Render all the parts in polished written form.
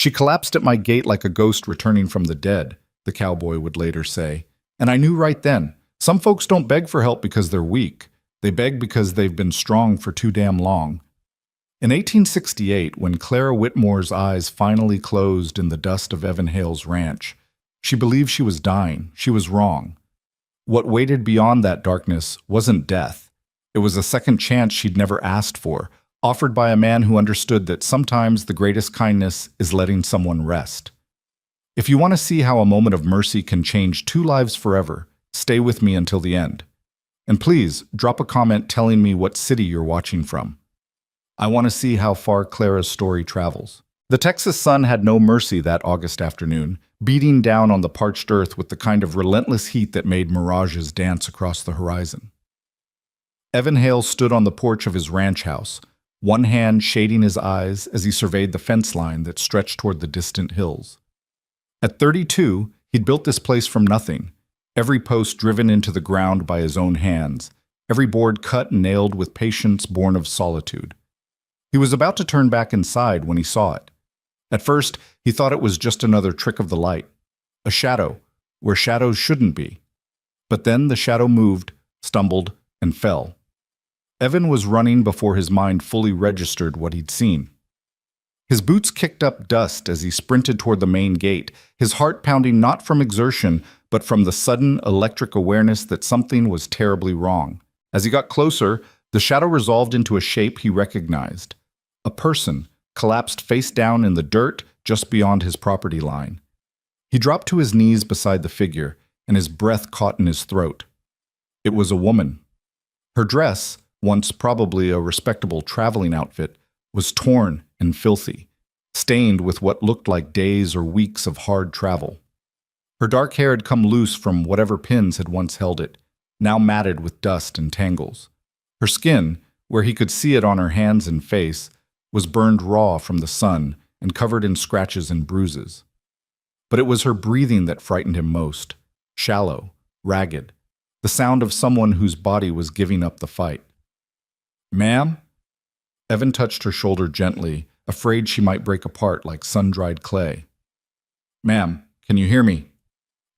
She collapsed at my gate like a ghost returning from the dead, the cowboy would later say. And I knew right then, some folks don't beg for help because they're weak. They beg because they've been strong for too damn long. In 1868, when Clara Whitmore's eyes finally closed in the dust of Evan Hale's ranch, she believed she was dying. She was wrong. What waited beyond that darkness wasn't death. It was a second chance she'd never asked for, offered by a man who understood that sometimes the greatest kindness is letting someone rest. If you want to see how a moment of mercy can change two lives forever, stay with me until the end. And please, drop a comment telling me what city you're watching from. I want to see how far Clara's story travels. The Texas sun had no mercy that August afternoon, beating down on the parched earth with the kind of relentless heat that made mirages dance across the horizon. Evan Hale stood on the porch of his ranch house, one hand shading his eyes as he surveyed the fence line that stretched toward the distant hills. At 32, he'd built this place from nothing, every post driven into the ground by his own hands, every board cut and nailed with patience born of solitude. He was about to turn back inside when he saw it. At first, he thought it was just another trick of the light, a shadow, where shadows shouldn't be. But then the shadow moved, stumbled, and fell. Evan was running before his mind fully registered what he'd seen. His boots kicked up dust as he sprinted toward the main gate, his heart pounding not from exertion, but from the sudden electric awareness that something was terribly wrong. As he got closer, the shadow resolved into a shape he recognized. A person, collapsed face down in the dirt just beyond his property line. He dropped to his knees beside the figure, and his breath caught in his throat. It was a woman. Her dress, once probably a respectable traveling outfit, was torn and filthy, stained with what looked like days or weeks of hard travel. Her dark hair had come loose from whatever pins had once held it, now matted with dust and tangles. Her skin, where he could see it on her hands and face, was burned raw from the sun and covered in scratches and bruises. But it was her breathing that frightened him most, shallow, ragged, the sound of someone whose body was giving up the fight. "Ma'am?" Evan touched her shoulder gently, afraid she might break apart like sun-dried clay. "Ma'am, can you hear me?"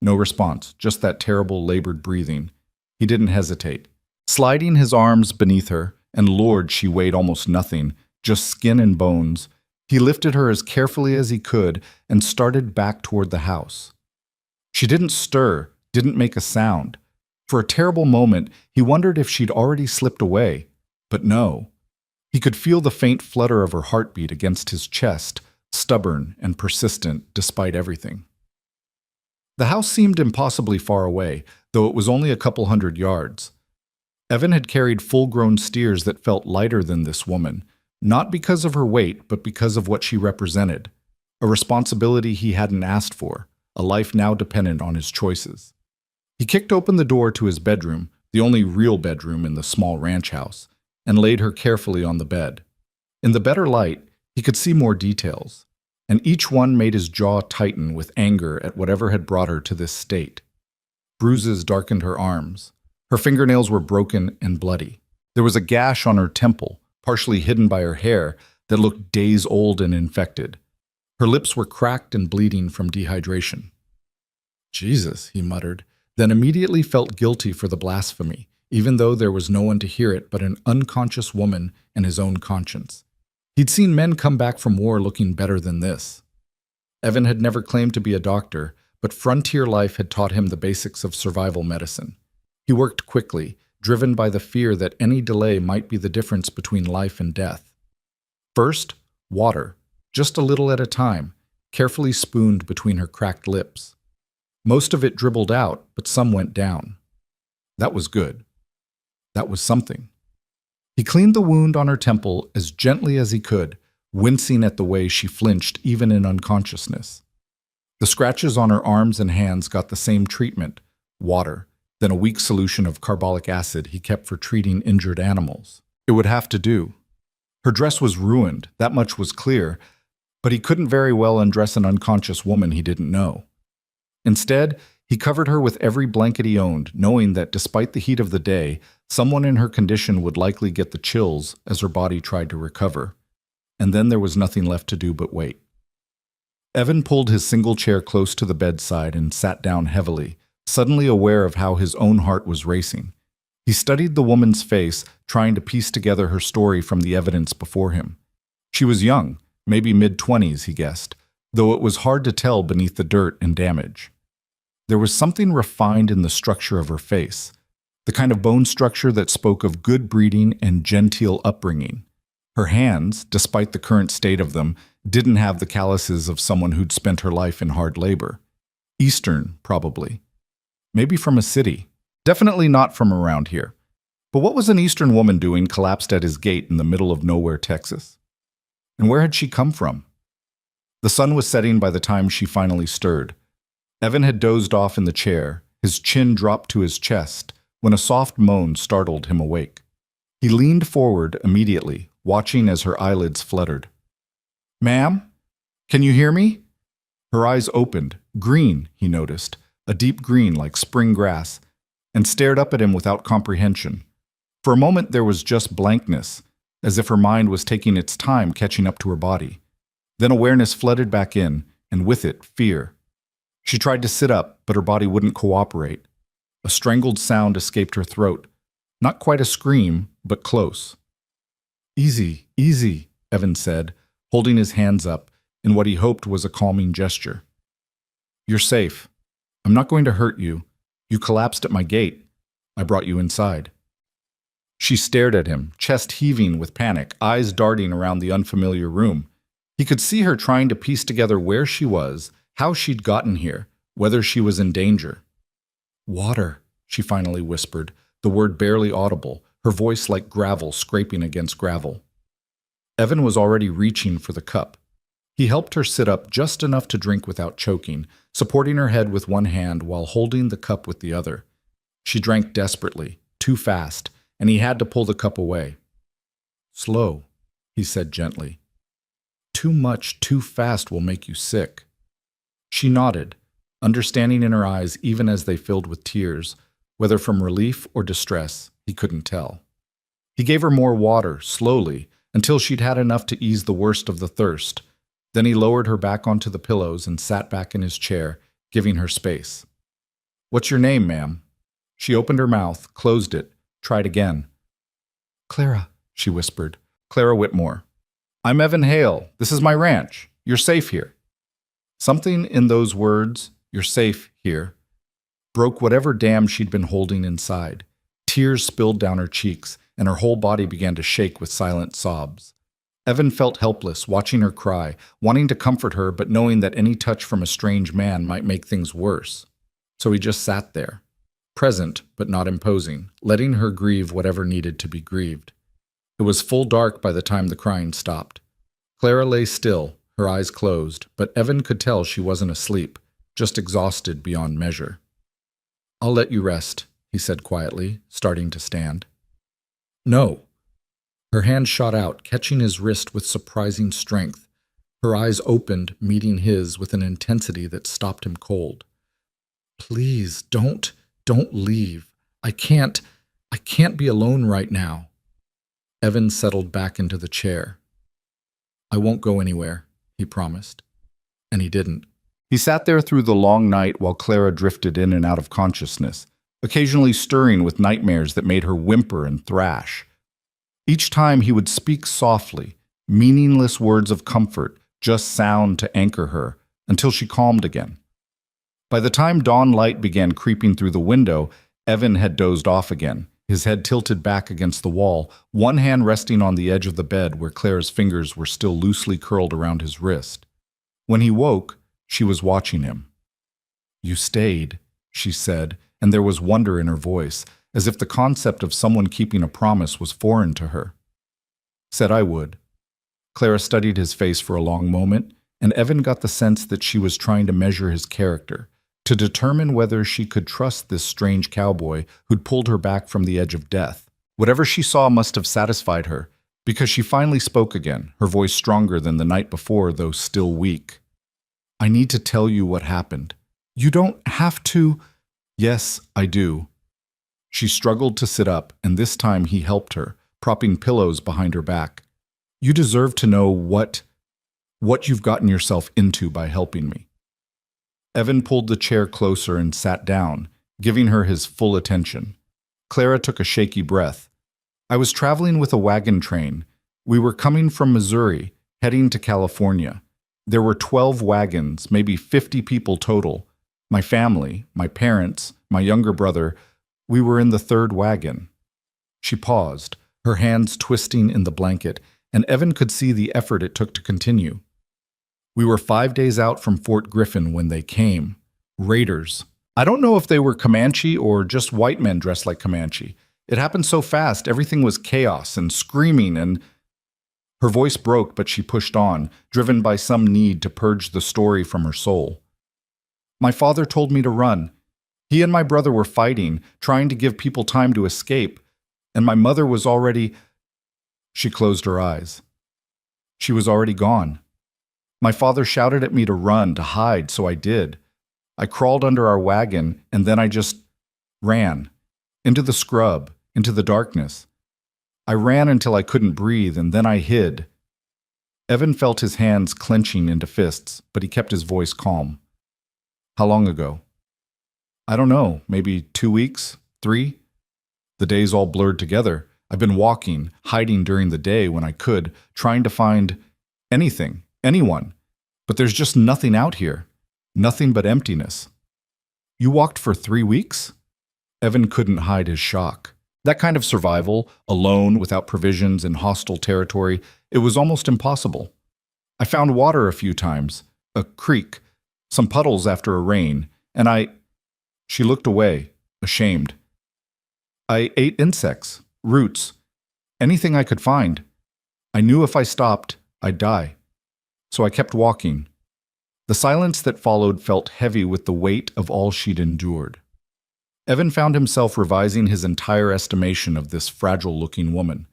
No response, just that terrible labored breathing. He didn't hesitate. Sliding his arms beneath her, and Lord, she weighed almost nothing, just skin and bones, he lifted her as carefully as he could and started back toward the house. She didn't stir, didn't make a sound. For a terrible moment, he wondered if she'd already slipped away. But no. He could feel the faint flutter of her heartbeat against his chest, stubborn and persistent despite everything. The house seemed impossibly far away, though it was only a couple hundred yards. Evan had carried full-grown steers that felt lighter than this woman, not because of her weight, but because of what she represented. A responsibility he hadn't asked for, a life now dependent on his choices. He kicked open the door to his bedroom, the only real bedroom in the small ranch house, and laid her carefully on the bed. In the better light, he could see more details, and each one made his jaw tighten with anger at whatever had brought her to this state. Bruises darkened her arms. Her fingernails were broken and bloody. There was a gash on her temple, partially hidden by her hair, that looked days old and infected. Her lips were cracked and bleeding from dehydration. "Jesus," he muttered, then immediately felt guilty for the blasphemy, even though there was no one to hear it but an unconscious woman and his own conscience. He'd seen men come back from war looking better than this. Evan had never claimed to be a doctor, but frontier life had taught him the basics of survival medicine. He worked quickly, driven by the fear that any delay might be the difference between life and death. First, water, just a little at a time, carefully spooned between her cracked lips. Most of it dribbled out, but some went down. That was good. That was something. He cleaned the wound on her temple as gently as he could, wincing at the way she flinched even in unconsciousness. The scratches on her arms and hands got the same treatment, water, then a weak solution of carbolic acid he kept for treating injured animals. It would have to do. Her dress was ruined, that much was clear, but he couldn't very well undress an unconscious woman he didn't know. Instead, he covered her with every blanket he owned, knowing that despite the heat of the day, someone in her condition would likely get the chills as her body tried to recover. And then there was nothing left to do but wait. Evan pulled his single chair close to the bedside and sat down heavily, suddenly aware of how his own heart was racing. He studied the woman's face, trying to piece together her story from the evidence before him. She was young, maybe mid-20s, he guessed, though it was hard to tell beneath the dirt and damage. There was something refined in the structure of her face, the kind of bone structure that spoke of good breeding and genteel upbringing. Her hands, despite the current state of them, didn't have the calluses of someone who'd spent her life in hard labor. Eastern, probably. Maybe from a city. Definitely not from around here. But what was an Eastern woman doing collapsed at his gate in the middle of nowhere, Texas? And where had she come from? The sun was setting by the time she finally stirred. Evan had dozed off in the chair, his chin dropped to his chest, when a soft moan startled him awake. He leaned forward immediately, watching as her eyelids fluttered. "Ma'am? Can you hear me?" Her eyes opened, green, he noticed, a deep green like spring grass, and stared up at him without comprehension. For a moment there was just blankness, as if her mind was taking its time catching up to her body. Then awareness flooded back in, and with it, fear. She tried to sit up, but her body wouldn't cooperate. A strangled sound escaped her throat. Not quite a scream, but close. "Easy, easy," Evan said, holding his hands up in what he hoped was a calming gesture. "You're safe. I'm not going to hurt you. You collapsed at my gate. I brought you inside." She stared at him, chest heaving with panic, eyes darting around the unfamiliar room. He could see her trying to piece together where she was, how she'd gotten here, whether she was in danger. "Water," she finally whispered, the word barely audible, her voice like gravel scraping against gravel. Evan was already reaching for the cup. He helped her sit up just enough to drink without choking, supporting her head with one hand while holding the cup with the other. She drank desperately, too fast, and he had to pull the cup away. "Slow," he said gently. "Too much too fast will make you sick." She nodded, understanding in her eyes even as they filled with tears, whether from relief or distress, he couldn't tell. He gave her more water, slowly, until she'd had enough to ease the worst of the thirst. Then he lowered her back onto the pillows and sat back in his chair, giving her space. "What's your name, ma'am?" She opened her mouth, closed it, tried again. "Clara," she whispered. "Clara Whitmore. I'm Evan Hale. This is my ranch. You're safe here." Something in those words, "you're safe here," broke whatever dam she'd been holding inside. Tears spilled down her cheeks, and her whole body began to shake with silent sobs. Evan felt helpless, watching her cry, wanting to comfort her but knowing that any touch from a strange man might make things worse. So he just sat there, present but not imposing, letting her grieve whatever needed to be grieved. It was full dark by the time the crying stopped. Clara lay still, her eyes closed, but Evan could tell she wasn't asleep, just exhausted beyond measure. "I'll let you rest," he said quietly, starting to stand. "No." Her hand shot out, catching his wrist with surprising strength. Her eyes opened, meeting his with an intensity that stopped him cold. "Please, don't leave. I can't be alone right now." Evan settled back into the chair. "I won't go anywhere," he promised. And he didn't. He sat there through the long night while Clara drifted in and out of consciousness, occasionally stirring with nightmares that made her whimper and thrash. Each time he would speak softly, meaningless words of comfort, just sound to anchor her, until she calmed again. By the time dawn light began creeping through the window, Evan had dozed off again, his head tilted back against the wall, one hand resting on the edge of the bed where Clara's fingers were still loosely curled around his wrist. When he woke, she was watching him. "You stayed," she said, and there was wonder in her voice, as if the concept of someone keeping a promise was foreign to her. "Said I would." Clara studied his face for a long moment, and Evan got the sense that she was trying to measure his character, to determine whether she could trust this strange cowboy who'd pulled her back from the edge of death. Whatever she saw must have satisfied her, because she finally spoke again, her voice stronger than the night before, though still weak. "I need to tell you what happened. You don't have to—" "Yes, I do." She struggled to sit up, and this time he helped her, propping pillows behind her back. "You deserve to know what—" what you've gotten yourself into by helping me." Evan pulled the chair closer and sat down, giving her his full attention. Clara took a shaky breath. "I was traveling with a wagon train. We were coming from Missouri, heading to California. There were 12 wagons, maybe 50 people total. My family, my parents, my younger brother, we were in the third wagon." She paused, her hands twisting in the blanket, and Evan could see the effort it took to continue. "We were 5 days out from Fort Griffin when they came. Raiders. I don't know if they were Comanche or just white men dressed like Comanche. It happened so fast, everything was chaos and screaming and—" Her voice broke, but she pushed on, driven by some need to purge the story from her soul. "My father told me to run. He and my brother were fighting, trying to give people time to escape, and my mother was already—" She closed her eyes. She was already gone. "My father shouted at me to run, to hide, so I did. I crawled under our wagon, and then I just ran. Into the scrub, into the darkness. I ran until I couldn't breathe, and then I hid." Evan felt his hands clenching into fists, but he kept his voice calm. "How long ago?" "I don't know, maybe 2 weeks, 3? The days all blurred together. I've been walking, hiding during the day when I could, trying to find anything, anyone. But there's just nothing out here. Nothing but emptiness." "You walked for 3 weeks?" Evan couldn't hide his shock. That kind of survival, alone, without provisions, in hostile territory, it was almost impossible. "I found water a few times, a creek, some puddles after a rain, and I—" She looked away, ashamed. "I ate insects, roots, anything I could find. I knew if I stopped, I'd die. So I kept walking." The silence that followed felt heavy with the weight of all she'd endured. Evan found himself revising his entire estimation of this fragile-looking woman.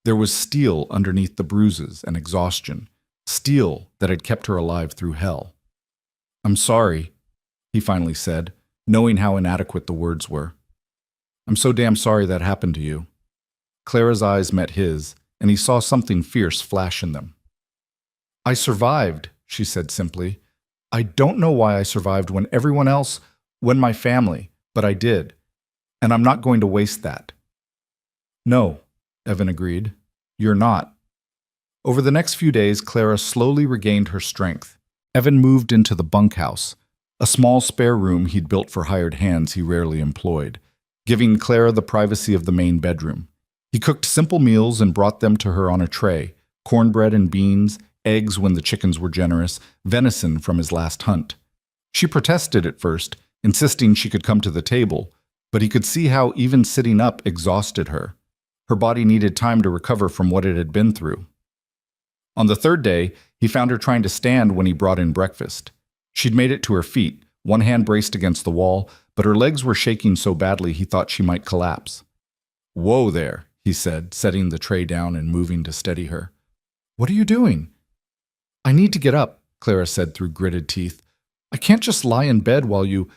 There was steel underneath the bruises and exhaustion, steel that had kept her alive through hell. "I'm sorry," he finally said, knowing how inadequate the words were. "I'm so damn sorry that happened to you." Clara's eyes met his, and he saw something fierce flash in them. "I survived," she said simply. "I don't know why I survived when everyone else, when my family, but I did. And I'm not going to waste that." "No," Evan agreed. "You're not." Over the next few days, Clara slowly regained her strength. Evan moved into the bunkhouse, a small spare room he'd built for hired hands he rarely employed, giving Clara the privacy of the main bedroom. He cooked simple meals and brought them to her on a tray: cornbread and beans, eggs when the chickens were generous, venison from his last hunt. She protested at first, insisting she could come to the table, but he could see how even sitting up exhausted her. Her body needed time to recover from what it had been through. On the third day, he found her trying to stand when he brought in breakfast. She'd made it to her feet, one hand braced against the wall, but her legs were shaking so badly he thought she might collapse. "Whoa there," he said, setting the tray down and moving to steady her. "What are you doing?" "I need to get up," Clara said through gritted teeth. "I can't just lie in bed while you—"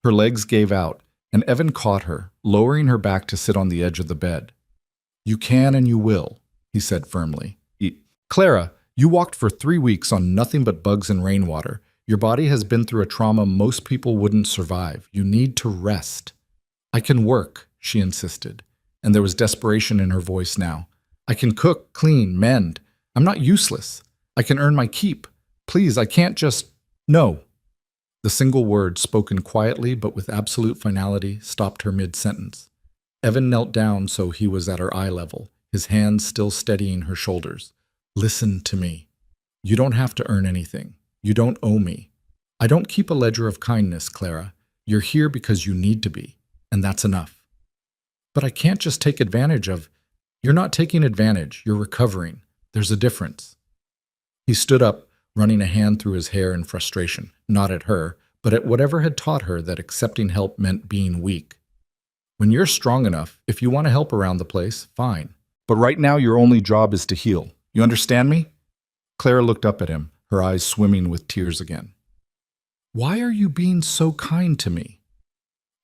Her legs gave out, and Evan caught her, lowering her back to sit on the edge of the bed. "You can and you will," he said firmly. "Clara, you walked for 3 weeks on nothing but bugs and rainwater. Your body has been through a trauma most people wouldn't survive. You need to rest." "I can work," she insisted, and there was desperation in her voice now. "I can cook, clean, mend. I'm not useless. I can earn my keep. Please, I can't just—" "No." The single word, spoken quietly but with absolute finality, stopped her mid-sentence. Evan knelt down so he was at her eye level, his hands still steadying her shoulders. "Listen to me. You don't have to earn anything. You don't owe me. I don't keep a ledger of kindness, Clara. You're here because you need to be, and that's enough." "But I can't just take advantage of—" "You're not taking advantage. You're recovering. There's a difference." He stood up, running a hand through his hair in frustration, not at her, but at whatever had taught her that accepting help meant being weak. "When you're strong enough, if you want to help around the place, fine. But right now your only job is to heal. You understand me?" Clara looked up at him, her eyes swimming with tears again. "Why are you being so kind to me?"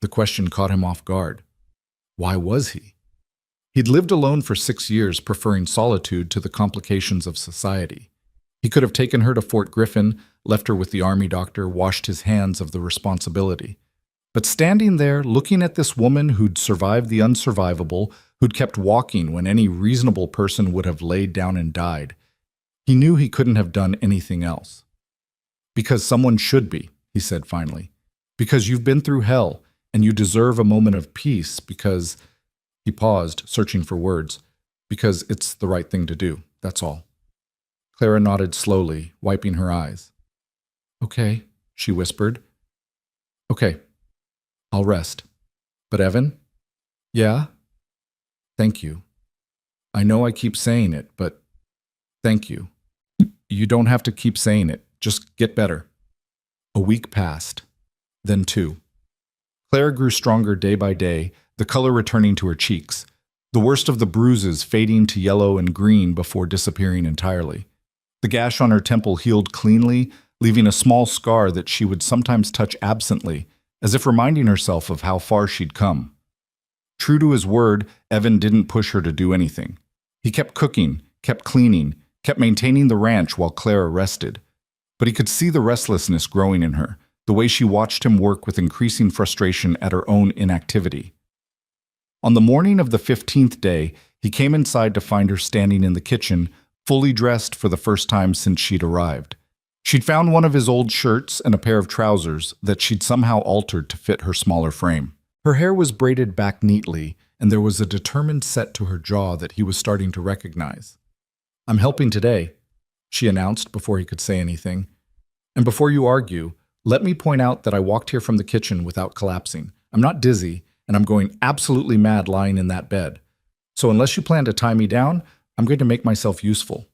The question caught him off guard. Why was he? He'd lived alone for 6 years, preferring solitude to the complications of society. He could have taken her to Fort Griffin, left her with the army doctor, washed his hands of the responsibility. But standing there, looking at this woman who'd survived the unsurvivable, who'd kept walking when any reasonable person would have laid down and died, he knew he couldn't have done anything else. "Because someone should be," he said finally. "Because you've been through hell, and you deserve a moment of peace because—" He paused, searching for words. "Because it's the right thing to do, that's all." Clara nodded slowly, wiping her eyes. "Okay," she whispered. "Okay, I'll rest. But Evan?" "Yeah?" "Thank you. I know I keep saying it, but thank you. You don't have to keep saying it. Just get better." A week passed, then 2. Clara grew stronger day by day, the color returning to her cheeks, the worst of the bruises fading to yellow and green before disappearing entirely. The gash on her temple healed cleanly, leaving a small scar that she would sometimes touch absently, as if reminding herself of how far she'd come. True to his word, Evan didn't push her to do anything. He kept cooking, kept cleaning, kept maintaining the ranch while Clara rested. But he could see the restlessness growing in her, the way she watched him work with increasing frustration at her own inactivity. On the morning of the 15th day, he came inside to find her standing in the kitchen, fully dressed for the first time since she'd arrived. She'd found one of his old shirts and a pair of trousers that she'd somehow altered to fit her smaller frame. Her hair was braided back neatly, and there was a determined set to her jaw that he was starting to recognize. "I'm helping today," she announced before he could say anything. "And before you argue, let me point out that I walked here from the kitchen without collapsing. I'm not dizzy, and I'm going absolutely mad lying in that bed. So unless you plan to tie me down, I'm going to make myself useful."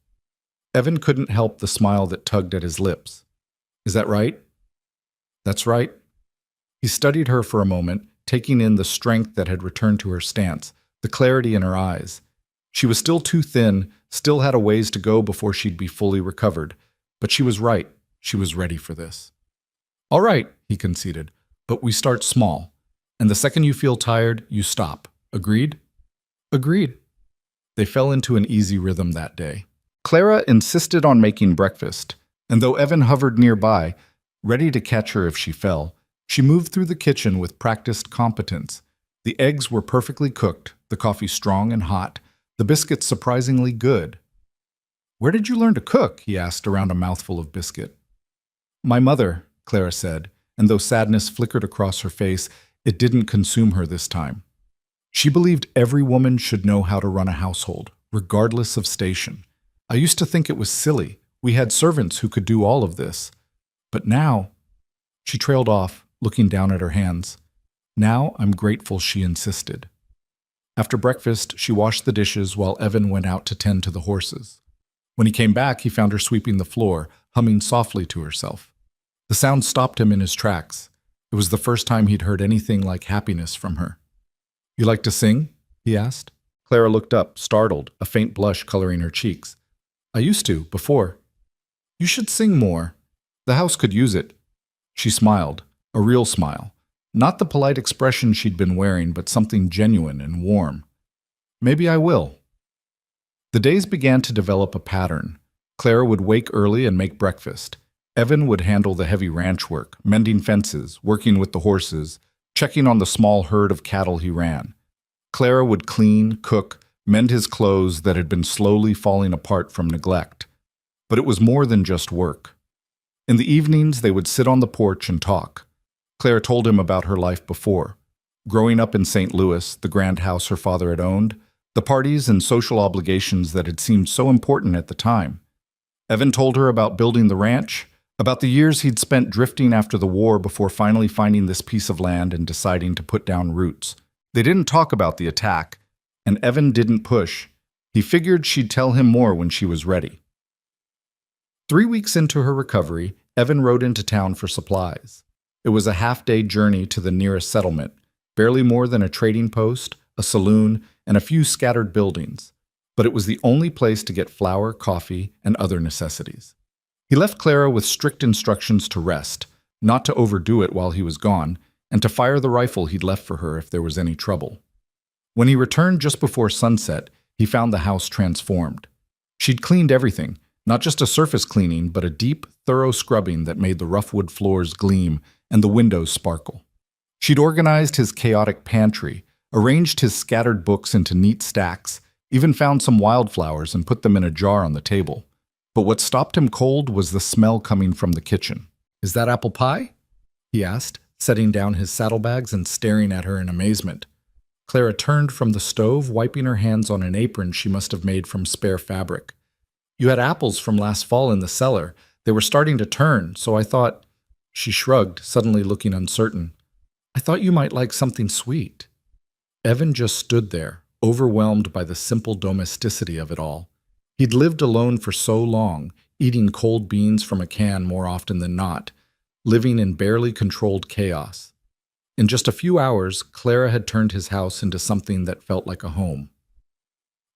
Evan couldn't help the smile that tugged at his lips. "Is that right?" "That's right." He studied her for a moment, taking in the strength that had returned to her stance, the clarity in her eyes. She was still too thin, still had a ways to go before she'd be fully recovered. But she was right. She was ready for this. "All right," he conceded, "but we start small. And the second you feel tired, you stop. Agreed?" "Agreed." They fell into an easy rhythm that day. Clara insisted on making breakfast, and though Evan hovered nearby, ready to catch her if she fell, she moved through the kitchen with practiced competence. The eggs were perfectly cooked, the coffee strong and hot, the biscuits surprisingly good. "Where did you learn to cook?" he asked around a mouthful of biscuit. "My mother," Clara said, and though sadness flickered across her face, it didn't consume her this time. She believed every woman should know how to run a household, regardless of station. "I used to think it was silly. We had servants who could do all of this. But now—" She trailed off, looking down at her hands. "Now I'm grateful she insisted." After breakfast, she washed the dishes while Evan went out to tend to the horses. When he came back, he found her sweeping the floor, humming softly to herself. The sound stopped him in his tracks. It was the first time he'd heard anything like happiness from her. "You like to sing?" he asked. Clara looked up, startled, a faint blush coloring her cheeks. "I used to, before." "You should sing more. The house could use it." She smiled, a real smile. Not the polite expression she'd been wearing, but something genuine and warm. "Maybe I will." The days began to develop a pattern. Clara would wake early and make breakfast. Evan would handle the heavy ranch work, mending fences, working with the horses, checking on the small herd of cattle he ran. Clara would clean, cook, mend his clothes that had been slowly falling apart from neglect. But it was more than just work. In the evenings, they would sit on the porch and talk. Clara told him about her life before. Growing up in St. Louis, the grand house her father had owned, the parties and social obligations that had seemed so important at the time. Evan told her about building the ranch, about the years he'd spent drifting after the war before finally finding this piece of land and deciding to put down roots. They didn't talk about the attack, and Evan didn't push. He figured she'd tell him more when she was ready. 3 weeks into her recovery, Evan rode into town for supplies. It was a half-day journey to the nearest settlement, barely more than a trading post, a saloon, and a few scattered buildings. But it was the only place to get flour, coffee, and other necessities. He left Clara with strict instructions to rest, not to overdo it while he was gone, and to fire the rifle he'd left for her if there was any trouble. When he returned just before sunset, he found the house transformed. She'd cleaned everything, Not just a surface cleaning, but a deep, thorough scrubbing that made the rough wood floors gleam and the windows sparkle. She'd organized his chaotic pantry, arranged his scattered books into neat stacks, even found some wildflowers and put them in a jar on the table. But what stopped him cold was the smell coming from the kitchen. "Is that apple pie?" he asked, setting down his saddlebags and staring at her in amazement. Clara turned from the stove, wiping her hands on an apron she must have made from spare fabric. "You had apples from last fall in the cellar. They were starting to turn, so I thought—" She shrugged, suddenly looking uncertain. "I thought you might like something sweet." Evan just stood there, overwhelmed by the simple domesticity of it all. He'd lived alone for so long, eating cold beans from a can more often than not, living in barely controlled chaos. In just a few hours, Clara had turned his house into something that felt like a home.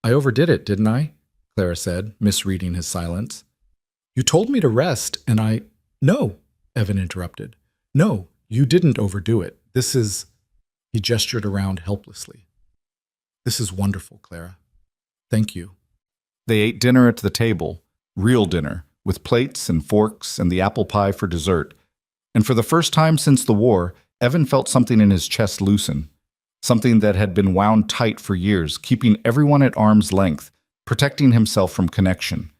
"I overdid it, didn't I?" Clara said, misreading his silence. "You told me to rest, and I—" "No," Evan interrupted. "No, you didn't overdo it. This is—" He gestured around helplessly. "This is wonderful, Clara. Thank you." They ate dinner at the table, real dinner, with plates and forks and the apple pie for dessert. And for the first time since the war, Evan felt something in his chest loosen, something that had been wound tight for years, keeping everyone at arm's length, protecting himself from connection.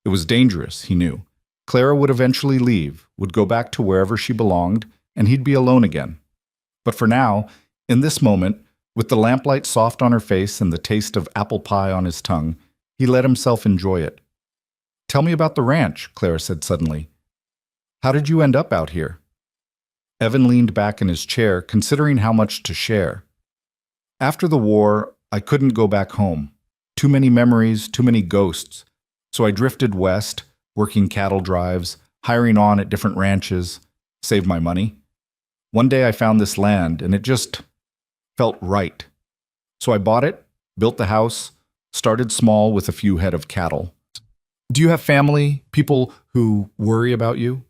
It was dangerous, he knew. Clara would eventually leave, would go back to wherever she belonged, and he'd be alone again. But for now, in this moment, with the lamplight soft on her face and the taste of apple pie on his tongue, he let himself enjoy it. "Tell me about the ranch," Clara said suddenly. "How did you end up out here?" Evan leaned back in his chair, considering how much to share. "After the war, I couldn't go back home. Too many memories, too many ghosts. So I drifted west, working cattle drives, hiring on at different ranches, saved my money. One day I found this land, and it just felt right. So I bought it, built the house, started small with a few head of cattle." "Do you have family, people who worry about you?"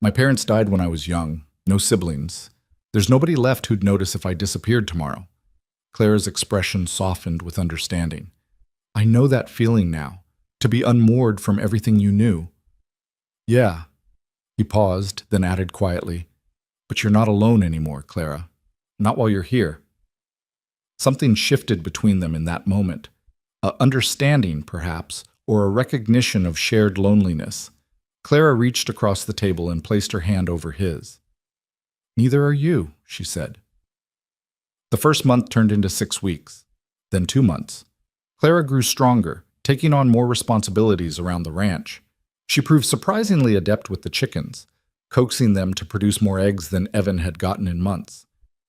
"My parents died when I was young. No siblings. There's nobody left who'd notice if I disappeared tomorrow." Clara's expression softened with understanding. "I know that feeling now, to be unmoored from everything you knew." "Yeah." He paused, then added quietly, "But you're not alone anymore, Clara. Not while you're here." Something shifted between them in that moment. A understanding, perhaps, or a recognition of shared loneliness. Clara reached across the table and placed her hand over his. "Neither are you," she said. The first month turned into 6 weeks, then 2 months. Clara grew stronger, taking on more responsibilities around the ranch. She proved surprisingly adept with the chickens, coaxing them to produce more eggs than Evan had gotten in months.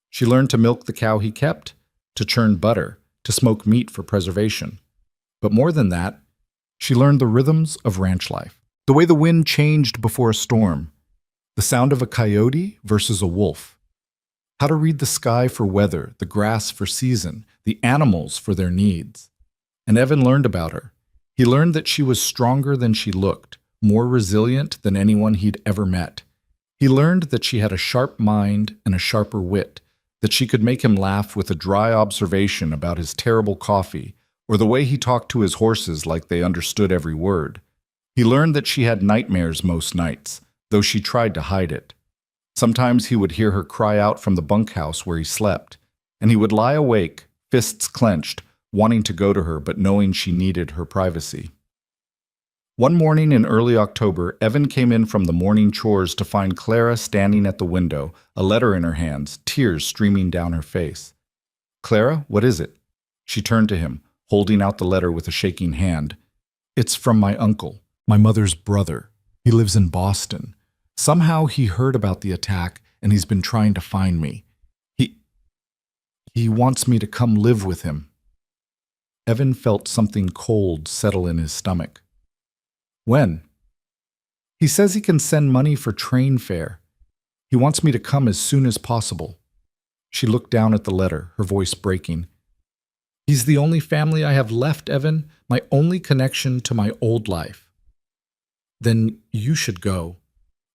She learned to milk the cow he kept, to churn butter, to smoke meat for preservation. But more than that, she learned the rhythms of ranch life. The way the wind changed before a storm, the sound of a coyote versus a wolf, how to read the sky for weather, the grass for season, the animals for their needs. And Evan learned about her. He learned that she was stronger than she looked, more resilient than anyone he'd ever met. He learned that she had a sharp mind and a sharper wit, that she could make him laugh with a dry observation about his terrible coffee, or the way he talked to his horses like they understood every word. He learned that she had nightmares most nights, though she tried to hide it. Sometimes he would hear her cry out from the bunkhouse where he slept, and he would lie awake, fists clenched, wanting to go to her but knowing she needed her privacy. One morning in early October, Evan came in from the morning chores to find Clara standing at the window, a letter in her hands, tears streaming down her face. "Clara, what is it?" She turned to him, holding out the letter with a shaking hand. "It's from my uncle, my mother's brother. He lives in Boston. Somehow he heard about the attack, and he's been trying to find me. He wants me to come live with him." Evan felt something cold settle in his stomach. "When?" "He says he can send money for train fare. He wants me to come as soon as possible." She looked down at the letter, her voice breaking. "He's the only family I have left, Evan, my only connection to my old life." "Then you should go."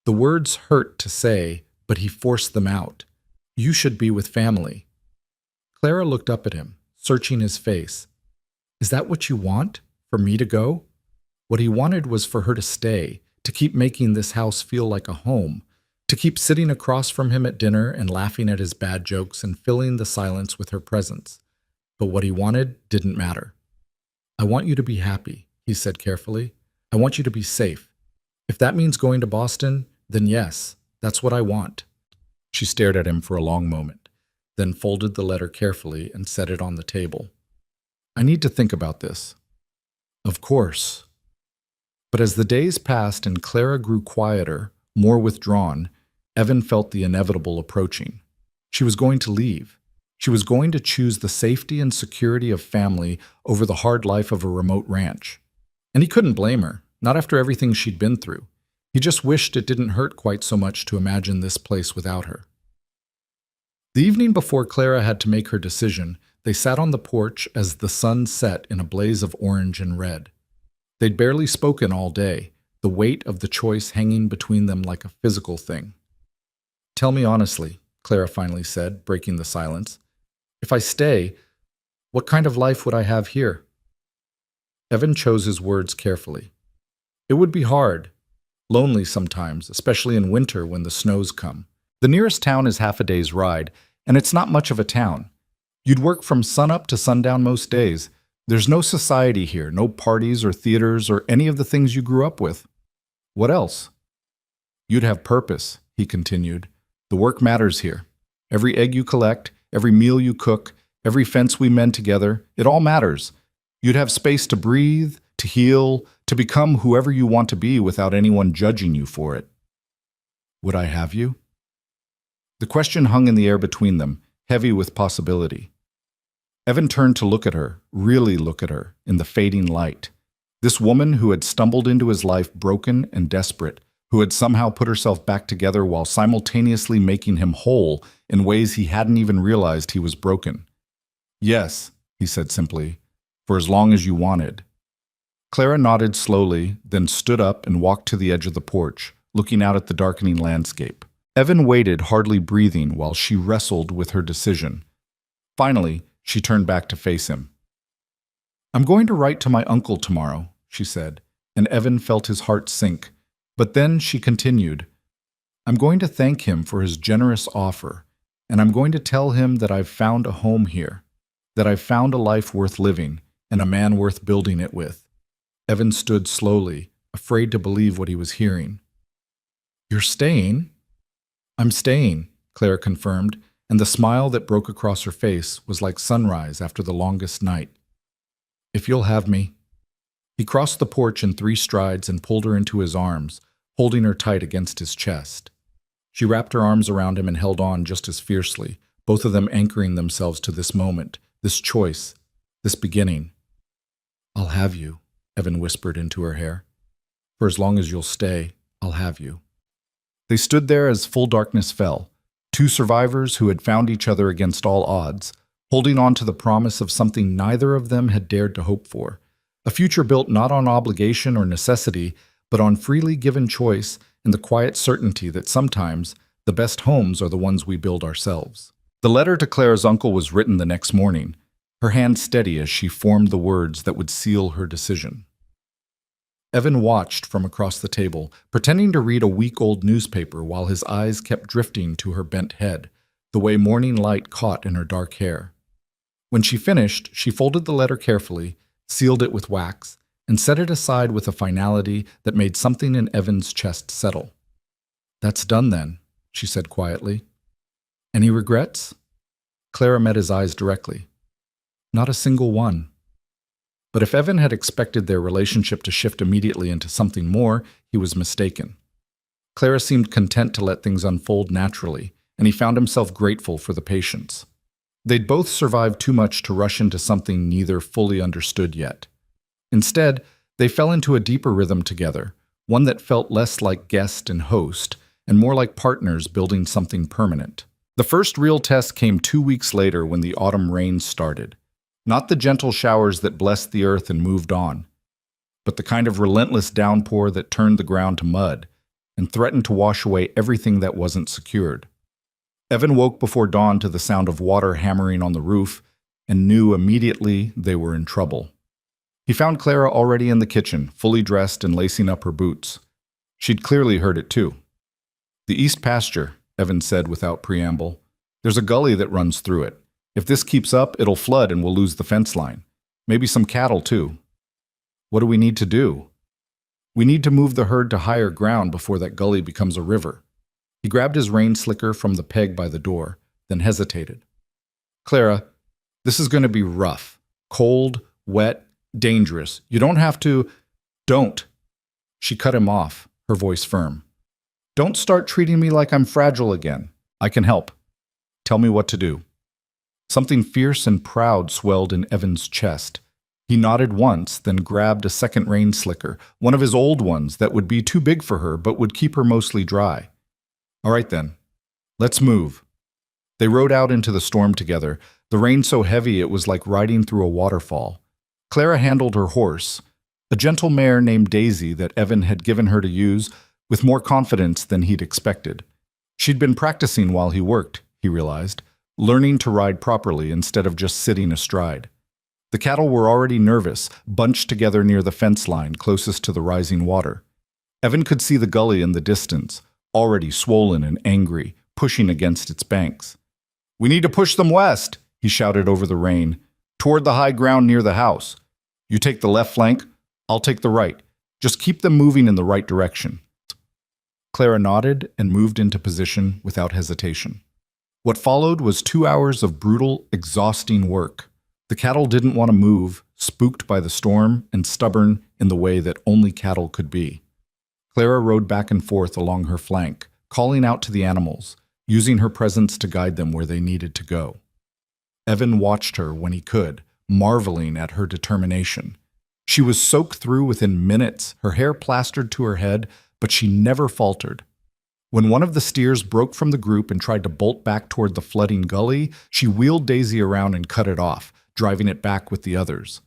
The words hurt to say, but he forced them out. "You should be with family." Clara looked up at him, searching his face. "Is that what you want? For me to go?" What he wanted was for her to stay, to keep making this house feel like a home, to keep sitting across from him at dinner and laughing at his bad jokes and filling the silence with her presence. But what he wanted didn't matter. "I want you to be happy," he said carefully. "I want you to be safe. If that means going to Boston, then yes, that's what I want." She stared at him for a long moment, then folded the letter carefully and set it on the table. "I need to think about this." "Of course." But as the days passed and Clara grew quieter, more withdrawn, Evan felt the inevitable approaching. She was going to leave. She was going to choose the safety and security of family over the hard life of a remote ranch. And he couldn't blame her, not after everything she'd been through. He just wished it didn't hurt quite so much to imagine this place without her. The evening before Clara had to make her decision, they sat on the porch as the sun set in a blaze of orange and red. They'd barely spoken all day, the weight of the choice hanging between them like a physical thing. "Tell me honestly," Clara finally said, breaking the silence. "If I stay, what kind of life would I have here?" Evan chose his words carefully. "It would be hard, lonely sometimes, especially in winter when the snows come. The nearest town is half a day's ride, and it's not much of a town. You'd work from sunup to sundown most days. There's no society here, no parties or theaters or any of the things you grew up with. What else? You'd have purpose," he continued. "The work matters here. Every egg you collect, every meal you cook, every fence we mend together, it all matters. You'd have space to breathe, to heal, to become whoever you want to be without anyone judging you for it." "Would I have you?" The question hung in the air between them, heavy with possibility. Evan turned to look at her, really look at her, in the fading light. This woman who had stumbled into his life broken and desperate, who had somehow put herself back together while simultaneously making him whole in ways he hadn't even realized he was broken. "Yes," he said simply, "for as long as you wanted." Clara nodded slowly, then stood up and walked to the edge of the porch, looking out at the darkening landscape. Evan waited, hardly breathing, while she wrestled with her decision. Finally, she turned back to face him. "I'm going to write to my uncle tomorrow," she said, and Evan felt his heart sink. But then she continued, "I'm going to thank him for his generous offer, and I'm going to tell him that I've found a home here, that I've found a life worth living, and a man worth building it with." Evan stood slowly, afraid to believe what he was hearing. "You're staying?" "I'm staying," Clara confirmed, and the smile that broke across her face was like sunrise after the longest night. "If you'll have me." He crossed the porch in 3 strides and pulled her into his arms, holding her tight against his chest. She wrapped her arms around him and held on just as fiercely, both of them anchoring themselves to this moment, this choice, this beginning. "I'll have you," Evan whispered into her hair. "For as long as you'll stay, I'll have you." They stood there as full darkness fell, 2 survivors who had found each other against all odds, holding on to the promise of something neither of them had dared to hope for, a future built not on obligation or necessity, but on freely given choice and the quiet certainty that sometimes the best homes are the ones we build ourselves. The letter to Clara's uncle was written the next morning, her hand steady as she formed the words that would seal her decision. Evan watched from across the table, pretending to read a week-old newspaper while his eyes kept drifting to her bent head, the way morning light caught in her dark hair. When she finished, she folded the letter carefully, sealed it with wax, and set it aside with a finality that made something in Evan's chest settle. "That's done then," she said quietly. "Any regrets?" Clara met his eyes directly. "Not a single one." But if Evan had expected their relationship to shift immediately into something more, he was mistaken. Clara seemed content to let things unfold naturally, and he found himself grateful for the patience. They'd both survived too much to rush into something neither fully understood yet. Instead, they fell into a deeper rhythm together, one that felt less like guest and host, and more like partners building something permanent. The first real test came 2 weeks later when the autumn rains started. Not the gentle showers that blessed the earth and moved on, but the kind of relentless downpour that turned the ground to mud and threatened to wash away everything that wasn't secured. Evan woke before dawn to the sound of water hammering on the roof and knew immediately they were in trouble. He found Clara already in the kitchen, fully dressed and lacing up her boots. She'd clearly heard it too. "The east pasture," Evan said without preamble. "There's a gully that runs through it. If this keeps up, it'll flood and we'll lose the fence line. Maybe some cattle too." "What do we need to do?" "We need to move the herd to higher ground before that gully becomes a river." He grabbed his rain slicker from the peg by the door, then hesitated. "Clara, this is going to be rough. Cold, wet, dangerous. You don't have to—" "Don't." She cut him off, her voice firm. "Don't start treating me like I'm fragile again. I can help. Tell me what to do." Something fierce and proud swelled in Evan's chest. He nodded once, then grabbed a second rain slicker, one of his old ones that would be too big for her but would keep her mostly dry. "All right then, let's move." They rode out into the storm together, the rain so heavy it was like riding through a waterfall. Clara handled her horse, a gentle mare named Daisy that Evan had given her to use, with more confidence than he'd expected. She'd been practicing while he worked, he realized, learning to ride properly instead of just sitting astride. The cattle were already nervous, bunched together near the fence line closest to the rising water. Evan could see the gully in the distance, already swollen and angry, pushing against its banks. "We need to push them west," he shouted over the rain, "toward the high ground near the house. You take the left flank, I'll take the right. Just keep them moving in the right direction." Clara nodded and moved into position without hesitation. What followed was 2 hours of brutal, exhausting work. The cattle didn't want to move, spooked by the storm and stubborn in the way that only cattle could be. Clara rode back and forth along her flank, calling out to the animals, using her presence to guide them where they needed to go. Evan watched her when he could, marveling at her determination. She was soaked through within minutes, her hair plastered to her head, but she never faltered. When one of the steers broke from the group and tried to bolt back toward the flooding gully, she wheeled Daisy around and cut it off, driving it back with the others.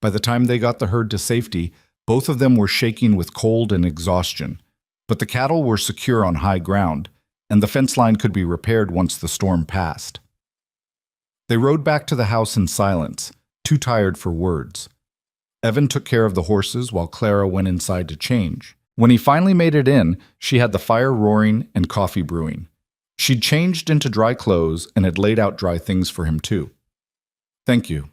By the time they got the herd to safety, both of them were shaking with cold and exhaustion. But the cattle were secure on high ground, and the fence line could be repaired once the storm passed. They rode back to the house in silence, too tired for words. Evan took care of the horses while Clara went inside to change. When he finally made it in, she had the fire roaring and coffee brewing. She'd changed into dry clothes and had laid out dry things for him too. "Thank you,"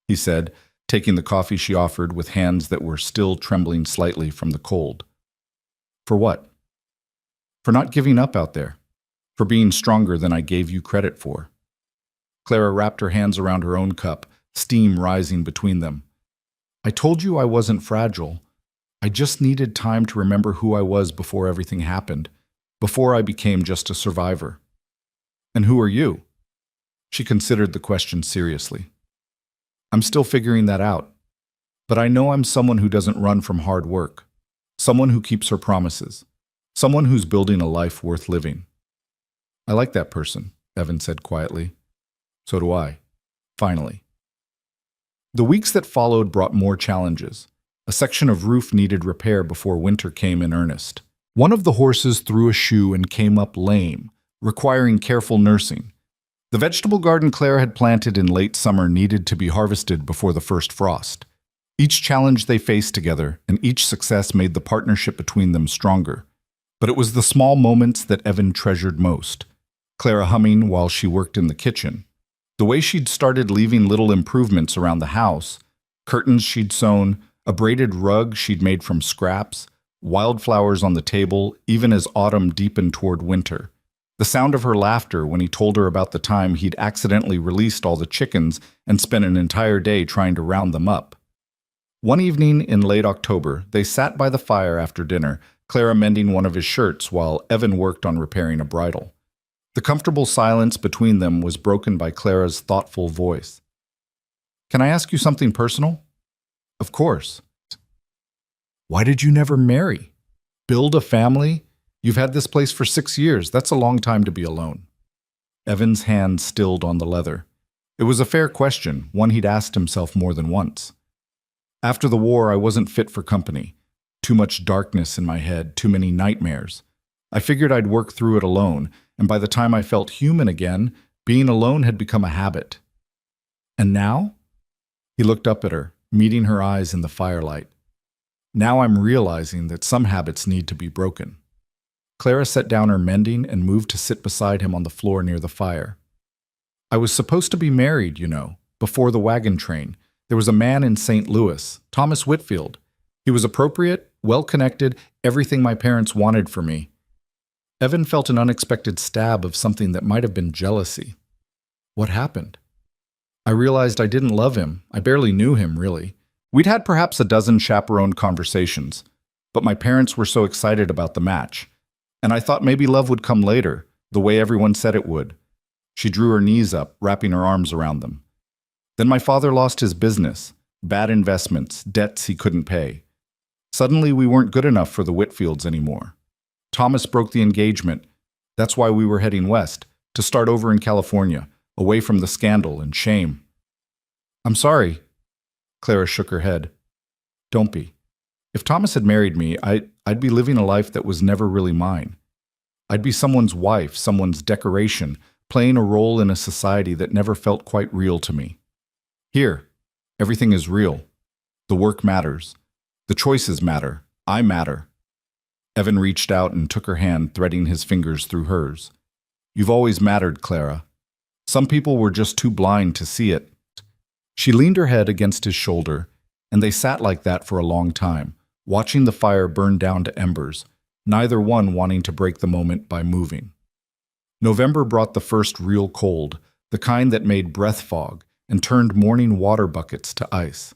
he said, taking the coffee she offered with hands that were still trembling slightly from the cold. "For what?" "For not giving up out there. For being stronger than I gave you credit for." Clara wrapped her hands around her own cup, steam rising between them. "I told you I wasn't fragile. I just needed time to remember who I was before everything happened, before I became just a survivor." "And who are you?" She considered the question seriously. "I'm still figuring that out. But I know I'm someone who doesn't run from hard work, someone who keeps her promises, someone who's building a life worth living." "I like that person," Evan said quietly. "So do I. Finally." The weeks that followed brought more challenges. A section of roof needed repair before winter came in earnest. One of the horses threw a shoe and came up lame, requiring careful nursing. The vegetable garden Claire had planted in late summer needed to be harvested before the first frost. Each challenge they faced together, and each success made the partnership between them stronger. But it was the small moments that Evan treasured most. Clara humming while she worked in the kitchen. The way she'd started leaving little improvements around the house, curtains she'd sewn, a braided rug she'd made from scraps, wildflowers on the table, even as autumn deepened toward winter. The sound of her laughter when he told her about the time he'd accidentally released all the chickens and spent an entire day trying to round them up. One evening in late October, they sat by the fire after dinner, Clara mending one of his shirts while Evan worked on repairing a bridle. The comfortable silence between them was broken by Clara's thoughtful voice. "Can I ask you something personal?" "Of course." "Why did you never marry? Build a family? You've had this place for 6 years. That's a long time to be alone." Evan's hand stilled on the leather. It was a fair question, one he'd asked himself more than once. "After the war, I wasn't fit for company. Too much darkness in my head, too many nightmares. I figured I'd work through it alone, and by the time I felt human again, being alone had become a habit." "And now?" He looked up at her, meeting her eyes in the firelight. Now I'm realizing that some habits need to be broken. Clara set down her mending and moved to sit beside him on the floor near the fire. I was supposed to be married, before the wagon train. There was a man in St. Louis, Thomas Whitfield. He was appropriate, well-connected, everything my parents wanted for me. Evan felt an unexpected stab of something that might have been jealousy. What happened? I realized I didn't love him. I barely knew him, really. We'd had perhaps a dozen chaperoned conversations, but my parents were so excited about the match. And I thought maybe love would come later, the way everyone said it would. She drew her knees up, wrapping her arms around them. Then my father lost his business, bad investments, debts he couldn't pay. Suddenly we weren't good enough for the Whitfields anymore. Thomas broke the engagement. That's why we were heading west, to start over in California, away from the scandal and shame. I'm sorry. Clara shook her head. Don't be. If Thomas had married me, I'd be living a life that was never really mine. I'd be someone's wife, someone's decoration, playing a role in a society that never felt quite real to me. Here, everything is real. The work matters. The choices matter. I matter. Evan reached out and took her hand, threading his fingers through hers. You've always mattered, Clara. Some people were just too blind to see it. She leaned her head against his shoulder, and they sat like that for a long time, watching the fire burn down to embers, neither one wanting to break the moment by moving. November brought the first real cold, the kind that made breath fog and turned morning water buckets to ice.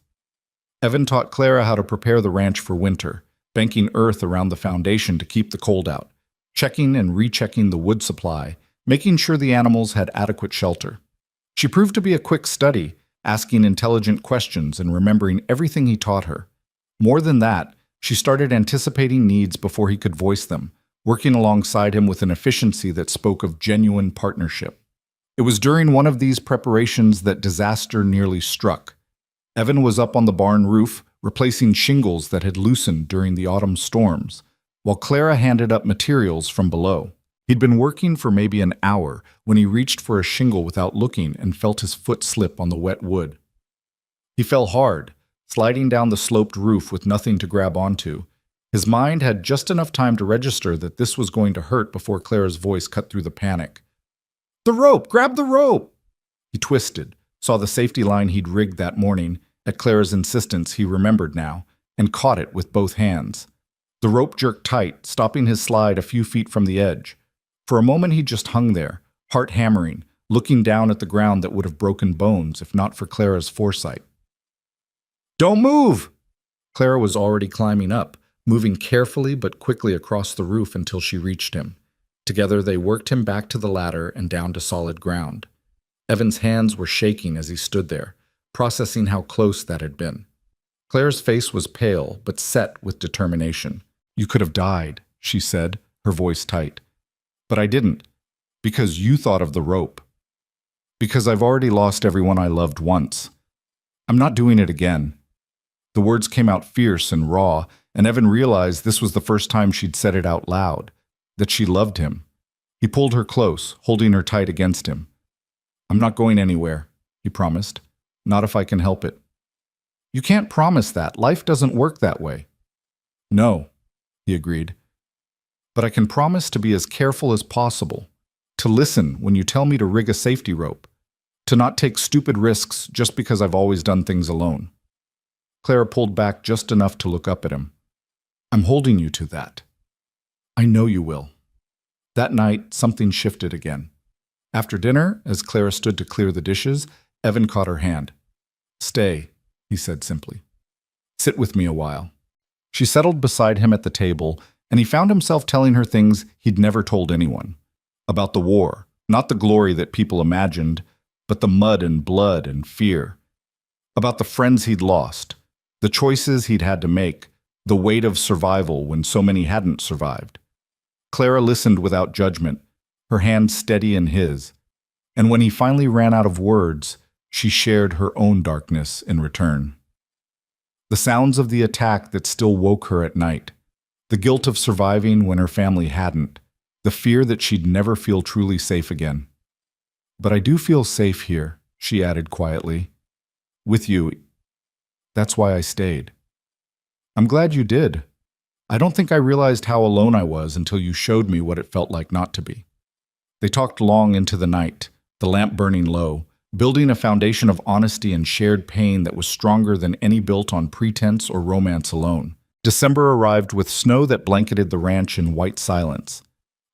Evan taught Clara how to prepare the ranch for winter, banking earth around the foundation to keep the cold out, checking and rechecking the wood supply, making sure the animals had adequate shelter. She proved to be a quick study, asking intelligent questions and remembering everything he taught her. More than that, she started anticipating needs before he could voice them, working alongside him with an efficiency that spoke of genuine partnership. It was during one of these preparations that disaster nearly struck. Evan was up on the barn roof, replacing shingles that had loosened during the autumn storms, while Clara handed up materials from below. He'd been working for maybe an hour when he reached for a shingle without looking and felt his foot slip on the wet wood. He fell hard, sliding down the sloped roof with nothing to grab onto. His mind had just enough time to register that this was going to hurt before Clara's voice cut through the panic. The rope! Grab the rope! He twisted, saw the safety line he'd rigged that morning. At Clara's insistence, he remembered now, and caught it with both hands. The rope jerked tight, stopping his slide a few feet from the edge. For a moment he just hung there, heart hammering, looking down at the ground that would have broken bones if not for Clara's foresight. Don't move! Clara was already climbing up, moving carefully but quickly across the roof until she reached him. Together they worked him back to the ladder and down to solid ground. Evan's hands were shaking as he stood there, processing how close that had been. Clara's face was pale but set with determination. You could have died, she said, her voice tight. But I didn't, because you thought of the rope. Because I've already lost everyone I loved once. I'm not doing it again. The words came out fierce and raw, and Evan realized this was the first time she'd said it out loud, that she loved him. He pulled her close, holding her tight against him. I'm not going anywhere, he promised. Not if I can help it. You can't promise that. Life doesn't work that way. No, he agreed. But I can promise to be as careful as possible, to listen when you tell me to rig a safety rope, to not take stupid risks just because I've always done things alone. Clara pulled back just enough to look up at him. I'm holding you to that. I know you will. That night, something shifted again. After dinner, as Clara stood to clear the dishes, Evan caught her hand. Stay, he said simply. Sit with me a while. She settled beside him at the table, and he found himself telling her things he'd never told anyone. About the war, not the glory that people imagined, but the mud and blood and fear. About the friends he'd lost, the choices he'd had to make, the weight of survival when so many hadn't survived. Clara listened without judgment, her hand steady in his, and when he finally ran out of words, she shared her own darkness in return. The sounds of the attack that still woke her at night, the guilt of surviving when her family hadn't, the fear that she'd never feel truly safe again. But I do feel safe here, she added quietly. With you, That's why I stayed. I'm glad you did. I don't think I realized how alone I was until you showed me what it felt like not to be. They talked long into the night, the lamp burning low, building a foundation of honesty and shared pain that was stronger than any built on pretense or romance alone. December arrived with snow that blanketed the ranch in white silence.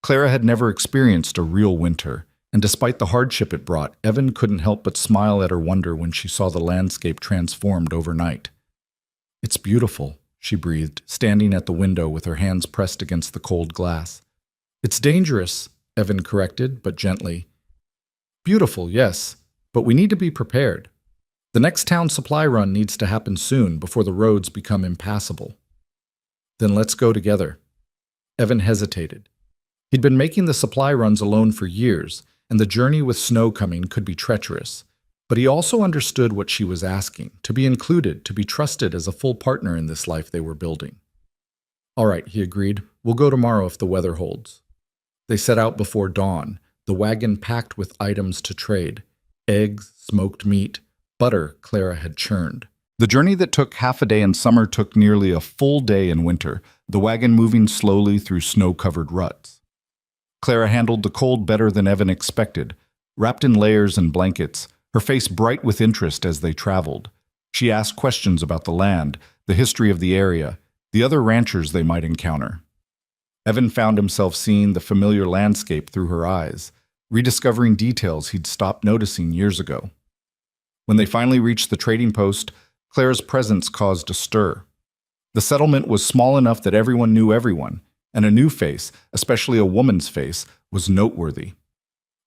Clara had never experienced a real winter, and despite the hardship it brought, Evan couldn't help but smile at her wonder when she saw the landscape transformed overnight. "It's beautiful," she breathed, standing at the window with her hands pressed against the cold glass. "It's dangerous," Evan corrected, but gently. "Beautiful, yes, but we need to be prepared. The next town supply run needs to happen soon before the roads become impassable." "Then let's go together." Evan hesitated. He'd been making the supply runs alone for years, and the journey with snow coming could be treacherous. But he also understood what she was asking, to be included, to be trusted as a full partner in this life they were building. "All right," he agreed. "We'll go tomorrow if the weather holds." They set out before dawn, the wagon packed with items to trade: eggs, smoked meat, butter Clara had churned. The journey that took half a day in summer took nearly a full day in winter, the wagon moving slowly through snow-covered ruts. Clara handled the cold better than Evan expected, wrapped in layers and blankets, her face bright with interest as they traveled. She asked questions about the land, the history of the area, the other ranchers they might encounter. Evan found himself seeing the familiar landscape through her eyes, rediscovering details he'd stopped noticing years ago. When they finally reached the trading post, Clara's presence caused a stir. The settlement was small enough that everyone knew everyone, and a new face, especially a woman's face, was noteworthy.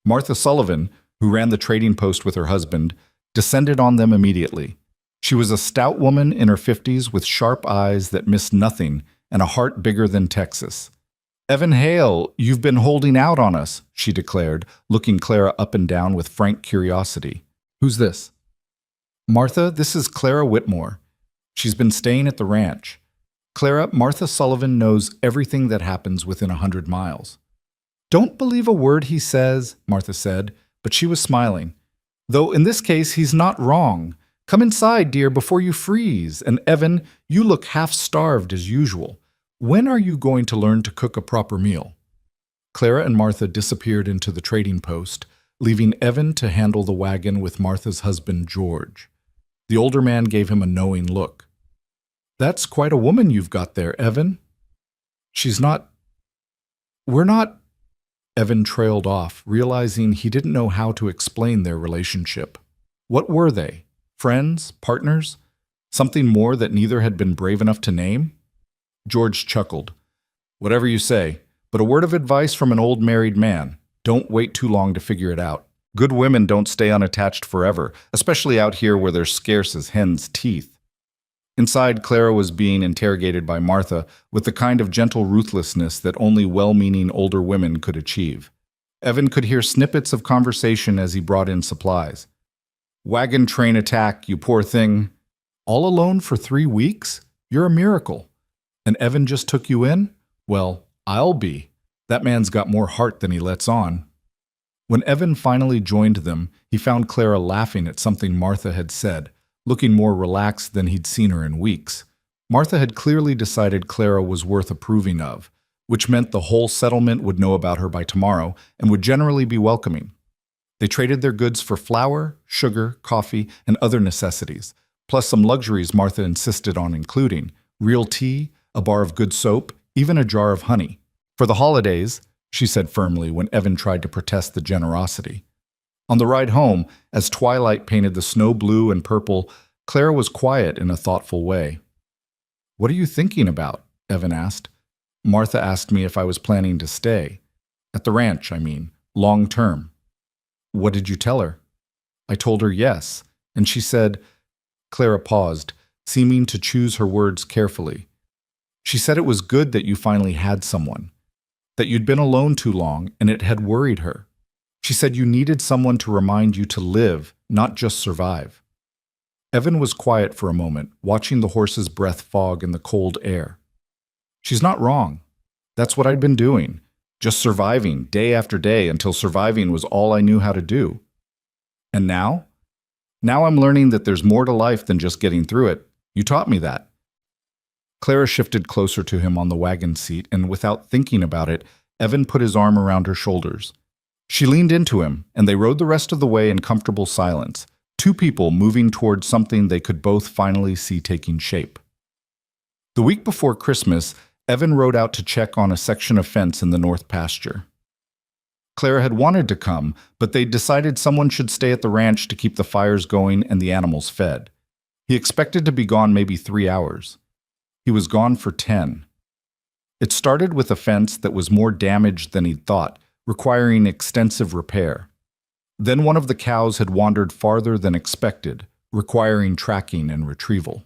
Martha Sullivan, who ran the trading post with her husband, descended on them immediately. She was a stout woman in her 50s with sharp eyes that missed nothing and a heart bigger than Texas. "Evan Hale, you've been holding out on us," she declared, looking Clara up and down with frank curiosity. "Who's this?" "Martha, this is Clara Whitmore. She's been staying at the ranch. Clara, Martha Sullivan knows everything that happens within 100 miles. "Don't believe a word he says," Martha said, but she was smiling. "Though in this case, he's not wrong. Come inside, dear, before you freeze. And Evan, you look half-starved as usual. When are you going to learn to cook a proper meal?" Clara and Martha disappeared into the trading post, leaving Evan to handle the wagon with Martha's husband, George. The older man gave him a knowing look. "That's quite a woman you've got there, Evan." "She's not... We're not..." Evan trailed off, realizing he didn't know how to explain their relationship. What were they? Friends? Partners? Something more that neither had been brave enough to name? George chuckled. "Whatever you say, but a word of advice from an old married man. Don't wait too long to figure it out. Good women don't stay unattached forever, especially out here where they're scarce as hen's teeth." Inside, Clara was being interrogated by Martha with the kind of gentle ruthlessness that only well-meaning older women could achieve. Evan could hear snippets of conversation as he brought in supplies. "Wagon train attack, you poor thing. All alone for 3 weeks? You're a miracle. And Evan just took you in? Well, I'll be. That man's got more heart than he lets on." When Evan finally joined them, he found Clara laughing at something Martha had said, looking more relaxed than he'd seen her in weeks. Martha had clearly decided Clara was worth approving of, which meant the whole settlement would know about her by tomorrow and would generally be welcoming. They traded their goods for flour, sugar, coffee, and other necessities, plus some luxuries Martha insisted on including: real tea, a bar of good soap, even a jar of honey. "For the holidays," she said firmly when Evan tried to protest the generosity. On the ride home, as twilight painted the snow blue and purple, Clara was quiet in a thoughtful way. "What are you thinking about?" Evan asked. "Martha asked me if I was planning to stay. At the ranch, I mean, long term." "What did you tell her?" "I told her yes, and she said..." Clara paused, seeming to choose her words carefully. "She said it was good that you finally had someone, that you'd been alone too long and it had worried her. She said you needed someone to remind you to live, not just survive." Evan was quiet for a moment, watching the horse's breath fog in the cold air. "She's not wrong. That's what I'd been doing, just surviving day after day until surviving was all I knew how to do. And now? Now I'm learning that there's more to life than just getting through it. You taught me that. Clara shifted closer to him on the wagon seat, and without thinking about it, Evan put his arm around her shoulders. She leaned into him, and they rode the rest of the way in comfortable silence, two people moving towards something they could both finally see taking shape. The week before Christmas, Evan rode out to check on a section of fence in the north pasture. Clara had wanted to come, but they decided someone should stay at the ranch to keep the fires going and the animals fed. He expected to be gone maybe 3 hours. He was gone for 10. It started with a fence that was more damaged than he'd thought, requiring extensive repair. Then one of the cows had wandered farther than expected, requiring tracking and retrieval.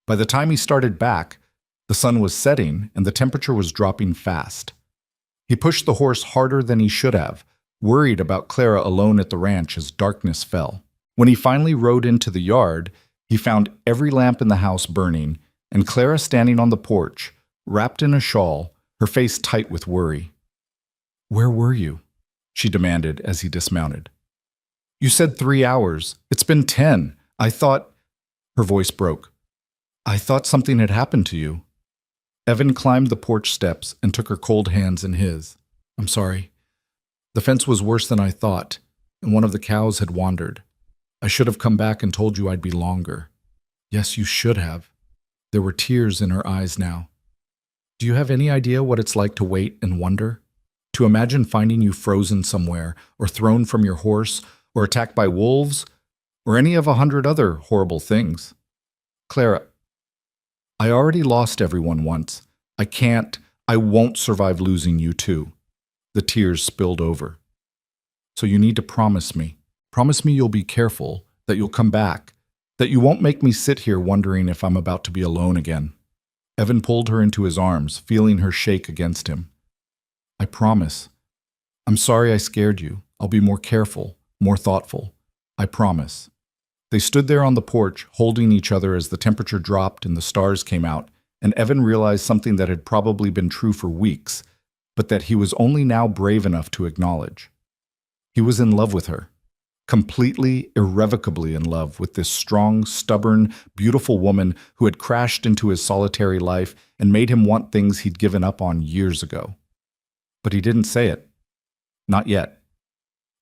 By the time he started back, the sun was setting and the temperature was dropping fast. He pushed the horse harder than he should have, worried about Clara alone at the ranch as darkness fell. When he finally rode into the yard, he found every lamp in the house burning and Clara standing on the porch, wrapped in a shawl, her face tight with worry. "Where were you?" she demanded as he dismounted. "You said 3 hours. It's been 10. I thought—" Her voice broke. "I thought something had happened to you." Evan climbed the porch steps and took her cold hands in his. "I'm sorry. The fence was worse than I thought, and one of the cows had wandered. I should have come back and told you I'd be longer." "Yes, you should have." There were tears in her eyes now. "Do you have any idea what it's like to wait and wonder? To imagine finding you frozen somewhere, or thrown from your horse, or attacked by wolves, or any of 100 other horrible things? Clara, I already lost everyone once. I won't survive losing you too." The tears spilled over. "So you need to promise me. Promise me you'll be careful, that you'll come back, that you won't make me sit here wondering if I'm about to be alone again." Evan pulled her into his arms, feeling her shake against him. "I promise. I'm sorry I scared you. I'll be more careful, more thoughtful. I promise." They stood there on the porch, holding each other as the temperature dropped and the stars came out, and Evan realized something that had probably been true for weeks, but that he was only now brave enough to acknowledge. He was in love with her. Completely, irrevocably in love with this strong, stubborn, beautiful woman who had crashed into his solitary life and made him want things he'd given up on years ago. But he didn't say it. Not yet.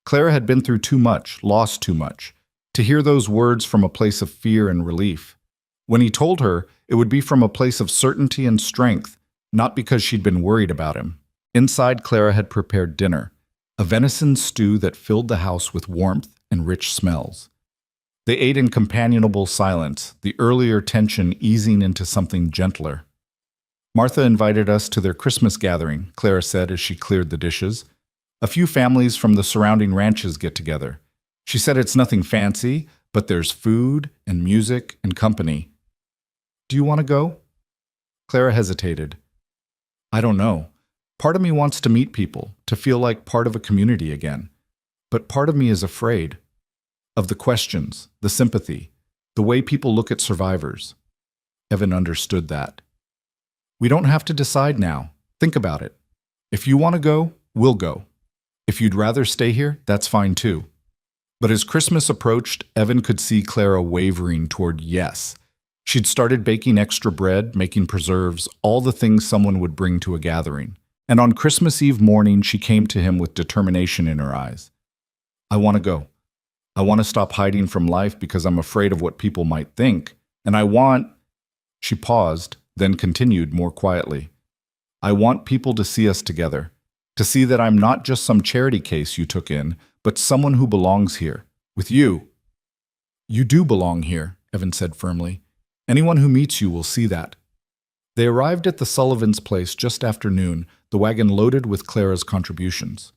Clara had been through too much, lost too much, to hear those words from a place of fear and relief. When he told her, it would be from a place of certainty and strength, not because she'd been worried about him. Inside, Clara had prepared dinner, a venison stew that filled the house with warmth and rich smells. They ate in companionable silence, the earlier tension easing into something gentler. "Martha invited us to their Christmas gathering," Clara said as she cleared the dishes. "A few families from the surrounding ranches get together. She said it's nothing fancy, but there's food and music and company. Do you want to go?" Clara hesitated. "I don't know. Part of me wants to meet people, to feel like part of a community again. But part of me is afraid of the questions, the sympathy, the way people look at survivors." Evan understood that. "We don't have to decide now. Think about it. If you want to go, we'll go. If you'd rather stay here, that's fine too." But as Christmas approached, Evan could see Clara wavering toward yes. She'd started baking extra bread, making preserves, all the things someone would bring to a gathering. And on Christmas Eve morning, she came to him with determination in her eyes. "I want to go. I want to stop hiding from life because I'm afraid of what people might think. And I want—" She paused, then continued more quietly. "I want people to see us together, to see that I'm not just some charity case you took in, but someone who belongs here, with you." "You do belong here," Evan said firmly. "Anyone who meets you will see that." They arrived at the Sullivans' place just after noon, the wagon loaded with Clara's contributions.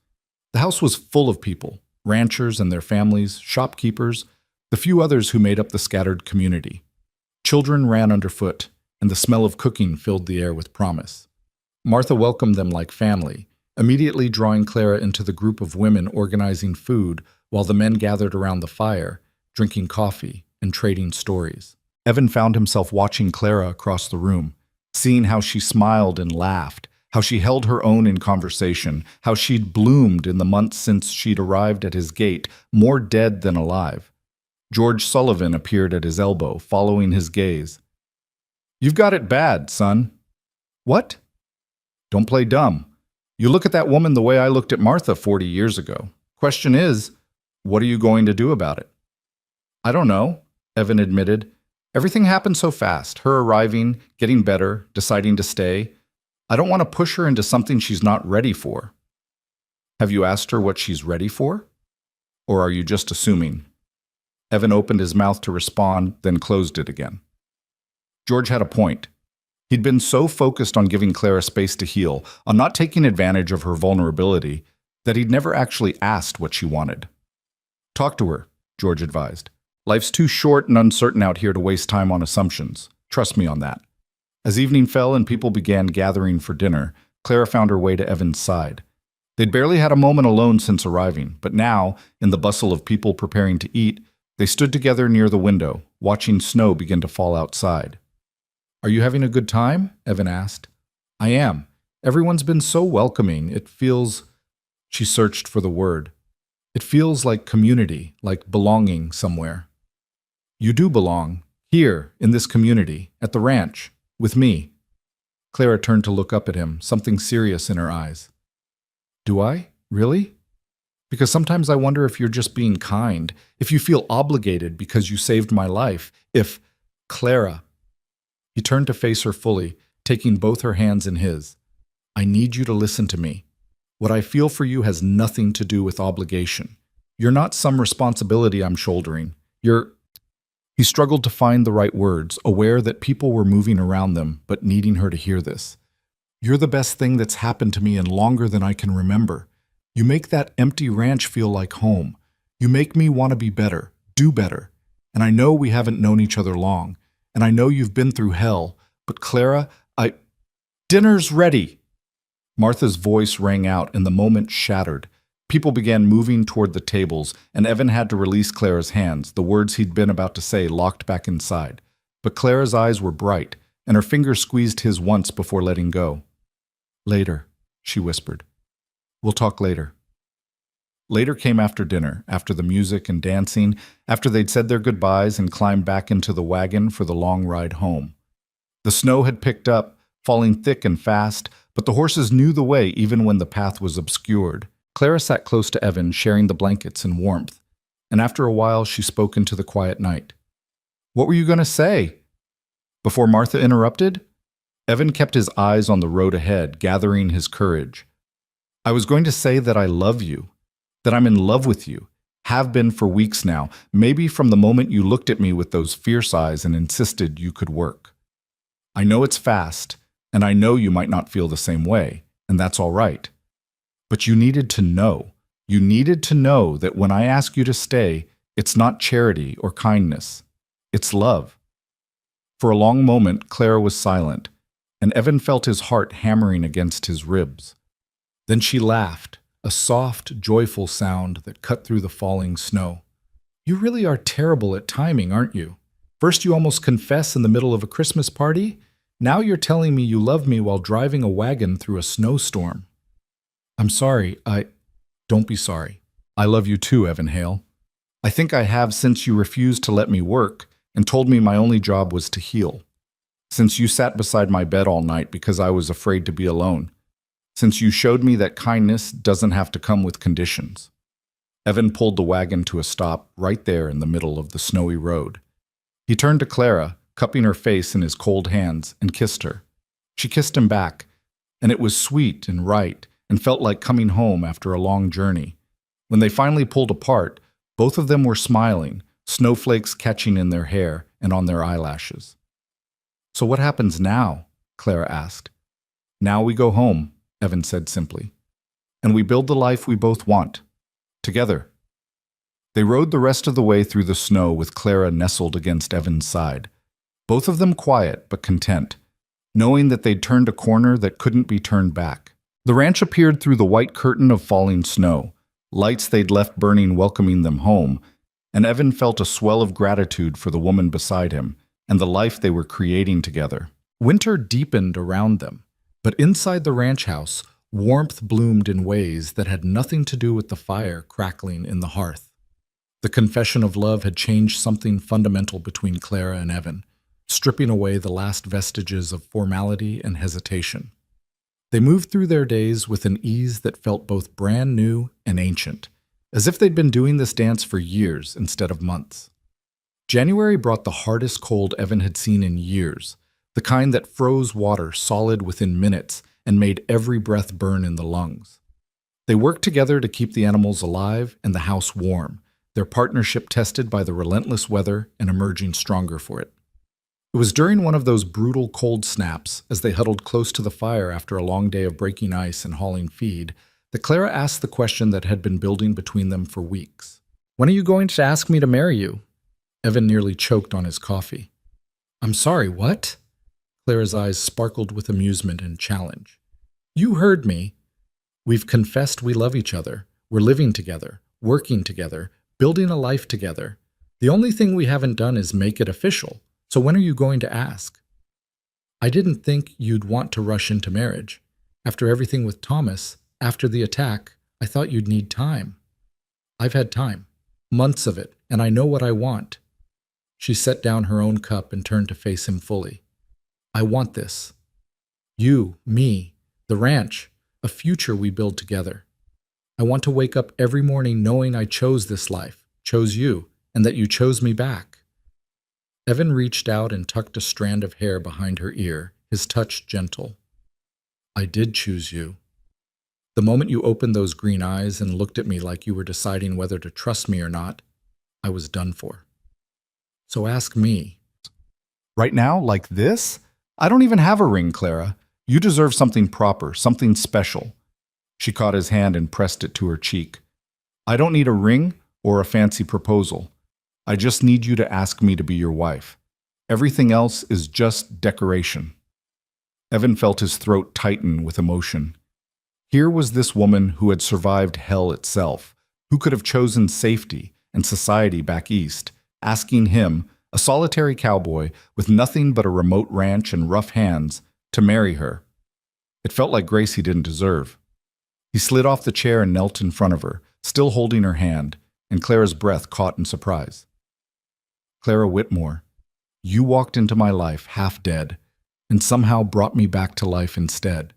The house was full of people, ranchers and their families, shopkeepers, the few others who made up the scattered community. Children ran underfoot, and the smell of cooking filled the air with promise. Martha welcomed them like family, immediately drawing Clara into the group of women organizing food while the men gathered around the fire, drinking coffee and trading stories. Evan found himself watching Clara across the room, seeing how she smiled and laughed, how she held her own in conversation, how she'd bloomed in the months since she'd arrived at his gate, more dead than alive. George Sullivan appeared at his elbow, following his gaze. "You've got it bad, son." "What?" "Don't play dumb. You look at that woman the way I looked at Martha 40 years ago. Question is, what are you going to do about it?" "I don't know," Evan admitted. "Everything happened so fast, her arriving, getting better, deciding to stay. I don't want to push her into something she's not ready for." "Have you asked her what she's ready for? Or are you just assuming?" Evan opened his mouth to respond, then closed it again. George had a point. He'd been so focused on giving Clara space to heal, on not taking advantage of her vulnerability, that he'd never actually asked what she wanted. "Talk to her," George advised. "Life's too short and uncertain out here to waste time on assumptions. Trust me on that." As evening fell and people began gathering for dinner, Clara found her way to Evan's side. They'd barely had a moment alone since arriving, but now, in the bustle of people preparing to eat, they stood together near the window, watching snow begin to fall outside. "Are you having a good time?" Evan asked. "I am. Everyone's been so welcoming. It feels—" She searched for the word. "It feels like community, like belonging somewhere." "You do belong, here, in this community, at the ranch, with me." Clara turned to look up at him, something serious in her eyes. "Do I? Really? Because sometimes I wonder if you're just being kind, if you feel obligated because you saved my life, if— Clara." He turned to face her fully, taking both her hands in his. "I need you to listen to me. What I feel for you has nothing to do with obligation. You're not some responsibility I'm shouldering. You're—" He struggled to find the right words, aware that people were moving around them, but needing her to hear this. "You're the best thing that's happened to me in longer than I can remember. You make that empty ranch feel like home. You make me want to be better, do better. And I know we haven't known each other long, and I know you've been through hell, but Clara, Dinner's ready!" Martha's voice rang out and the moment shattered. People began moving toward the tables, and Evan had to release Clara's hands, the words he'd been about to say locked back inside. But Clara's eyes were bright, and her fingers squeezed his once before letting go. "Later," she whispered. "We'll talk later." Later came after dinner, after the music and dancing, after they'd said their goodbyes and climbed back into the wagon for the long ride home. The snow had picked up, falling thick and fast, but the horses knew the way even when the path was obscured. Clara sat close to Evan, sharing the blankets and warmth, and after a while she spoke into the quiet night. "What were you going to say?" Before Martha interrupted, Evan kept his eyes on the road ahead, gathering his courage. "I was going to say that I love you, that I'm in love with you, have been for weeks now, maybe from the moment you looked at me with those fierce eyes and insisted you could work. I know it's fast, and I know you might not feel the same way, and that's all right. But you needed to know. You needed to know that when I ask you to stay, it's not charity or kindness. It's love." For a long moment, Clara was silent, and Evan felt his heart hammering against his ribs. Then she laughed, a soft, joyful sound that cut through the falling snow. "You really are terrible at timing, aren't you? First you almost confess in the middle of a Christmas party. Now you're telling me you love me while driving a wagon through a snowstorm." "I'm sorry, Don't be sorry. I love you too, Evan Hale. I think I have since you refused to let me work and told me my only job was to heal. Since you sat beside my bed all night because I was afraid to be alone. Since you showed me that kindness doesn't have to come with conditions." Evan pulled the wagon to a stop right there in the middle of the snowy road. He turned to Clara, cupping her face in his cold hands, and kissed her. She kissed him back, and it was sweet and right, and felt like coming home after a long journey. When they finally pulled apart, both of them were smiling, snowflakes catching in their hair and on their eyelashes. "So what happens now?" Clara asked. "Now we go home," Evan said simply. "And we build the life we both want. Together." They rode the rest of the way through the snow with Clara nestled against Evan's side. Both of them quiet but content, knowing that they'd turned a corner that couldn't be turned back. The ranch appeared through the white curtain of falling snow, lights they'd left burning welcoming them home, and Evan felt a swell of gratitude for the woman beside him and the life they were creating together. Winter deepened around them, but inside the ranch house, warmth bloomed in ways that had nothing to do with the fire crackling in the hearth. The confession of love had changed something fundamental between Clara and Evan, stripping away the last vestiges of formality and hesitation. They moved through their days with an ease that felt both brand new and ancient, as if they'd been doing this dance for years instead of months. January brought the hardest cold Evan had seen in years, the kind that froze water solid within minutes and made every breath burn in the lungs. They worked together to keep the animals alive and the house warm, their partnership tested by the relentless weather and emerging stronger for it. It was during one of those brutal cold snaps, as they huddled close to the fire after a long day of breaking ice and hauling feed, that Clara asked the question that had been building between them for weeks. "When are you going to ask me to marry you?" Evan nearly choked on his coffee. "I'm sorry, what?" Clara's eyes sparkled with amusement and challenge. "You heard me. We've confessed we love each other. We're living together, working together, building a life together. The only thing we haven't done is make it official. So when are you going to ask?" "I didn't think you'd want to rush into marriage. After everything with Thomas, after the attack, I thought you'd need time." "I've had time, months of it, and I know what I want." She set down her own cup and turned to face him fully. "I want this. You, me, the ranch, a future we build together. I want to wake up every morning knowing I chose this life, chose you, and that you chose me back." Evan reached out and tucked a strand of hair behind her ear, his touch gentle. "I did choose you. The moment you opened those green eyes and looked at me like you were deciding whether to trust me or not, I was done for. So ask me." "Right now, like this? I don't even have a ring, Clara. You deserve something proper, something special." She caught his hand and pressed it to her cheek. "I don't need a ring or a fancy proposal. I just need you to ask me to be your wife. Everything else is just decoration." Evan felt his throat tighten with emotion. Here was this woman who had survived hell itself, who could have chosen safety and society back east, asking him, a solitary cowboy with nothing but a remote ranch and rough hands, to marry her. It felt like grace he didn't deserve. He slid off the chair and knelt in front of her, still holding her hand, and Clara's breath caught in surprise. "Clara Whitmore, you walked into my life half dead, and somehow brought me back to life instead.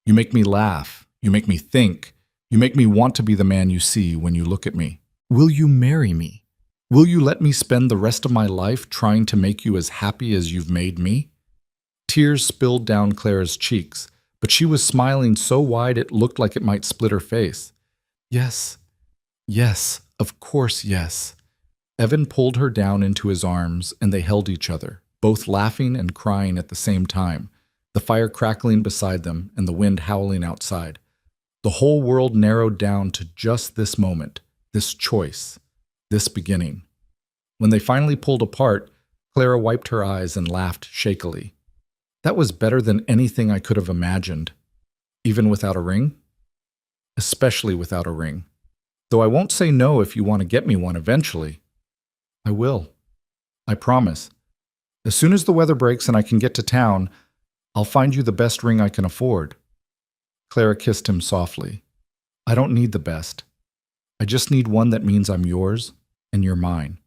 You make me laugh, you make me think, you make me want to be the man you see when you look at me. Will you marry me? Will you let me spend the rest of my life trying to make you as happy as you've made me?" Tears spilled down Clara's cheeks, but she was smiling so wide it looked like it might split her face. "Yes, yes, of course yes." Evan pulled her down into his arms, and they held each other, both laughing and crying at the same time, the fire crackling beside them and the wind howling outside. The whole world narrowed down to just this moment, this choice, this beginning. When they finally pulled apart, Clara wiped her eyes and laughed shakily. "That was better than anything I could have imagined. Even without a ring?" "Especially without a ring. Though I won't say no if you want to get me one eventually." "I will. I promise. As soon as the weather breaks and I can get to town, I'll find you the best ring I can afford." Clara kissed him softly. "I don't need the best. I just need one that means I'm yours and you're mine."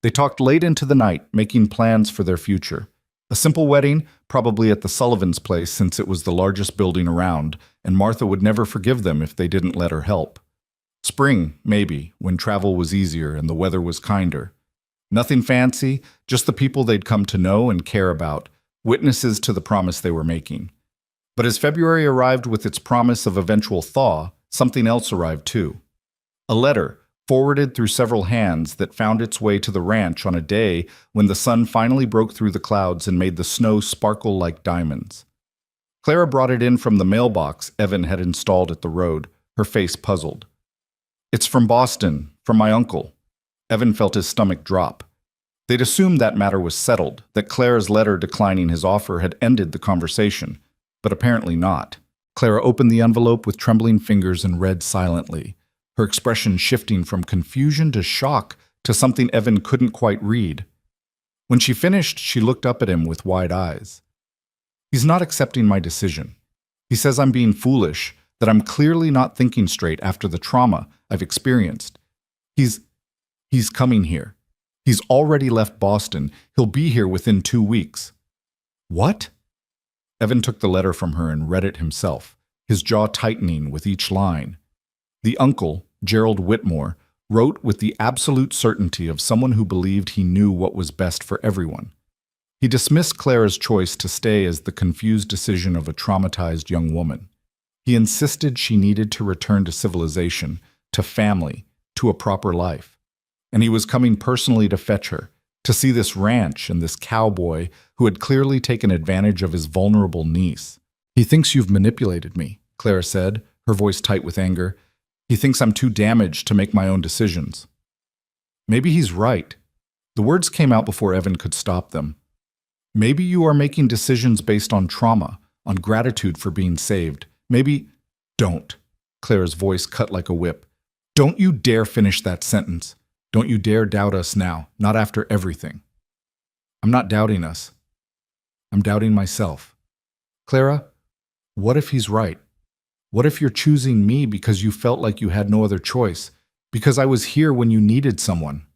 They talked late into the night, making plans for their future. A simple wedding, probably at the Sullivans' place since it was the largest building around, and Martha would never forgive them if they didn't let her help. Spring, maybe, when travel was easier and the weather was kinder. Nothing fancy, just the people they'd come to know and care about, witnesses to the promise they were making. But as February arrived with its promise of eventual thaw, something else arrived too. A letter, forwarded through several hands, that found its way to the ranch on a day when the sun finally broke through the clouds and made the snow sparkle like diamonds. Clara brought it in from the mailbox Evan had installed at the road, her face puzzled. "It's from Boston, from my uncle." Evan felt his stomach drop. They'd assumed that matter was settled, that Clara's letter declining his offer had ended the conversation, but apparently not. Clara opened the envelope with trembling fingers and read silently, her expression shifting from confusion to shock to something Evan couldn't quite read. When she finished, she looked up at him with wide eyes. "He's not accepting my decision. He says I'm being foolish, that I'm clearly not thinking straight after the trauma I've experienced. He's coming here. He's already left Boston. He'll be here within 2 weeks. What? Evan took the letter from her and read it himself, his jaw tightening with each line. The uncle, Gerald Whitmore, wrote with the absolute certainty of someone who believed he knew what was best for everyone. He dismissed Clara's choice to stay as the confused decision of a traumatized young woman. He insisted she needed to return to civilization, to family, to a proper life. And he was coming personally to fetch her, to see this ranch and this cowboy who had clearly taken advantage of his vulnerable niece. He thinks you've manipulated me, Clara said, her voice tight with anger. He thinks I'm too damaged to make my own decisions. Maybe he's right. The words came out before Evan could stop them. Maybe you are making decisions based on trauma, on gratitude for being saved. Maybe... Don't. Clara's voice cut like a whip. Don't you dare finish that sentence. Don't you dare doubt us now, not after everything. I'm not doubting us. I'm doubting myself. Clara, what if he's right? What if you're choosing me because you felt like you had no other choice, because I was here when you needed someone?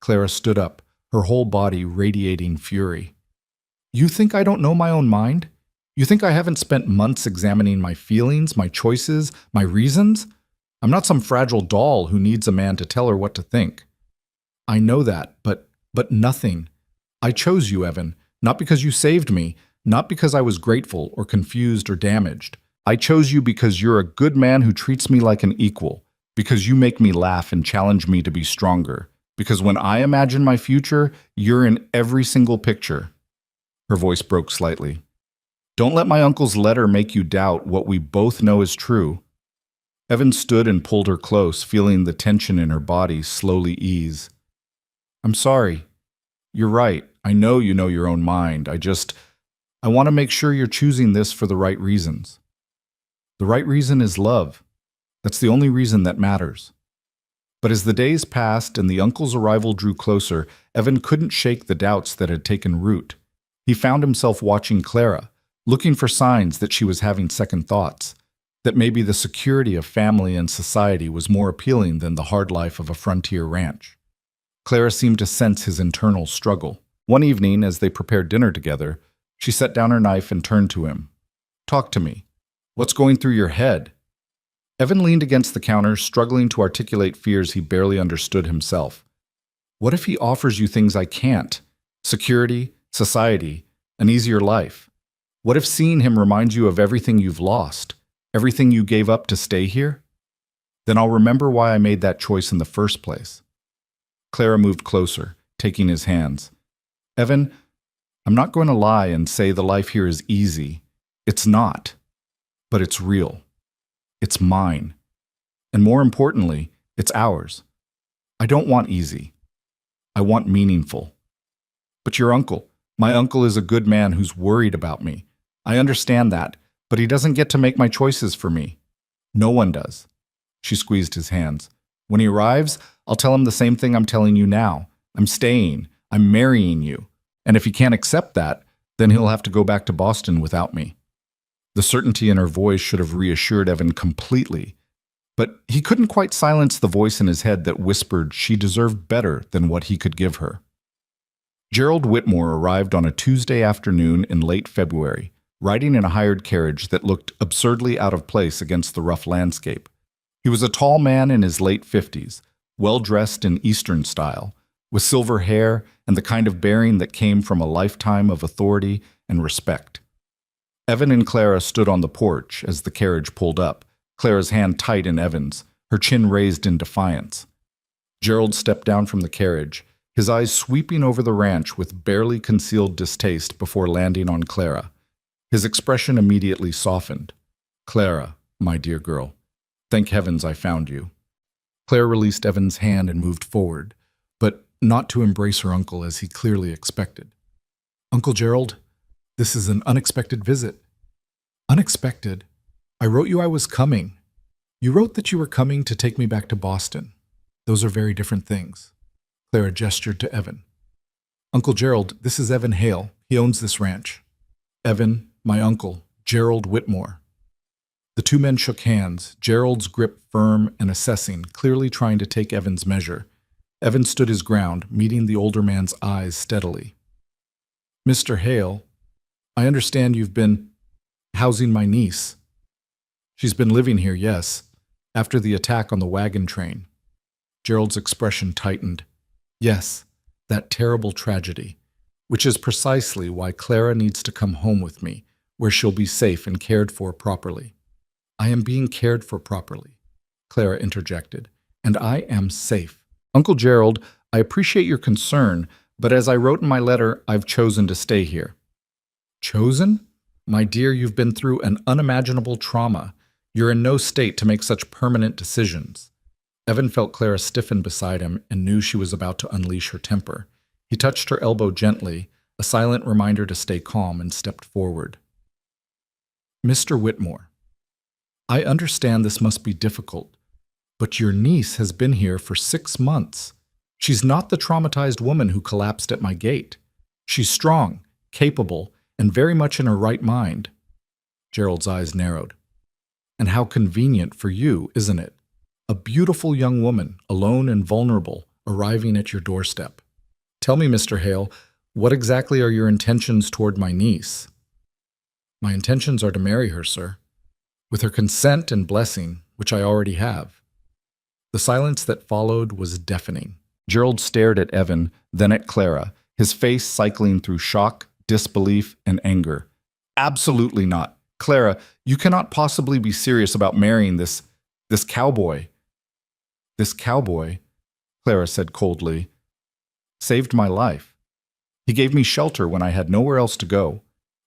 Clara stood up, her whole body radiating fury. You think I don't know my own mind? You think I haven't spent months examining my feelings, my choices, my reasons? I'm not some fragile doll who needs a man to tell her what to think. I know that, but nothing. I chose you, Evan, not because you saved me, not because I was grateful or confused or damaged. I chose you because you're a good man who treats me like an equal, because you make me laugh and challenge me to be stronger, because when I imagine my future, you're in every single picture. Her voice broke slightly. Don't let my uncle's letter make you doubt what we both know is true. Evan stood and pulled her close, feeling the tension in her body slowly ease. I'm sorry. You're right. I know you know your own mind. I want to make sure you're choosing this for the right reasons. The right reason is love. That's the only reason that matters. But as the days passed and the uncle's arrival drew closer, Evan couldn't shake the doubts that had taken root. He found himself watching Clara, looking for signs that she was having second thoughts, that maybe the security of family and society was more appealing than the hard life of a frontier ranch. Clara seemed to sense his internal struggle. One evening, as they prepared dinner together, she set down her knife and turned to him. Talk to me. What's going through your head? Evan leaned against the counter, struggling to articulate fears he barely understood himself. What if he offers you things I can't? Security, society, an easier life. What if seeing him reminds you of everything you've lost? Everything you gave up to stay here? Then I'll remember why I made that choice in the first place. Clara moved closer, taking his hands. Evan, I'm not going to lie and say the life here is easy. It's not. But it's real. It's mine. And more importantly, it's ours. I don't want easy. I want meaningful. But your uncle, my uncle is a good man who's worried about me. I understand that. But he doesn't get to make my choices for me. No one does. She squeezed his hands. When he arrives, I'll tell him the same thing I'm telling you now. I'm staying. I'm marrying you. And if he can't accept that, then he'll have to go back to Boston without me. The certainty in her voice should have reassured Evan completely. But he couldn't quite silence the voice in his head that whispered she deserved better than what he could give her. Gerald Whitmore arrived on a Tuesday afternoon in late February, riding in a hired carriage that looked absurdly out of place against the rough landscape. He was a tall man in his late 50s, well-dressed in Eastern style, with silver hair and the kind of bearing that came from a lifetime of authority and respect. Evan and Clara stood on the porch as the carriage pulled up, Clara's hand tight in Evan's, her chin raised in defiance. Gerald stepped down from the carriage, his eyes sweeping over the ranch with barely concealed distaste before landing on Clara. His expression immediately softened. Clara, my dear girl, thank heavens I found you. Clara released Evan's hand and moved forward, but not to embrace her uncle as he clearly expected. Uncle Gerald, this is an unexpected visit. Unexpected? I wrote you I was coming. You wrote that you were coming to take me back to Boston. Those are very different things. Clara gestured to Evan. Uncle Gerald, this is Evan Hale. He owns this ranch. Evan, my uncle, Gerald Whitmore. The two men shook hands, Gerald's grip firm and assessing, clearly trying to take Evan's measure. Evan stood his ground, meeting the older man's eyes steadily. "Mr. Hale, I understand you've been housing my niece. She's been living here, yes, after the attack on the wagon train." Gerald's expression tightened. "Yes, that terrible tragedy, which is precisely why Clara needs to come home with me, where she'll be safe and cared for properly." "I am being cared for properly," Clara interjected, "and I am safe." "Uncle Gerald, I appreciate your concern, but as I wrote in my letter, I've chosen to stay here." "Chosen? My dear, you've been through an unimaginable trauma. You're in no state to make such permanent decisions." Evan felt Clara stiffen beside him and knew she was about to unleash her temper. He touched her elbow gently, a silent reminder to stay calm, and stepped forward. "Mr. Whitmore, I understand this must be difficult, but your niece has been here for 6 months. She's not the traumatized woman who collapsed at my gate. She's strong, capable, and very much in her right mind." Gerald's eyes narrowed. "And how convenient for you, isn't it? A beautiful young woman, alone and vulnerable, arriving at your doorstep. Tell me, Mr. Hale, what exactly are your intentions toward my niece?" "My intentions are to marry her, sir, with her consent and blessing, which I already have." The silence that followed was deafening. Gerald stared at Evan, then at Clara, his face cycling through shock, disbelief, and anger. "Absolutely not. Clara, you cannot possibly be serious about marrying this cowboy." "This cowboy," Clara said coldly, "saved my life. He gave me shelter when I had nowhere else to go,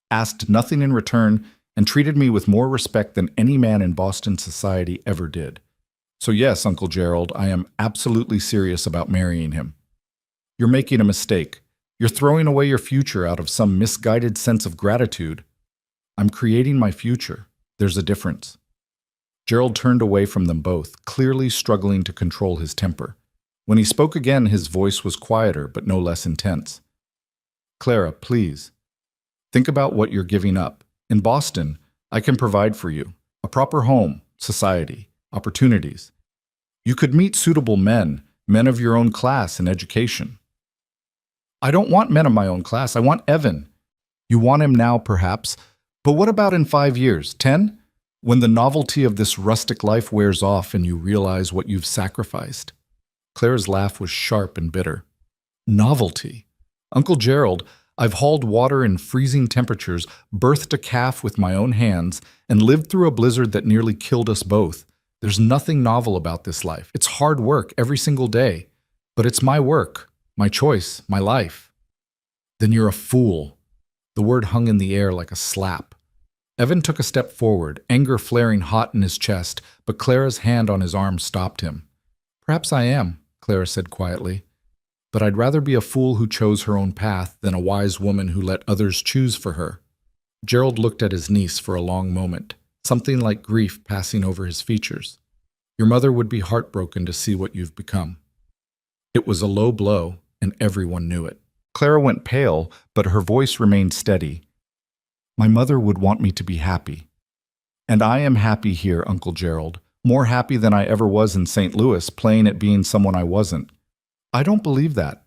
asked nothing in return, and treated me with more respect than any man in Boston society ever did. So yes, Uncle Gerald, I am absolutely serious about marrying him. You're making a mistake. You're throwing away your future out of some misguided sense of gratitude. I'm creating my future. There's a difference." Gerald turned away from them both, clearly struggling to control his temper. When he spoke again, his voice was quieter, but no less intense. "Clara, please. Think about what you're giving up. In Boston, I can provide for you a proper home, society, opportunities. You could meet suitable men of your own class and education." "I don't want men of my own class. I want Evan." "You want him now, perhaps. But what about in 5 years, 10? When the novelty of this rustic life wears off and you realize what you've sacrificed?" Clara's laugh was sharp and bitter. "Novelty? Uncle Gerald, I've hauled water in freezing temperatures, birthed a calf with my own hands, and lived through a blizzard that nearly killed us both. There's nothing novel about this life. It's hard work every single day. But it's my work, my choice, my life." "Then you're a fool." The word hung in the air like a slap. Evan took a step forward, anger flaring hot in his chest, but Clara's hand on his arm stopped him. "Perhaps I am," Clara said quietly, "but I'd rather be a fool who chose her own path than a wise woman who let others choose for her." Gerald looked at his niece for a long moment, something like grief passing over his features. "Your mother would be heartbroken to see what you've become." It was a low blow, and everyone knew it. Clara went pale, but her voice remained steady. "My mother would want me to be happy. And I am happy here, Uncle Gerald, more happy than I ever was in St. Louis, playing at being someone I wasn't." "I don't believe that."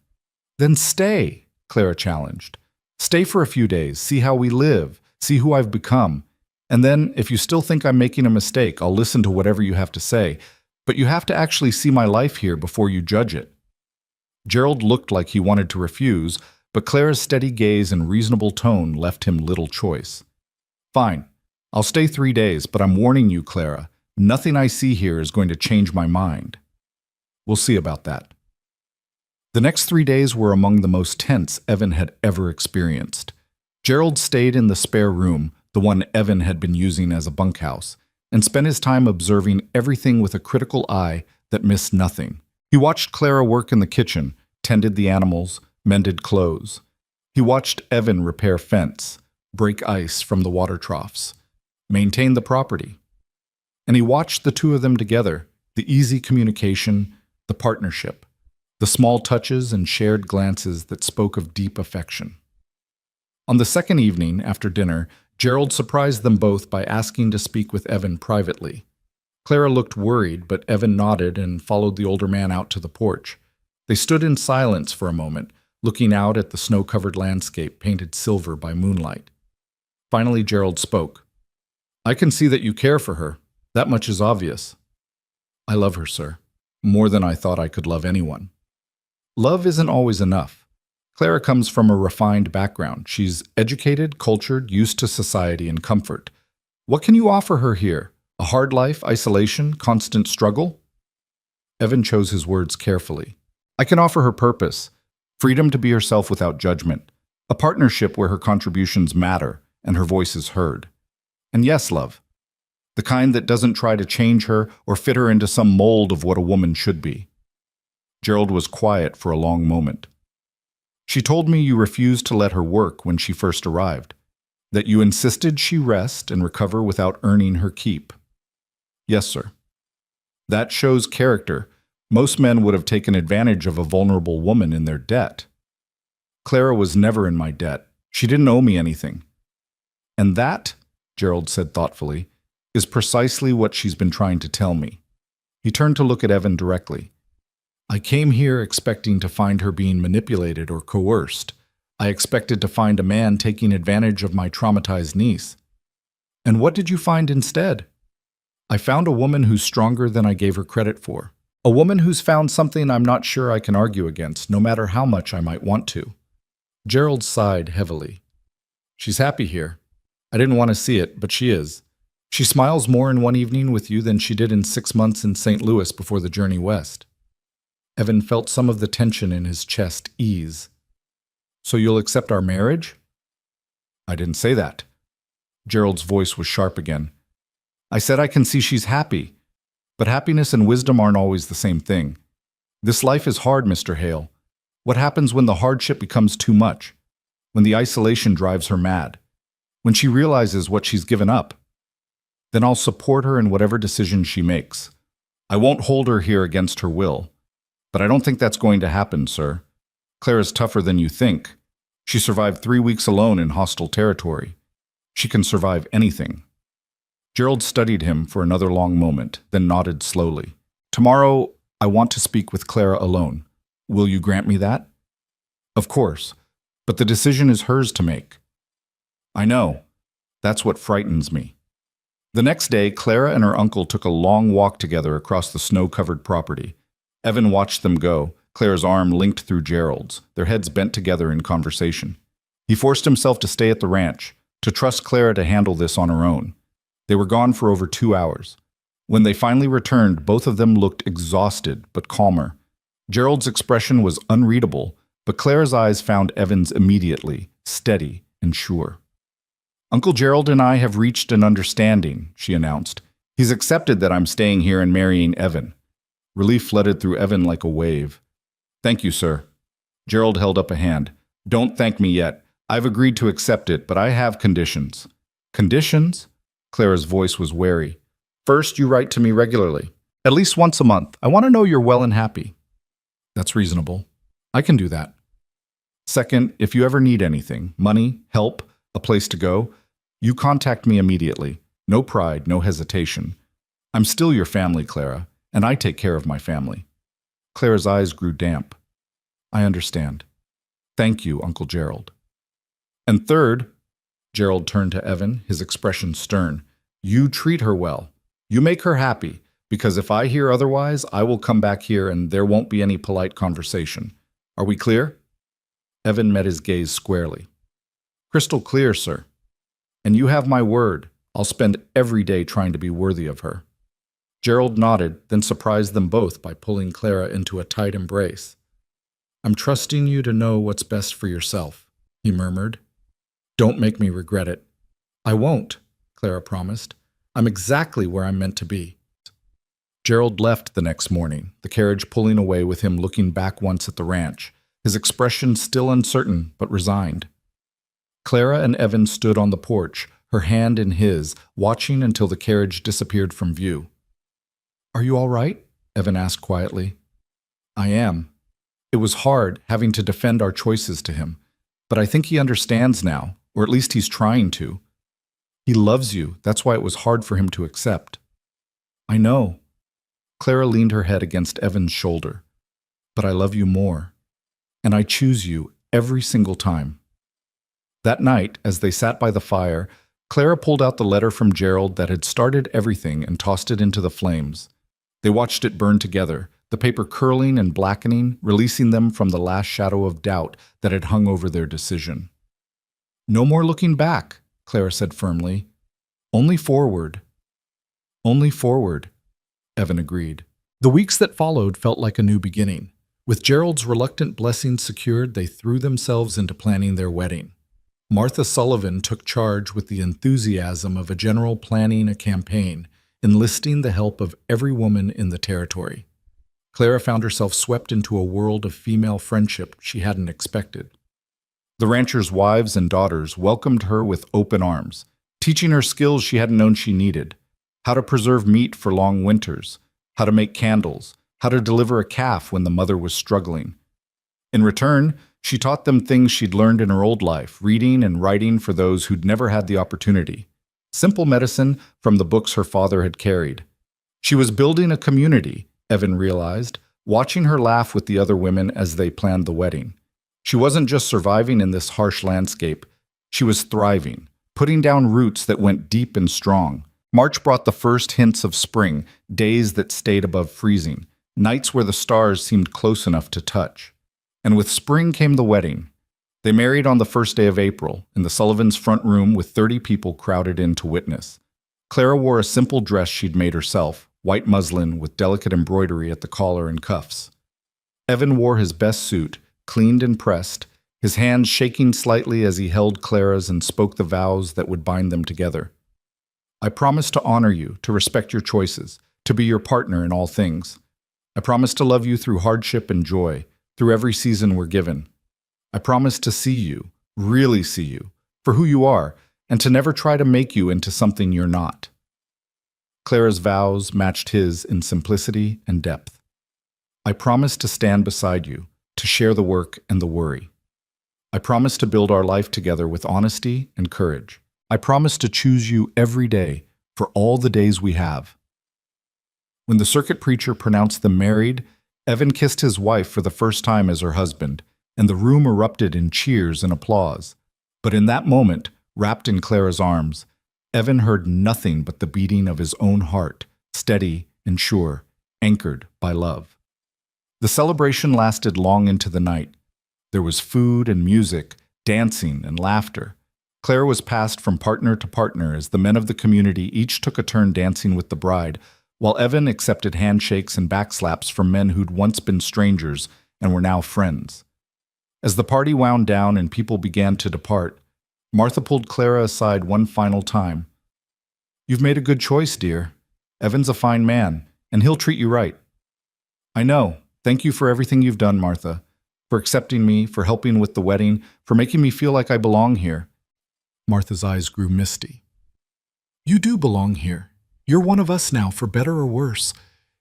"Then stay," Clara challenged. "Stay for a few days, see how we live, see who I've become. And then, if you still think I'm making a mistake, I'll listen to whatever you have to say. But you have to actually see my life here before you judge it." Gerald looked like he wanted to refuse, but Clara's steady gaze and reasonable tone left him little choice. "Fine. I'll stay 3 days, but I'm warning you, Clara, nothing I see here is going to change my mind." "We'll see about that." The next 3 days were among the most tense Evan had ever experienced. Gerald stayed in the spare room, the one Evan had been using as a bunkhouse, and spent his time observing everything with a critical eye that missed nothing. He watched Clara work in the kitchen, tended the animals, mended clothes. He watched Evan repair fence, break ice from the water troughs, maintain the property. And he watched the two of them together, the easy communication, the partnership, the small touches and shared glances that spoke of deep affection. On the second evening, after dinner, Gerald surprised them both by asking to speak with Evan privately. Clara looked worried, but Evan nodded and followed the older man out to the porch. They stood in silence for a moment, looking out at the snow-covered landscape painted silver by moonlight. Finally, Gerald spoke. I can see that you care for her. That much is obvious. I love her, sir. More than I thought I could love anyone. Love isn't always enough. Clara comes from a refined background. She's educated, cultured, used to society and comfort. What can you offer her here? A hard life, isolation, constant struggle? Evan chose his words carefully. I can offer her purpose, freedom to be herself without judgment, a partnership where her contributions matter and her voice is heard. And yes, love, the kind that doesn't try to change her or fit her into some mold of what a woman should be. Gerald was quiet for a long moment. She told me you refused to let her work when she first arrived, that you insisted she rest and recover without earning her keep. Yes, sir. That shows character. Most men would have taken advantage of a vulnerable woman in their debt. Clara was never in my debt. She didn't owe me anything. And that, Gerald said thoughtfully, is precisely what she's been trying to tell me. He turned to look at Evan directly. I came here expecting to find her being manipulated or coerced. I expected to find a man taking advantage of my traumatized niece. And what did you find instead? I found a woman who's stronger than I gave her credit for. A woman who's found something I'm not sure I can argue against, no matter how much I might want to. Gerald sighed heavily. She's happy here. I didn't want to see it, but she is. She smiles more in one evening with you than she did in 6 months in St. Louis before the journey west. Evan felt some of the tension in his chest ease. So you'll accept our marriage? I didn't say that. Gerald's voice was sharp again. I said I can see she's happy, but happiness and wisdom aren't always the same thing. This life is hard, Mr. Hale. What happens when the hardship becomes too much? When the isolation drives her mad? When she realizes what she's given up? Then I'll support her in whatever decision she makes. I won't hold her here against her will. But I don't think that's going to happen, sir. Clara's tougher than you think. She survived 3 weeks alone in hostile territory. She can survive anything. Gerald studied him for another long moment, then nodded slowly. Tomorrow, I want to speak with Clara alone. Will you grant me that? Of course, but the decision is hers to make. I know. That's what frightens me. The next day, Clara and her uncle took a long walk together across the snow-covered property. Evan watched them go, Clara's arm linked through Gerald's, their heads bent together in conversation. He forced himself to stay at the ranch, to trust Clara to handle this on her own. They were gone for over 2 hours. When they finally returned, both of them looked exhausted but calmer. Gerald's expression was unreadable, but Clara's eyes found Evan's immediately, steady and sure. Uncle Gerald and I have reached an understanding, she announced. He's accepted that I'm staying here and marrying Evan. Relief flooded through Evan like a wave. Thank you, sir. Gerald held up a hand. Don't thank me yet. I've agreed to accept it, but I have conditions. Conditions? Clara's voice was wary. First, you write to me regularly. At least once a month. I want to know you're well and happy. That's reasonable. I can do that. Second, if you ever need anything, money, help, a place to go, you contact me immediately. No pride, no hesitation. I'm still your family, Clara, and I take care of my family. Clara's eyes grew damp. I understand. Thank you, Uncle Gerald. And third, Gerald turned to Evan, his expression stern, you treat her well. You make her happy, because if I hear otherwise, I will come back here and there won't be any polite conversation. Are we clear? Evan met his gaze squarely. Crystal clear, sir. And you have my word. I'll spend every day trying to be worthy of her. Gerald nodded, then surprised them both by pulling Clara into a tight embrace. I'm trusting you to know what's best for yourself, he murmured. Don't make me regret it. I won't, Clara promised. I'm exactly where I'm meant to be. Gerald left the next morning, the carriage pulling away with him looking back once at the ranch, his expression still uncertain but resigned. Clara and Evan stood on the porch, her hand in his, watching until the carriage disappeared from view. Are you all right? Evan asked quietly. I am. It was hard having to defend our choices to him, but I think he understands now, or at least he's trying to. He loves you, that's why it was hard for him to accept. I know. Clara leaned her head against Evan's shoulder. but I love you more. And I choose you every single time." That night, as they sat by the fire, Clara pulled out the letter from Gerald that had started everything and tossed it into the flames. They watched it burn together, the paper curling and blackening, releasing them from the last shadow of doubt that had hung over their decision. "No more looking back," Clara said firmly. "Only forward." "Only forward," Evan agreed. The weeks that followed felt like a new beginning. With Gerald's reluctant blessing secured, they threw themselves into planning their wedding. Martha Sullivan took charge with the enthusiasm of a general planning a campaign, enlisting the help of every woman in the territory. Clara found herself swept into a world of female friendship she hadn't expected. The ranchers' wives and daughters welcomed her with open arms, teaching her skills she hadn't known she needed: how to preserve meat for long winters, how to make candles, how to deliver a calf when the mother was struggling. In return, she taught them things she'd learned in her old life, reading and writing for those who'd never had the opportunity. Simple medicine from the books her father had carried. She was building a community, Evan realized, watching her laugh with the other women as they planned the wedding. She wasn't just surviving in this harsh landscape, she was thriving, putting down roots that went deep and strong. March brought the first hints of spring, days that stayed above freezing, nights where the stars seemed close enough to touch. And with spring came the wedding. They married on the first day of April, in the Sullivans' front room with 30 people crowded in to witness. Clara wore a simple dress she'd made herself, white muslin with delicate embroidery at the collar and cuffs. Evan wore his best suit, cleaned and pressed, his hands shaking slightly as he held Clara's and spoke the vows that would bind them together. "I promise to honor you, to respect your choices, to be your partner in all things. I promise to love you through hardship and joy, through every season we're given. I promise to see you, really see you, for who you are, and to never try to make you into something you're not." Clara's vows matched his in simplicity and depth. "I promise to stand beside you, to share the work and the worry. I promise to build our life together with honesty and courage. I promise to choose you every day for all the days we have." When the circuit preacher pronounced them married, Evan kissed his wife for the first time as her husband, and the room erupted in cheers and applause. But in that moment, wrapped in Clara's arms, Evan heard nothing but the beating of his own heart, steady and sure, anchored by love. The celebration lasted long into the night. There was food and music, dancing and laughter. Clara was passed from partner to partner as the men of the community each took a turn dancing with the bride, while Evan accepted handshakes and backslaps from men who'd once been strangers and were now friends. As the party wound down and people began to depart, Martha pulled Clara aside one final time. "You've made a good choice, dear. Evan's a fine man, and he'll treat you right." "I know. Thank you for everything you've done, Martha, for accepting me, for helping with the wedding, for making me feel like I belong here." Martha's eyes grew misty. "You do belong here. You're one of us now, for better or worse.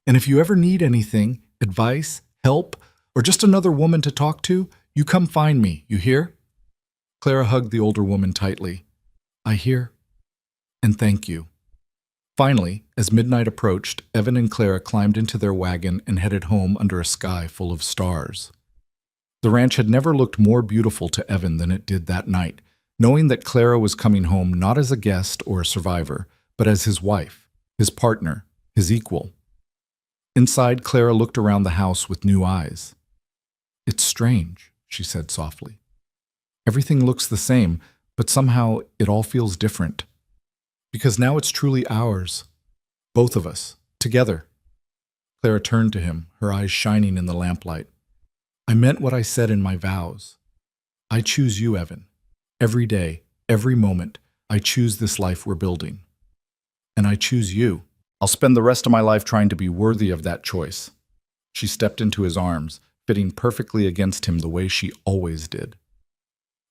And if you ever need anything, advice, help, or just another woman to talk to, you come find me, you hear?" Clara hugged the older woman tightly. "I hear. And thank you." Finally, as midnight approached, Evan and Clara climbed into their wagon and headed home under a sky full of stars. The ranch had never looked more beautiful to Evan than it did that night, knowing that Clara was coming home not as a guest or a survivor, but as his wife, his partner, his equal. Inside, Clara looked around the house with new eyes. "It's strange," she said softly. "Everything looks the same, but somehow it all feels different. Because now it's truly ours. Both of us, together." Clara turned to him, her eyes shining in the lamplight. "I meant what I said in my vows. I choose you, Evan. Every day, every moment, I choose this life we're building. And I choose you. I'll spend the rest of my life trying to be worthy of that choice." She stepped into his arms, fitting perfectly against him the way she always did.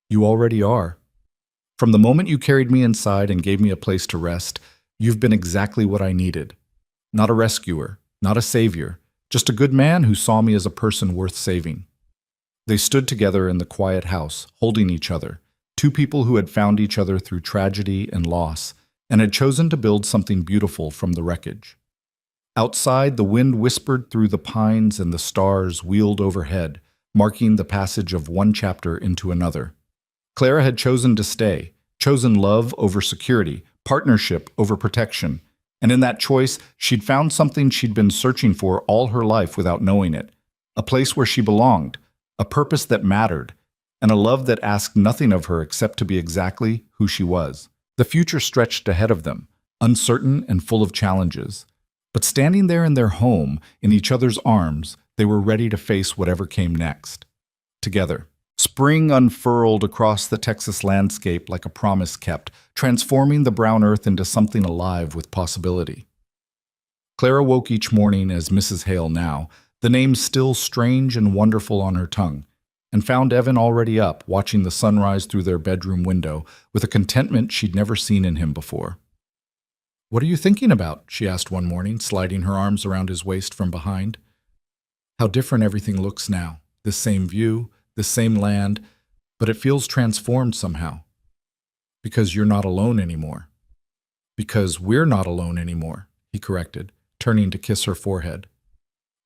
"You already are. From the moment you carried me inside and gave me a place to rest, you've been exactly what I needed. Not a rescuer, not a savior, just a good man who saw me as a person worth saving." They stood together in the quiet house, holding each other, two people who had found each other through tragedy and loss, and had chosen to build something beautiful from the wreckage. Outside, the wind whispered through the pines and the stars wheeled overhead, marking the passage of one chapter into another. Clara had chosen to stay, chosen love over security, partnership over protection, and in that choice, she'd found something she'd been searching for all her life without knowing it, a place where she belonged, a purpose that mattered, and a love that asked nothing of her except to be exactly who she was. The future stretched ahead of them, uncertain and full of challenges. But standing there in their home, in each other's arms, they were ready to face whatever came next. Together. Spring unfurled across the Texas landscape like a promise kept, transforming the brown earth into something alive with possibility. Clara woke each morning as Mrs. Hale now, the name still strange and wonderful on her tongue, and found Evan already up, watching the sunrise through their bedroom window, with a contentment she'd never seen in him before. "What are you thinking about?" she asked one morning, sliding her arms around his waist from behind. "How different everything looks now. This same view, this same land, but it feels transformed somehow. Because you're not alone anymore." "Because we're not alone anymore," he corrected, turning to kiss her forehead.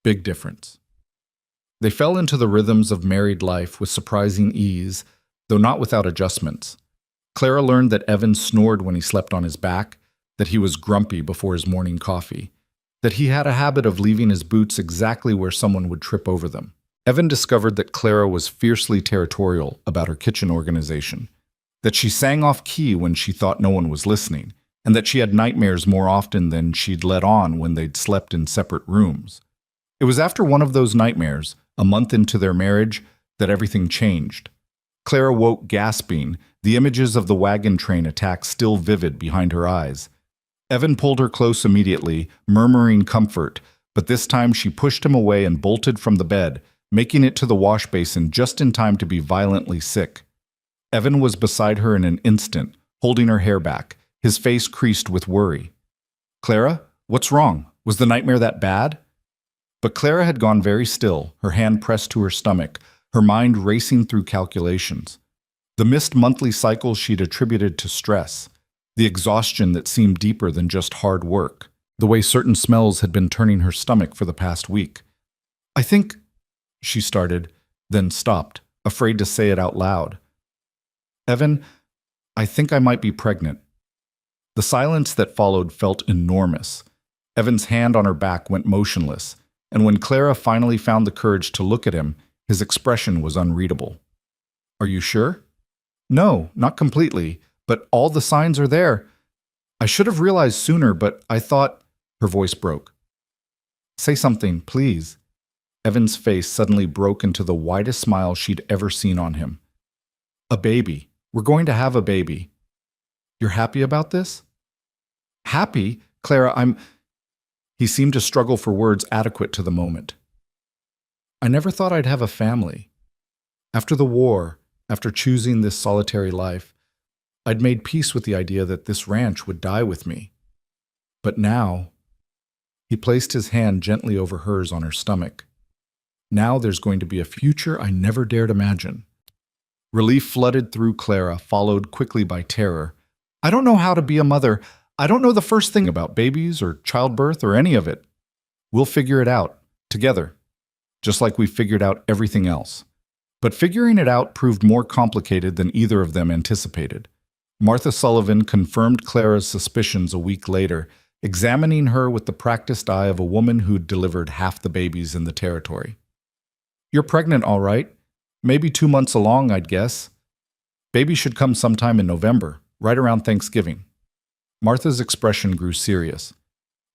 Big difference. They fell into the rhythms of married life with surprising ease, though not without adjustments. Clara learned that Evan snored when he slept on his back, that he was grumpy before his morning coffee, that he had a habit of leaving his boots exactly where someone would trip over them. Evan discovered that Clara was fiercely territorial about her kitchen organization, that she sang off key when she thought no one was listening, and that she had nightmares more often than she'd let on when they'd slept in separate rooms. It was after one of those nightmares, a month into their marriage, that everything changed. Clara woke gasping, the images of the wagon train attack still vivid behind her eyes. Evan pulled her close immediately, murmuring comfort, but this time she pushed him away and bolted from the bed, making it to the wash basin just in time to be violently sick. Evan was beside her in an instant, holding her hair back, his face creased with worry. "Clara, what's wrong? Was the nightmare that bad?" But Clara had gone very still, her hand pressed to her stomach, her mind racing through calculations. The missed monthly cycles she'd attributed to stress, the exhaustion that seemed deeper than just hard work, the way certain smells had been turning her stomach for the past week. "I think," she started, then stopped, afraid to say it out loud. "Evan, I think I might be pregnant." The silence that followed felt enormous. Evan's hand on her back went motionless, and when Clara finally found the courage to look at him, his expression was unreadable. "Are you sure?" "No, not completely, but all the signs are there. I should have realized sooner, but I thought—" Her voice broke. "Say something, please." Evan's face suddenly broke into the widest smile she'd ever seen on him. "A baby. We're going to have a baby. You're happy about this?" "Happy? Clara, He seemed to struggle for words adequate to the moment. "I never thought I'd have a family. After the war, after choosing this solitary life, I'd made peace with the idea that this ranch would die with me. But now—" He placed his hand gently over hers on her stomach. "Now there's going to be a future I never dared imagine." Relief flooded through Clara, followed quickly by terror. "I don't know how to be a mother. I don't know the first thing about babies or childbirth or any of it. We'll figure it out, together, just like we figured out everything else." But figuring it out proved more complicated than either of them anticipated. Martha Sullivan confirmed Clara's suspicions a week later, examining her with the practiced eye of a woman who'd delivered half the babies in the territory. "You're pregnant, all right. Maybe 2 months along, I'd guess. Baby should come sometime in November, right around Thanksgiving." Martha's expression grew serious.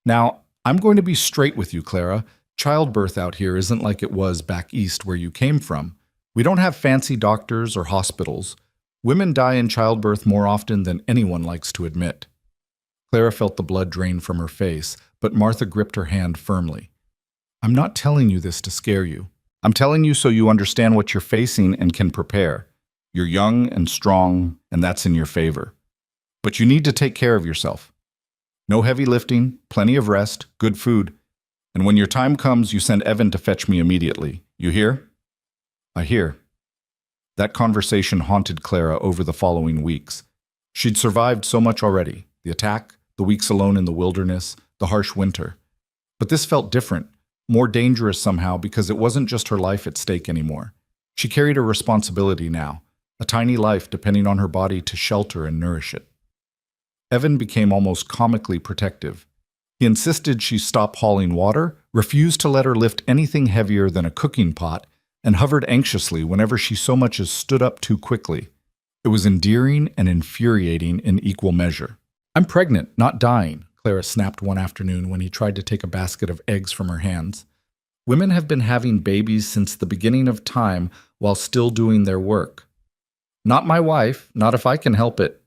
"Now, I'm going to be straight with you, Clara. Childbirth out here isn't like it was back east where you came from. We don't have fancy doctors or hospitals. Women die in childbirth more often than anyone likes to admit." Clara felt the blood drain from her face, but Martha gripped her hand firmly. "I'm not telling you this to scare you. I'm telling you so you understand what you're facing and can prepare. You're young and strong, and that's in your favor. But you need to take care of yourself. No heavy lifting, plenty of rest, good food. And when your time comes, you send Evan to fetch me immediately. You hear?" "I hear." That conversation haunted Clara over the following weeks. She'd survived so much already: the attack, the weeks alone in the wilderness, the harsh winter. But this felt different, more dangerous somehow because it wasn't just her life at stake anymore. She carried a responsibility now, a tiny life depending on her body to shelter and nourish it. Evan became almost comically protective. He insisted she stop hauling water, refused to let her lift anything heavier than a cooking pot, and hovered anxiously whenever she so much as stood up too quickly. It was endearing and infuriating in equal measure. "I'm pregnant, not dying," Clara snapped one afternoon when he tried to take a basket of eggs from her hands. "Women have been having babies since the beginning of time while still doing their work. Not my wife, not if I can help it.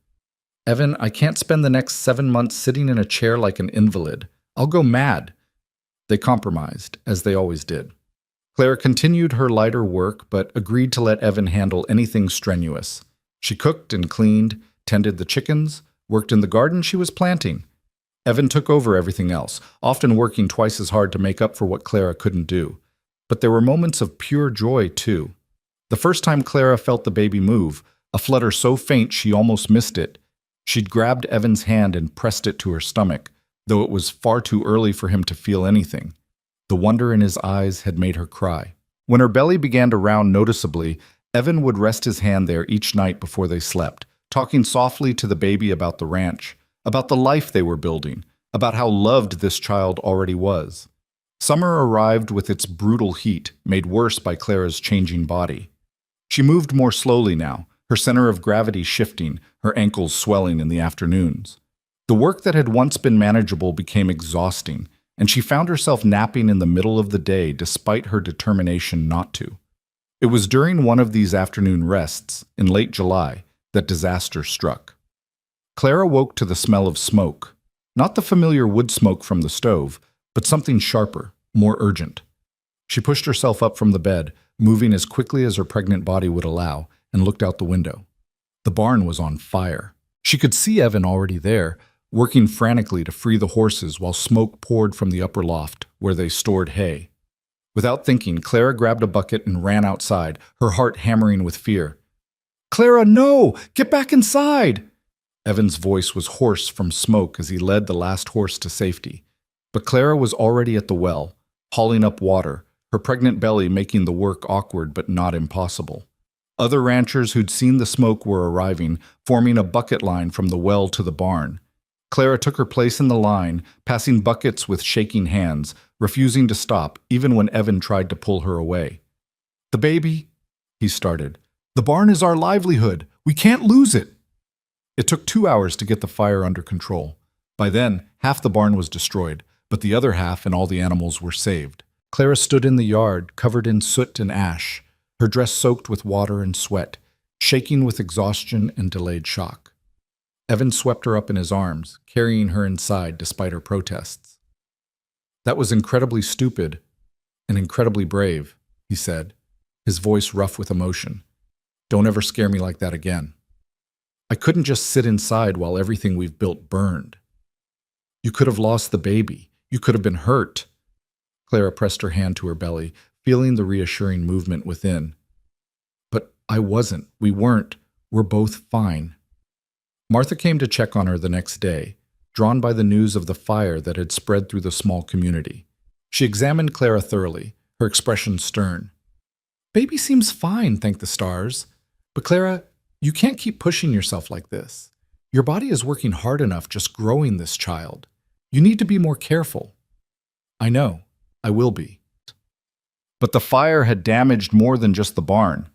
Evan, I can't spend the next 7 months sitting in a chair like an invalid. I'll go mad." They compromised, as they always did. Clara continued her lighter work, but agreed to let Evan handle anything strenuous. She cooked and cleaned, tended the chickens, worked in the garden she was planting. Evan took over everything else, often working twice as hard to make up for what Clara couldn't do. But there were moments of pure joy, too. The first time Clara felt the baby move, a flutter so faint she almost missed it, she'd grabbed Evan's hand and pressed it to her stomach, though it was far too early for him to feel anything. The wonder in his eyes had made her cry. When her belly began to round noticeably, Evan would rest his hand there each night before they slept, talking softly to the baby about the ranch, about the life they were building, about how loved this child already was. Summer arrived with its brutal heat, made worse by Clara's changing body. She moved more slowly now, her center of gravity shifting, her ankles swelling in the afternoons. The work that had once been manageable became exhausting, and she found herself napping in the middle of the day despite her determination not to. It was during one of these afternoon rests, in late July, that disaster struck. Clara woke to the smell of smoke, not the familiar wood smoke from the stove, but something sharper, more urgent. She pushed herself up from the bed, moving as quickly as her pregnant body would allow, and looked out the window. The barn was on fire. She could see Evan already there, working frantically to free the horses while smoke poured from the upper loft, where they stored hay. Without thinking, Clara grabbed a bucket and ran outside, her heart hammering with fear. "Clara, no! Get back inside!" Evan's voice was hoarse from smoke as he led the last horse to safety. But Clara was already at the well, hauling up water, her pregnant belly making the work awkward but not impossible. Other ranchers who'd seen the smoke were arriving, forming a bucket line from the well to the barn. Clara took her place in the line, passing buckets with shaking hands, refusing to stop even when Evan tried to pull her away. "The baby," he started. "The barn is our livelihood. We can't lose it." It took 2 hours to get the fire under control. By then, half the barn was destroyed, but the other half and all the animals were saved. Clara stood in the yard, covered in soot and ash, her dress soaked with water and sweat, shaking with exhaustion and delayed shock. Evan swept her up in his arms, carrying her inside despite her protests. "That was incredibly stupid and incredibly brave," he said, his voice rough with emotion. "Don't ever scare me like that again. I couldn't just sit inside while everything we've built burned. You could have lost the baby. You could have been hurt." Clara pressed her hand to her belly, feeling the reassuring movement within. "But I wasn't. We weren't. We're both fine." Martha came to check on her the next day, drawn by the news of the fire that had spread through the small community. She examined Clara thoroughly, her expression stern. "Baby seems fine, thank the stars. But Clara, you can't keep pushing yourself like this. Your body is working hard enough just growing this child. You need to be more careful." "I know. I will be." But the fire had damaged more than just the barn.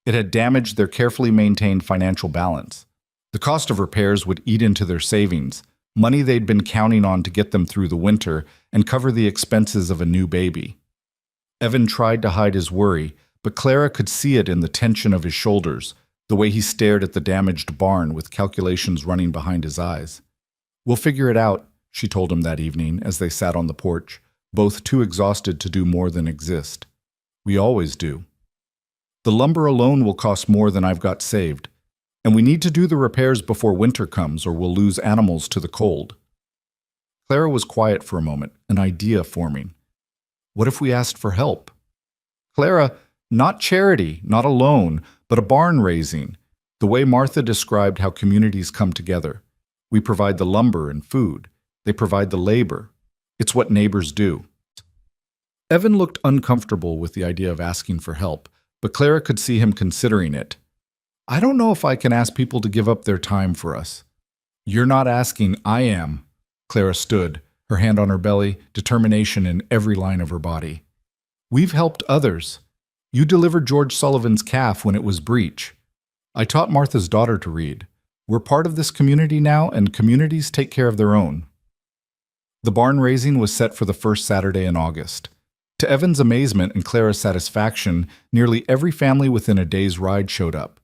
It had damaged their carefully maintained financial balance. The cost of repairs would eat into their savings, money they'd been counting on to get them through the winter and cover the expenses of a new baby. Evan tried to hide his worry, but Clara could see it in the tension of his shoulders, the way he stared at the damaged barn with calculations running behind his eyes. "We'll figure it out," she told him that evening as they sat on the porch, both too exhausted to do more than exist. "We always do. The lumber alone will cost more than I've got saved. And we need to do the repairs before winter comes or we'll lose animals to the cold." Clara was quiet for a moment, an idea forming. What if we asked for help? Clara, not charity, not a loan, but a barn raising, the way Martha described how communities come together. We provide the lumber and food. They provide the labor. It's what neighbors do. Evan looked uncomfortable with the idea of asking for help, but Clara could see him considering it. I don't know if I can ask people to give up their time for us. You're not asking, I am. Clara stood, her hand on her belly, determination in every line of her body. We've helped others. You delivered George Sullivan's calf when it was breech. I taught Martha's daughter to read. We're part of this community now, and communities take care of their own. The barn raising was set for the first Saturday in August. To Evan's amazement and Clara's satisfaction, nearly every family within a day's ride showed up.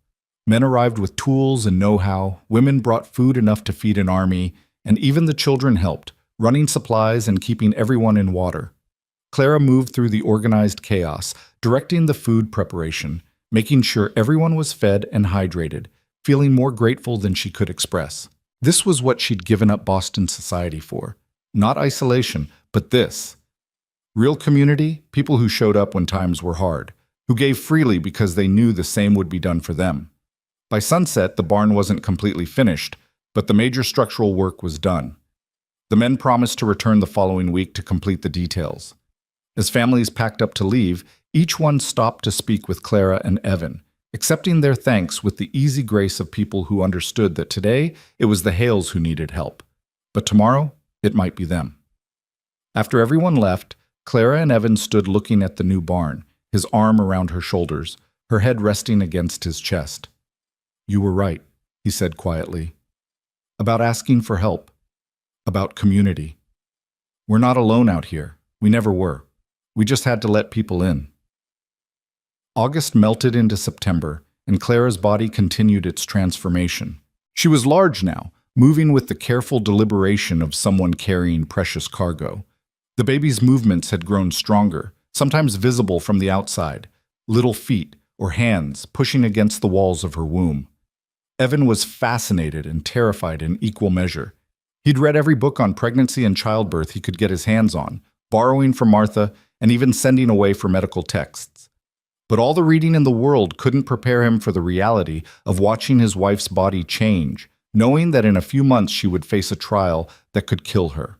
Men arrived with tools and know-how, women brought food enough to feed an army, and even the children helped, running supplies and keeping everyone in water. Clara moved through the organized chaos, directing the food preparation, making sure everyone was fed and hydrated, feeling more grateful than she could express. This was what she'd given up Boston society for. Not isolation, but this. Real community, people who showed up when times were hard, who gave freely because they knew the same would be done for them. By sunset, the barn wasn't completely finished, but the major structural work was done. The men promised to return the following week to complete the details. As families packed up to leave, each one stopped to speak with Clara and Evan, accepting their thanks with the easy grace of people who understood that today it was the Hales who needed help, but tomorrow it might be them. After everyone left, Clara and Evan stood looking at the new barn, his arm around her shoulders, her head resting against his chest. You were right, he said quietly. About asking for help. About community. We're not alone out here. We never were. We just had to let people in. August melted into September, and Clara's body continued its transformation. She was large now, moving with the careful deliberation of someone carrying precious cargo. The baby's movements had grown stronger, sometimes visible from the outside, little feet or hands pushing against the walls of her womb. Evan was fascinated and terrified in equal measure. He'd read every book on pregnancy and childbirth he could get his hands on, borrowing from Martha and even sending away for medical texts. But all the reading in the world couldn't prepare him for the reality of watching his wife's body change, knowing that in a few months she would face a trial that could kill her.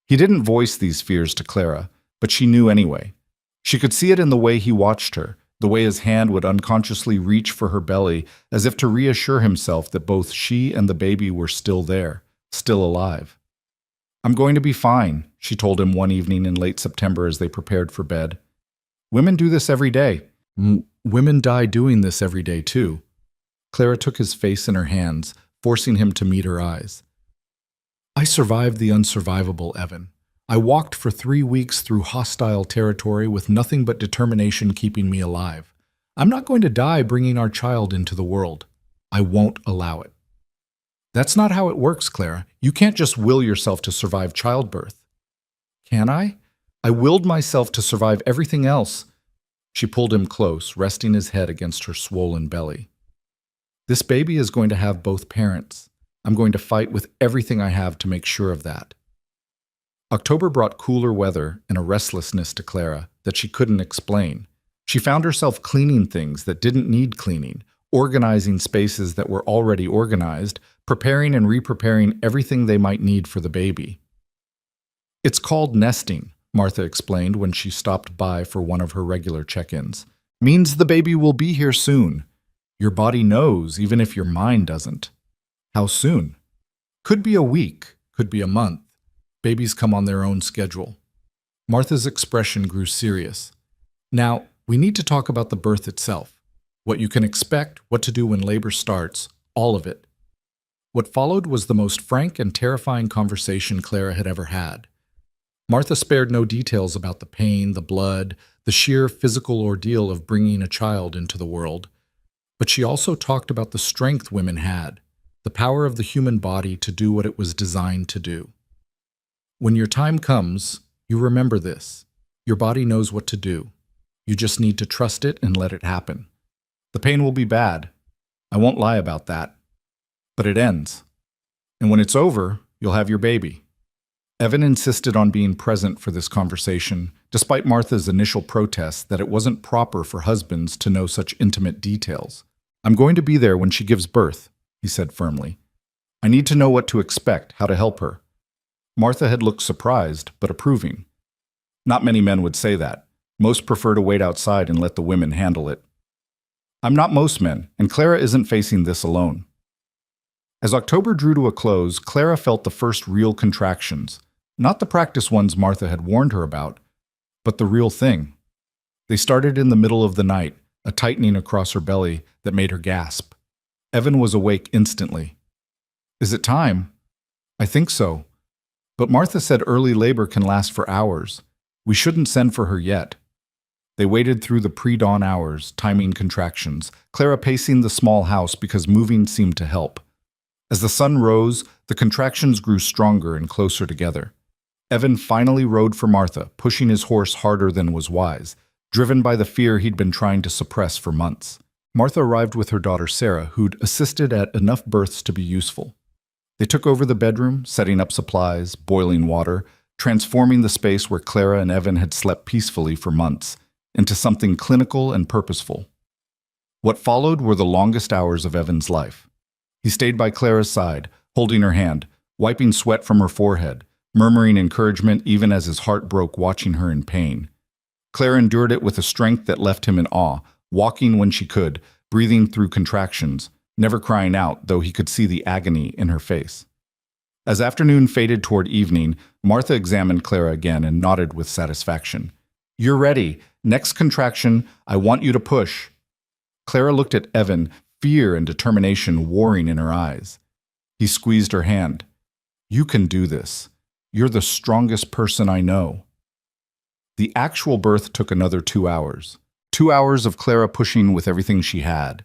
He didn't voice these fears to Clara, but she knew anyway. She could see it in the way he watched her, the way his hand would unconsciously reach for her belly as if to reassure himself that both she and the baby were still there, still alive. I'm going to be fine, she told him one evening in late September as they prepared for bed. Women do this every day. Women die doing this every day, too. Clara took his face in her hands, forcing him to meet her eyes. I survived the unsurvivable, Evan. I walked for 3 weeks through hostile territory with nothing but determination keeping me alive. I'm not going to die bringing our child into the world. I won't allow it. That's not how it works, Clara. You can't just will yourself to survive childbirth. Can I? I willed myself to survive everything else. She pulled him close, resting his head against her swollen belly. This baby is going to have both parents. I'm going to fight with everything I have to make sure of that. October brought cooler weather and a restlessness to Clara that she couldn't explain. She found herself cleaning things that didn't need cleaning, organizing spaces that were already organized, preparing and re-preparing everything they might need for the baby. It's called nesting, Martha explained when she stopped by for one of her regular check-ins. Means the baby will be here soon. Your body knows, even if your mind doesn't. How soon? Could be a week, could be a month. Babies come on their own schedule. Martha's expression grew serious. Now, we need to talk about the birth itself. What you can expect, what to do when labor starts, all of it. What followed was the most frank and terrifying conversation Clara had ever had. Martha spared no details about the pain, the blood, the sheer physical ordeal of bringing a child into the world. But she also talked about the strength women had, the power of the human body to do what it was designed to do. When your time comes, you remember this. Your body knows what to do. You just need to trust it and let it happen. The pain will be bad. I won't lie about that. But it ends. And when it's over, you'll have your baby. Evan insisted on being present for this conversation, despite Martha's initial protest that it wasn't proper for husbands to know such intimate details. I'm going to be there when she gives birth, he said firmly. I need to know what to expect, how to help her. Martha had looked surprised, but approving. Not many men would say that. Most prefer to wait outside and let the women handle it. I'm not most men, and Clara isn't facing this alone. As October drew to a close, Clara felt the first real contractions, not the practice ones Martha had warned her about, but the real thing. They started in the middle of the night, a tightening across her belly that made her gasp. Evan was awake instantly. Is it time? I think so. But Martha said early labor can last for hours. We shouldn't send for her yet. They waited through the pre-dawn hours, timing contractions, Clara pacing the small house because moving seemed to help. As the sun rose, the contractions grew stronger and closer together. Evan finally rode for Martha, pushing his horse harder than was wise, driven by the fear he'd been trying to suppress for months. Martha arrived with her daughter Sarah, who'd assisted at enough births to be useful. They took over the bedroom, setting up supplies, boiling water, transforming the space where Clara and Evan had slept peacefully for months into something clinical and purposeful. What followed were the longest hours of Evan's life. He stayed by Clara's side, holding her hand, wiping sweat from her forehead, murmuring encouragement even as his heart broke watching her in pain. Clara endured it with a strength that left him in awe, walking when she could, breathing through contractions, never crying out, though he could see the agony in her face. As afternoon faded toward evening, Martha examined Clara again and nodded with satisfaction. You're ready. Next contraction, I want you to push. Clara looked at Evan, fear and determination warring in her eyes. He squeezed her hand. You can do this. You're the strongest person I know. The actual birth took another 2 hours. 2 hours of Clara pushing with everything she had,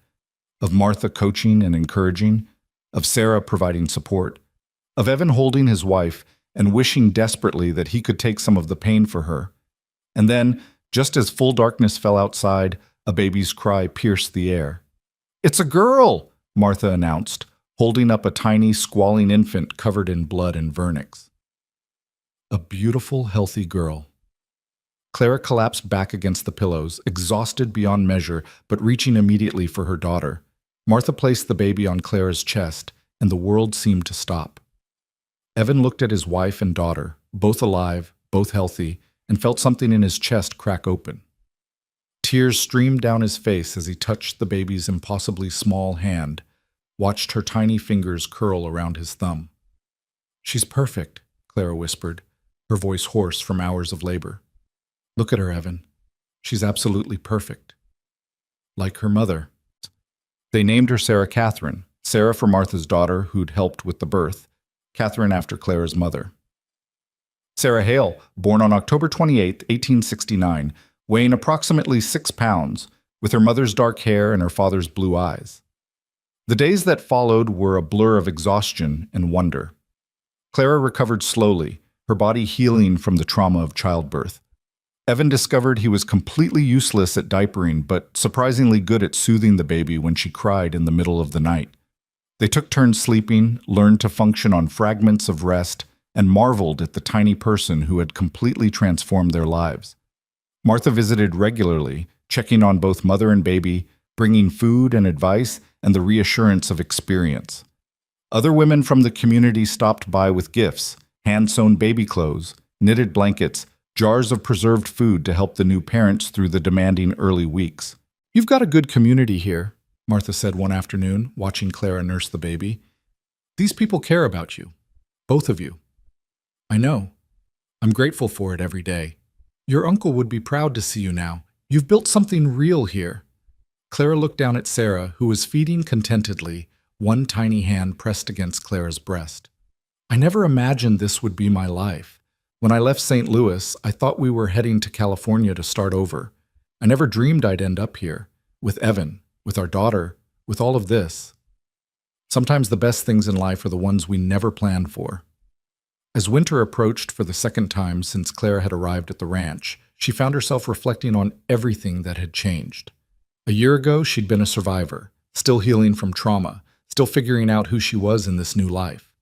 of Martha coaching and encouraging, of Sarah providing support, of Evan holding his wife and wishing desperately that he could take some of the pain for her. And then, just as full darkness fell outside, a baby's cry pierced the air. It's a girl, Martha announced, holding up a tiny, squalling infant covered in blood and vernix. A beautiful, healthy girl. Clara collapsed back against the pillows, exhausted beyond measure, but reaching immediately for her daughter. Martha placed the baby on Clara's chest, and the world seemed to stop. Evan looked at his wife and daughter, both alive, both healthy, and felt something in his chest crack open. Tears streamed down his face as he touched the baby's impossibly small hand, watched her tiny fingers curl around his thumb. She's perfect, Clara whispered, her voice hoarse from hours of labor. Look at her, Evan. She's absolutely perfect. Like her mother. They named her Sarah Catherine, Sarah for Martha's daughter who'd helped with the birth, Catherine after Clara's mother. Sarah Hale, born on October 28, 1869, weighing approximately 6 pounds, with her mother's dark hair and her father's blue eyes. The days that followed were a blur of exhaustion and wonder. Clara recovered slowly, her body healing from the trauma of childbirth. Evan discovered he was completely useless at diapering, but surprisingly good at soothing the baby when she cried in the middle of the night. They took turns sleeping, learned to function on fragments of rest, and marveled at the tiny person who had completely transformed their lives. Martha visited regularly, checking on both mother and baby, bringing food and advice and the reassurance of experience. Other women from the community stopped by with gifts, hand-sewn baby clothes, knitted blankets, jars of preserved food to help the new parents through the demanding early weeks. You've got a good community here, Martha said one afternoon, watching Clara nurse the baby. These people care about you, both of you. I know. I'm grateful for it every day. Your uncle would be proud to see you now. You've built something real here. Clara looked down at Sarah, who was feeding contentedly, one tiny hand pressed against Clara's breast. I never imagined this would be my life. When I left St. Louis, I thought we were heading to California to start over. I never dreamed I'd end up here, with Evan, with our daughter, with all of this. Sometimes the best things in life are the ones we never planned for. As winter approached for the second time since Clara had arrived at the ranch, she found herself reflecting on everything that had changed. A year ago, she'd been a survivor, still healing from trauma, still figuring out who she was in this new life.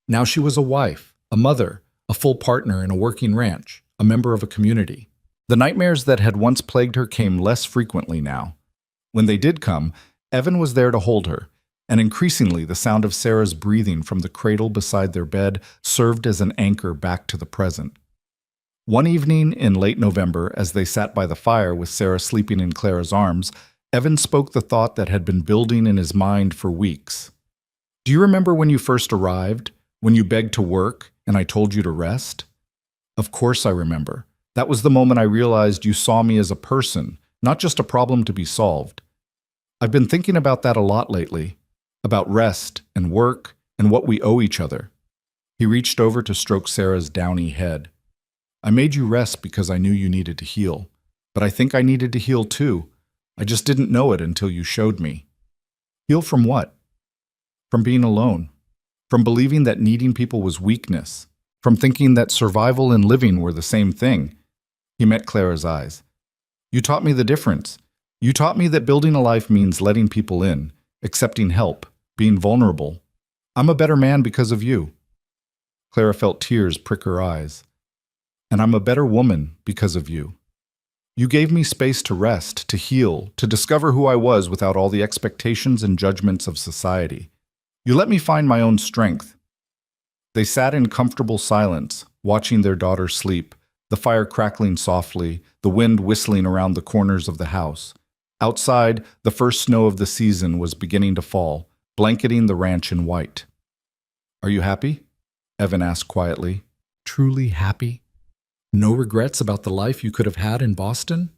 Now she was a wife, a mother, a full partner in a working ranch, a member of a community. The nightmares that had once plagued her came less frequently now. When they did come, Evan was there to hold her, and increasingly the sound of Sarah's breathing from the cradle beside their bed served as an anchor back to the present. One evening in late November, as they sat by the fire with Sarah sleeping in Clara's arms, Evan spoke the thought that had been building in his mind for weeks. "Do you remember when you first arrived, when you begged to work, and I told you to rest?" "Of course I remember. That was the moment I realized you saw me as a person, not just a problem to be solved. I've been thinking about that a lot lately, about rest and work and what we owe each other." He reached over to stroke Sarah's downy head. "I made you rest because I knew you needed to heal, but I think I needed to heal too. I just didn't know it until you showed me." "Heal from what?" "From being alone, from believing that needing people was weakness, from thinking that survival and living were the same thing." He met Clara's eyes. "You taught me the difference. You taught me that building a life means letting people in, accepting help, being vulnerable. I'm a better man because of you." Clara felt tears prick her eyes. "And I'm a better woman because of you. You gave me space to rest, to heal, to discover who I was without all the expectations and judgments of society. You let me find my own strength." They sat in comfortable silence, watching their daughter sleep, the fire crackling softly, the wind whistling around the corners of the house. Outside, the first snow of the season was beginning to fall, blanketing the ranch in white. "Are you happy?" Evan asked quietly. "Truly happy? No regrets about the life you could have had in Boston?"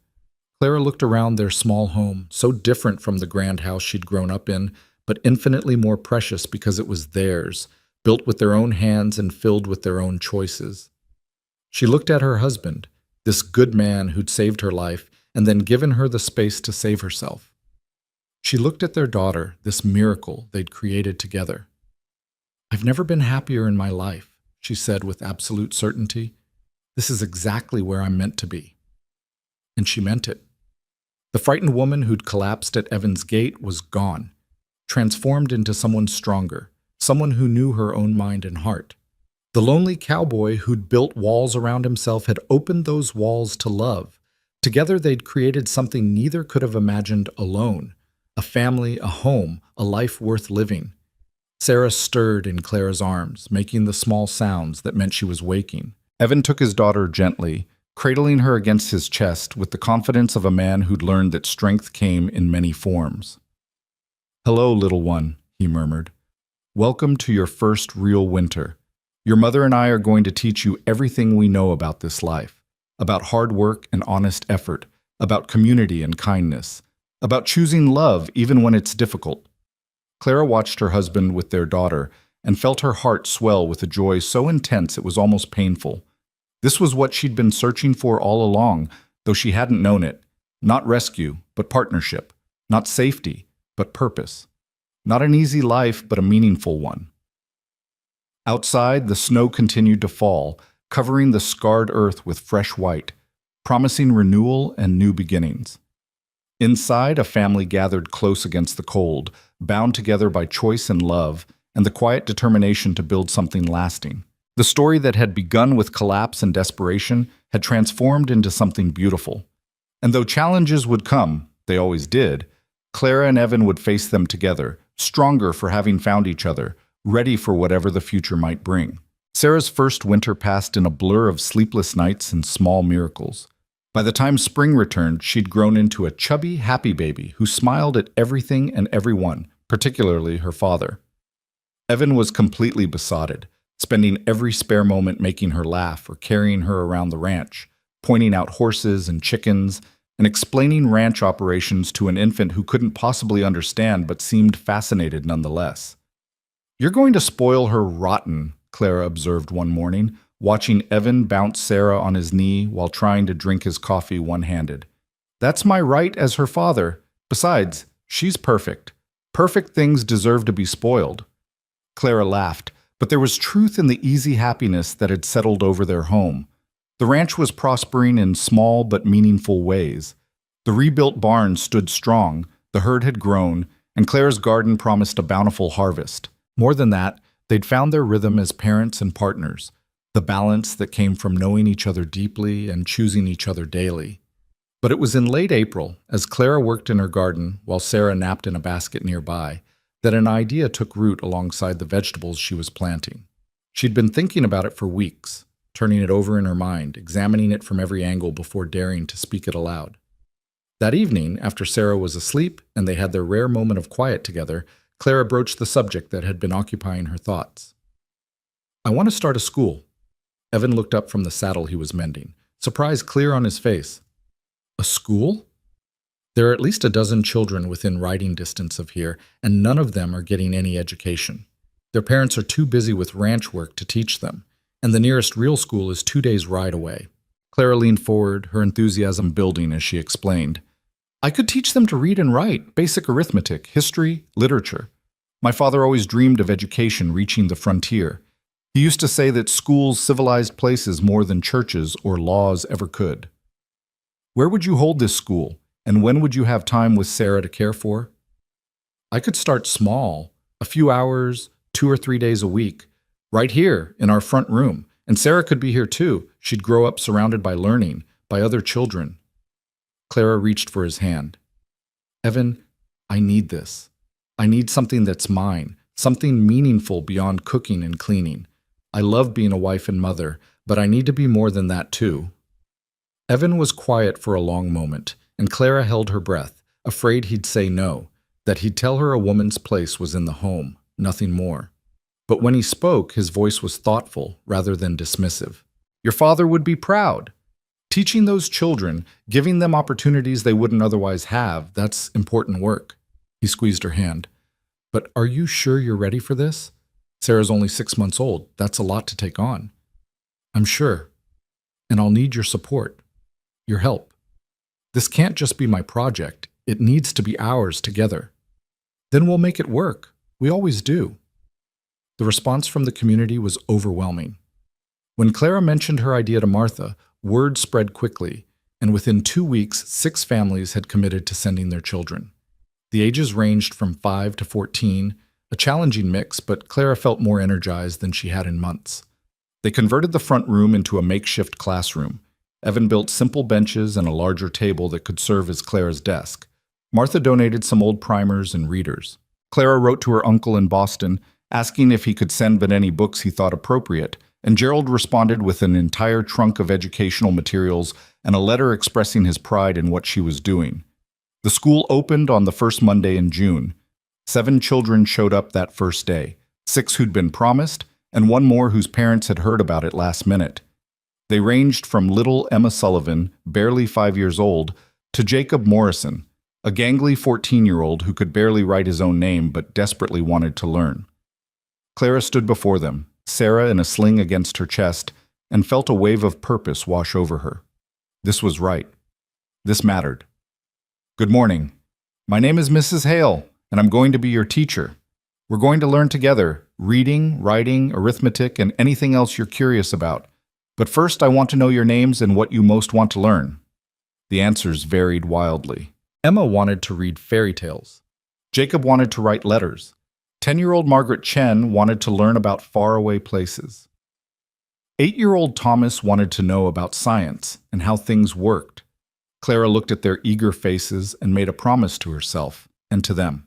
Clara looked around their small home, so different from the grand house she'd grown up in, but infinitely more precious because it was theirs, built with their own hands and filled with their own choices. She looked at her husband, this good man who'd saved her life and then given her the space to save herself. She looked at their daughter, this miracle they'd created together. "I've never been happier in my life," she said with absolute certainty. "This is exactly where I'm meant to be." And she meant it. The frightened woman who'd collapsed at Evan's gate was gone, transformed into someone stronger, someone who knew her own mind and heart. The lonely cowboy who'd built walls around himself had opened those walls to love. Together they'd created something neither could have imagined alone: a family, a home, a life worth living. Sarah stirred in Clara's arms, making the small sounds that meant she was waking. Evan took his daughter gently, cradling her against his chest with the confidence of a man who'd learned that strength came in many forms. "Hello, little one," he murmured. "Welcome to your first real winter. Your mother and I are going to teach you everything we know about this life, about hard work and honest effort, about community and kindness, about choosing love even when it's difficult." Clara watched her husband with their daughter and felt her heart swell with a joy so intense it was almost painful. This was what she'd been searching for all along, though she hadn't known it. Not rescue, but partnership. Not safety, but purpose. Not an easy life, but a meaningful one. Outside, the snow continued to fall, covering the scarred earth with fresh white, promising renewal and new beginnings. Inside, a family gathered close against the cold, bound together by choice and love, and the quiet determination to build something lasting. The story that had begun with collapse and desperation had transformed into something beautiful. And though challenges would come, they always did, Clara and Evan would face them together, stronger for having found each other, ready for whatever the future might bring. Sarah's first winter passed in a blur of sleepless nights and small miracles. By the time spring returned, she'd grown into a chubby, happy baby who smiled at everything and everyone, particularly her father. Evan was completely besotted, spending every spare moment making her laugh or carrying her around the ranch, pointing out horses and chickens, and explaining ranch operations to an infant who couldn't possibly understand but seemed fascinated nonetheless. "You're going to spoil her rotten," Clara observed one morning, watching Evan bounce Sarah on his knee while trying to drink his coffee one-handed. "That's my right as her father. Besides, she's perfect. Perfect things deserve to be spoiled." Clara laughed, but there was truth in the easy happiness that had settled over their home. The ranch was prospering in small but meaningful ways. The rebuilt barn stood strong, the herd had grown, and Clara's garden promised a bountiful harvest. More than that, they'd found their rhythm as parents and partners, the balance that came from knowing each other deeply and choosing each other daily. But it was in late April, as Clara worked in her garden while Sarah napped in a basket nearby, that an idea took root alongside the vegetables she was planting. She'd been thinking about it for weeks, turning it over in her mind, examining it from every angle before daring to speak it aloud. That evening, after Sarah was asleep and they had their rare moment of quiet together, Clara broached the subject that had been occupying her thoughts. "I want to start a school." Evan looked up from the saddle he was mending, surprise clear on his face. "A school?" "There are at least a dozen children within riding distance of here, and none of them are getting any education. Their parents are too busy with ranch work to teach them, and the nearest real school is 2 days' ride away." Clara leaned forward, her enthusiasm building as she explained. "I could teach them to read and write, basic arithmetic, history, literature. My father always dreamed of education reaching the frontier. He used to say that schools civilized places more than churches or laws ever could." "Where would you hold this school, and when would you have time with Sarah to care for?" "I could start small, a few hours, 2 or 3 days a week, right here in our front room. And Sarah could be here too. She'd grow up surrounded by learning, by other children." Clara reached for his hand. "Evan, I need this. I need something that's mine, something meaningful beyond cooking and cleaning. I love being a wife and mother, but I need to be more than that too." Evan was quiet for a long moment, and Clara held her breath, afraid he'd say no, that he'd tell her a woman's place was in the home, nothing more. But when he spoke, his voice was thoughtful rather than dismissive. "Your father would be proud. Teaching those children, giving them opportunities they wouldn't otherwise have, that's important work." He squeezed her hand. "But are you sure you're ready for this? Sarah's only 6 months old. That's a lot to take on." "I'm sure. And I'll need your support, your help. This can't just be my project. It needs to be ours together." "Then we'll make it work. We always do." The response from the community was overwhelming. When Clara mentioned her idea to Martha, word spread quickly, and within 2 weeks, 6 families had committed to sending their children. The ages ranged from 5 to 14, a challenging mix, but Clara felt more energized than she had in months. They converted the front room into a makeshift classroom. Evan built simple benches and a larger table that could serve as Clara's desk. Martha donated some old primers and readers. Clara wrote to her uncle in Boston, asking if he could send but any books he thought appropriate, and Gerald responded with an entire trunk of educational materials and a letter expressing his pride in what she was doing. The school opened on the first Monday in June. 7 children showed up that first day, 6 who'd been promised, and 1 more whose parents had heard about it last minute. They ranged from little Emma Sullivan, barely 5 years old, to Jacob Morrison, a gangly 14-year-old who could barely write his own name but desperately wanted to learn. Clara stood before them, Sarah in a sling against her chest, and felt a wave of purpose wash over her. This was right. This mattered. "Good morning. My name is Mrs. Hale, and I'm going to be your teacher. We're going to learn together, reading, writing, arithmetic, and anything else you're curious about. But first, I want to know your names and what you most want to learn." The answers varied wildly. Emma wanted to read fairy tales. Jacob wanted to write letters. 10-year-old Margaret Chen wanted to learn about faraway places. 8-year-old Thomas wanted to know about science and how things worked. Clara looked at their eager faces and made a promise to herself and to them.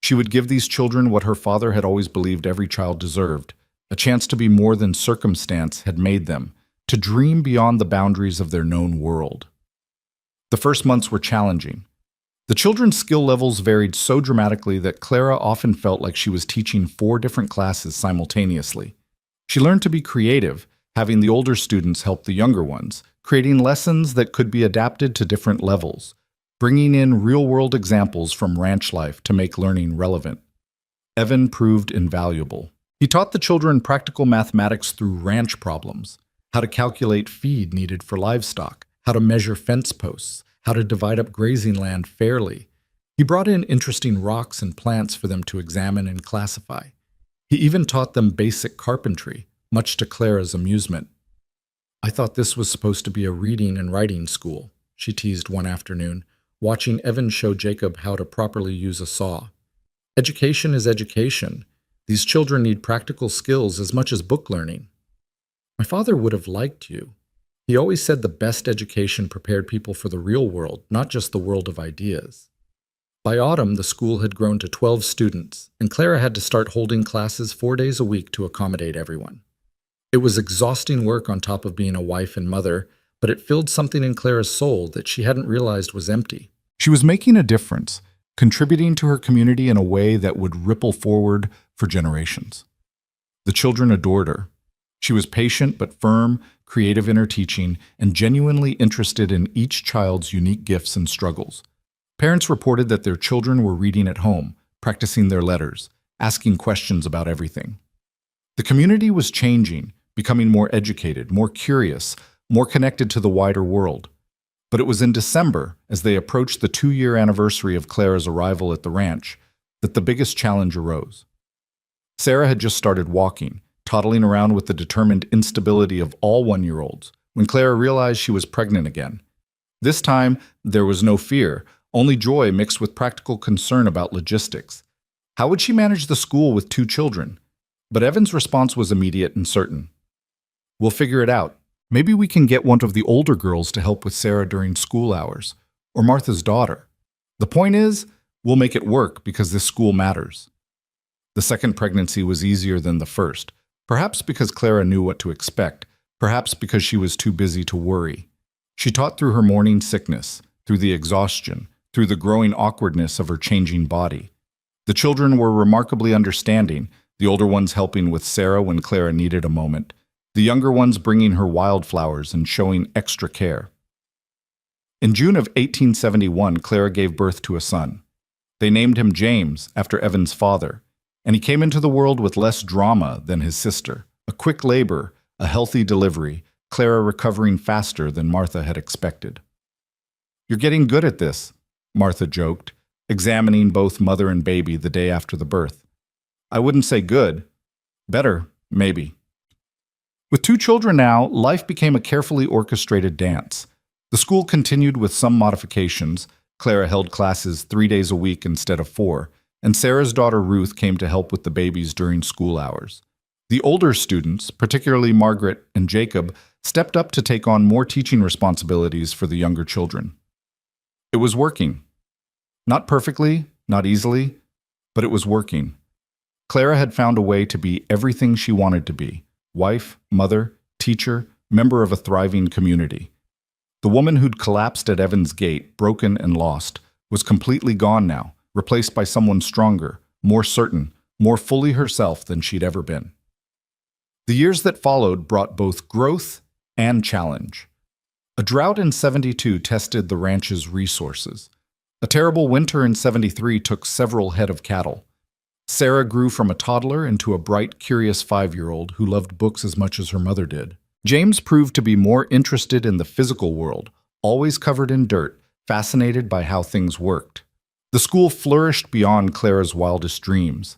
She would give these children what her father had always believed every child deserved, a chance to be more than circumstance had made them, to dream beyond the boundaries of their known world. The first months were challenging. The children's skill levels varied so dramatically that Clara often felt like she was teaching 4 different classes simultaneously. She learned to be creative, having the older students help the younger ones, creating lessons that could be adapted to different levels, bringing in real-world examples from ranch life to make learning relevant. Evan proved invaluable. He taught the children practical mathematics through ranch problems, how to calculate feed needed for livestock, how to measure fence posts, how to divide up grazing land fairly. He brought in interesting rocks and plants for them to examine and classify. He even taught them basic carpentry, much to Clara's amusement. "I thought this was supposed to be a reading and writing school," she teased one afternoon, watching Evan show Jacob how to properly use a saw. "Education is education. These children need practical skills as much as book learning." "My father would have liked you. He always said the best education prepared people for the real world, not just the world of ideas." By autumn, the school had grown to 12 students, and Clara had to start holding classes 4 days a week to accommodate everyone. It was exhausting work on top of being a wife and mother, but it filled something in Clara's soul that she hadn't realized was empty. She was making a difference, contributing to her community in a way that would ripple forward for generations. The children adored her. She was patient but firm, creative in her teaching, and genuinely interested in each child's unique gifts and struggles. Parents reported that their children were reading at home, practicing their letters, asking questions about everything. The community was changing, becoming more educated, more curious, more connected to the wider world. But it was in December, as they approached the 2-year anniversary of Clara's arrival at the ranch, that the biggest challenge arose. Sarah had just started walking, toddling around with the determined instability of all 1-year-olds, when Clara realized she was pregnant again. This time, there was no fear, only joy mixed with practical concern about logistics. How would she manage the school with 2 children? But Evan's response was immediate and certain. "We'll figure it out. Maybe we can get one of the older girls to help with Sarah during school hours, or Martha's daughter. The point is, we'll make it work because this school matters." The second pregnancy was easier than the first, perhaps because Clara knew what to expect, perhaps because she was too busy to worry. She taught through her morning sickness, through the exhaustion, through the growing awkwardness of her changing body. The children were remarkably understanding, the older ones helping with Sarah when Clara needed a moment, the younger ones bringing her wildflowers and showing extra care. In June of 1871, Clara gave birth to a son. They named him James, after Evan's father, and he came into the world with less drama than his sister. A quick labor, a healthy delivery, Clara recovering faster than Martha had expected. "You're getting good at this," Martha joked, examining both mother and baby the day after the birth. "I wouldn't say good. Better, maybe." With 2 children now, life became a carefully orchestrated dance. The school continued with some modifications. Clara held classes 3 days a week instead of 4, and Sarah's daughter Ruth came to help with the babies during school hours. The older students, particularly Margaret and Jacob, stepped up to take on more teaching responsibilities for the younger children. It was working. Not perfectly, not easily, but it was working. Clara had found a way to be everything she wanted to be: wife, mother, teacher, member of a thriving community. The woman who'd collapsed at Evan's gate, broken and lost, was completely gone now, replaced by someone stronger, more certain, more fully herself than she'd ever been. The years that followed brought both growth and challenge. A drought in 72 tested the ranch's resources. A terrible winter in 73 took several head of cattle. Sarah grew from a toddler into a bright, curious 5-year-old who loved books as much as her mother did. James proved to be more interested in the physical world, always covered in dirt, fascinated by how things worked. The school flourished beyond Clara's wildest dreams.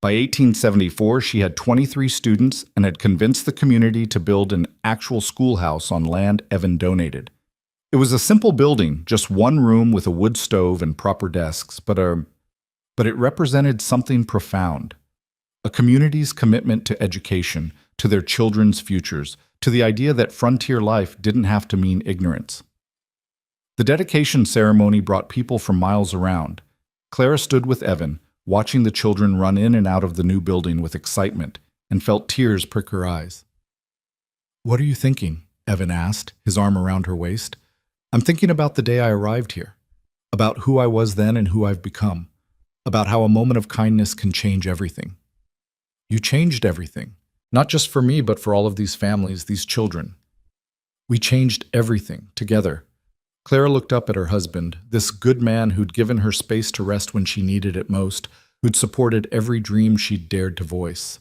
By 1874, she had 23 students and had convinced the community to build an actual schoolhouse on land Evan donated. It was a simple building, just one room with a wood stove and proper desks, but it represented something profound. A community's commitment to education, to their children's futures, to the idea that frontier life didn't have to mean ignorance. The dedication ceremony brought people from miles around. Clara stood with Evan, watching the children run in and out of the new building with excitement, and felt tears prick her eyes. "What are you thinking?" Evan asked, his arm around her waist. "I'm thinking about the day I arrived here, about who I was then and who I've become, about how a moment of kindness can change everything." "You changed everything, not just for me, but for all of these families, these children. We changed everything, together." Clara looked up at her husband, this good man who'd given her space to rest when she needed it most, who'd supported every dream she'd dared to voice.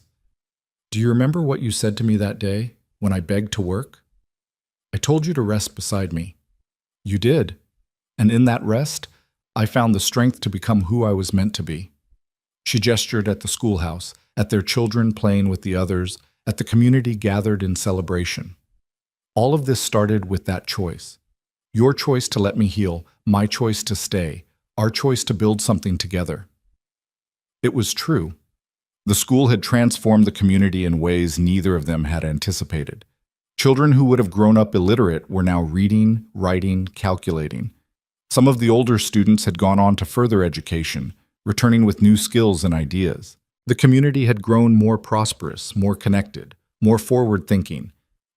"Do you remember what you said to me that day, when I begged to work? I told you to rest beside me. You did, and in that rest, I found the strength to become who I was meant to be." She gestured at the schoolhouse, at their children playing with the others, at the community gathered in celebration. All of this started with that choice. Your choice to let me heal, my choice to stay, our choice to build something together. It was true. The school had transformed the community in ways neither of them had anticipated. Children who would have grown up illiterate were now reading, writing, calculating. Some of the older students had gone on to further education, returning with new skills and ideas. The community had grown more prosperous, more connected, more forward-thinking.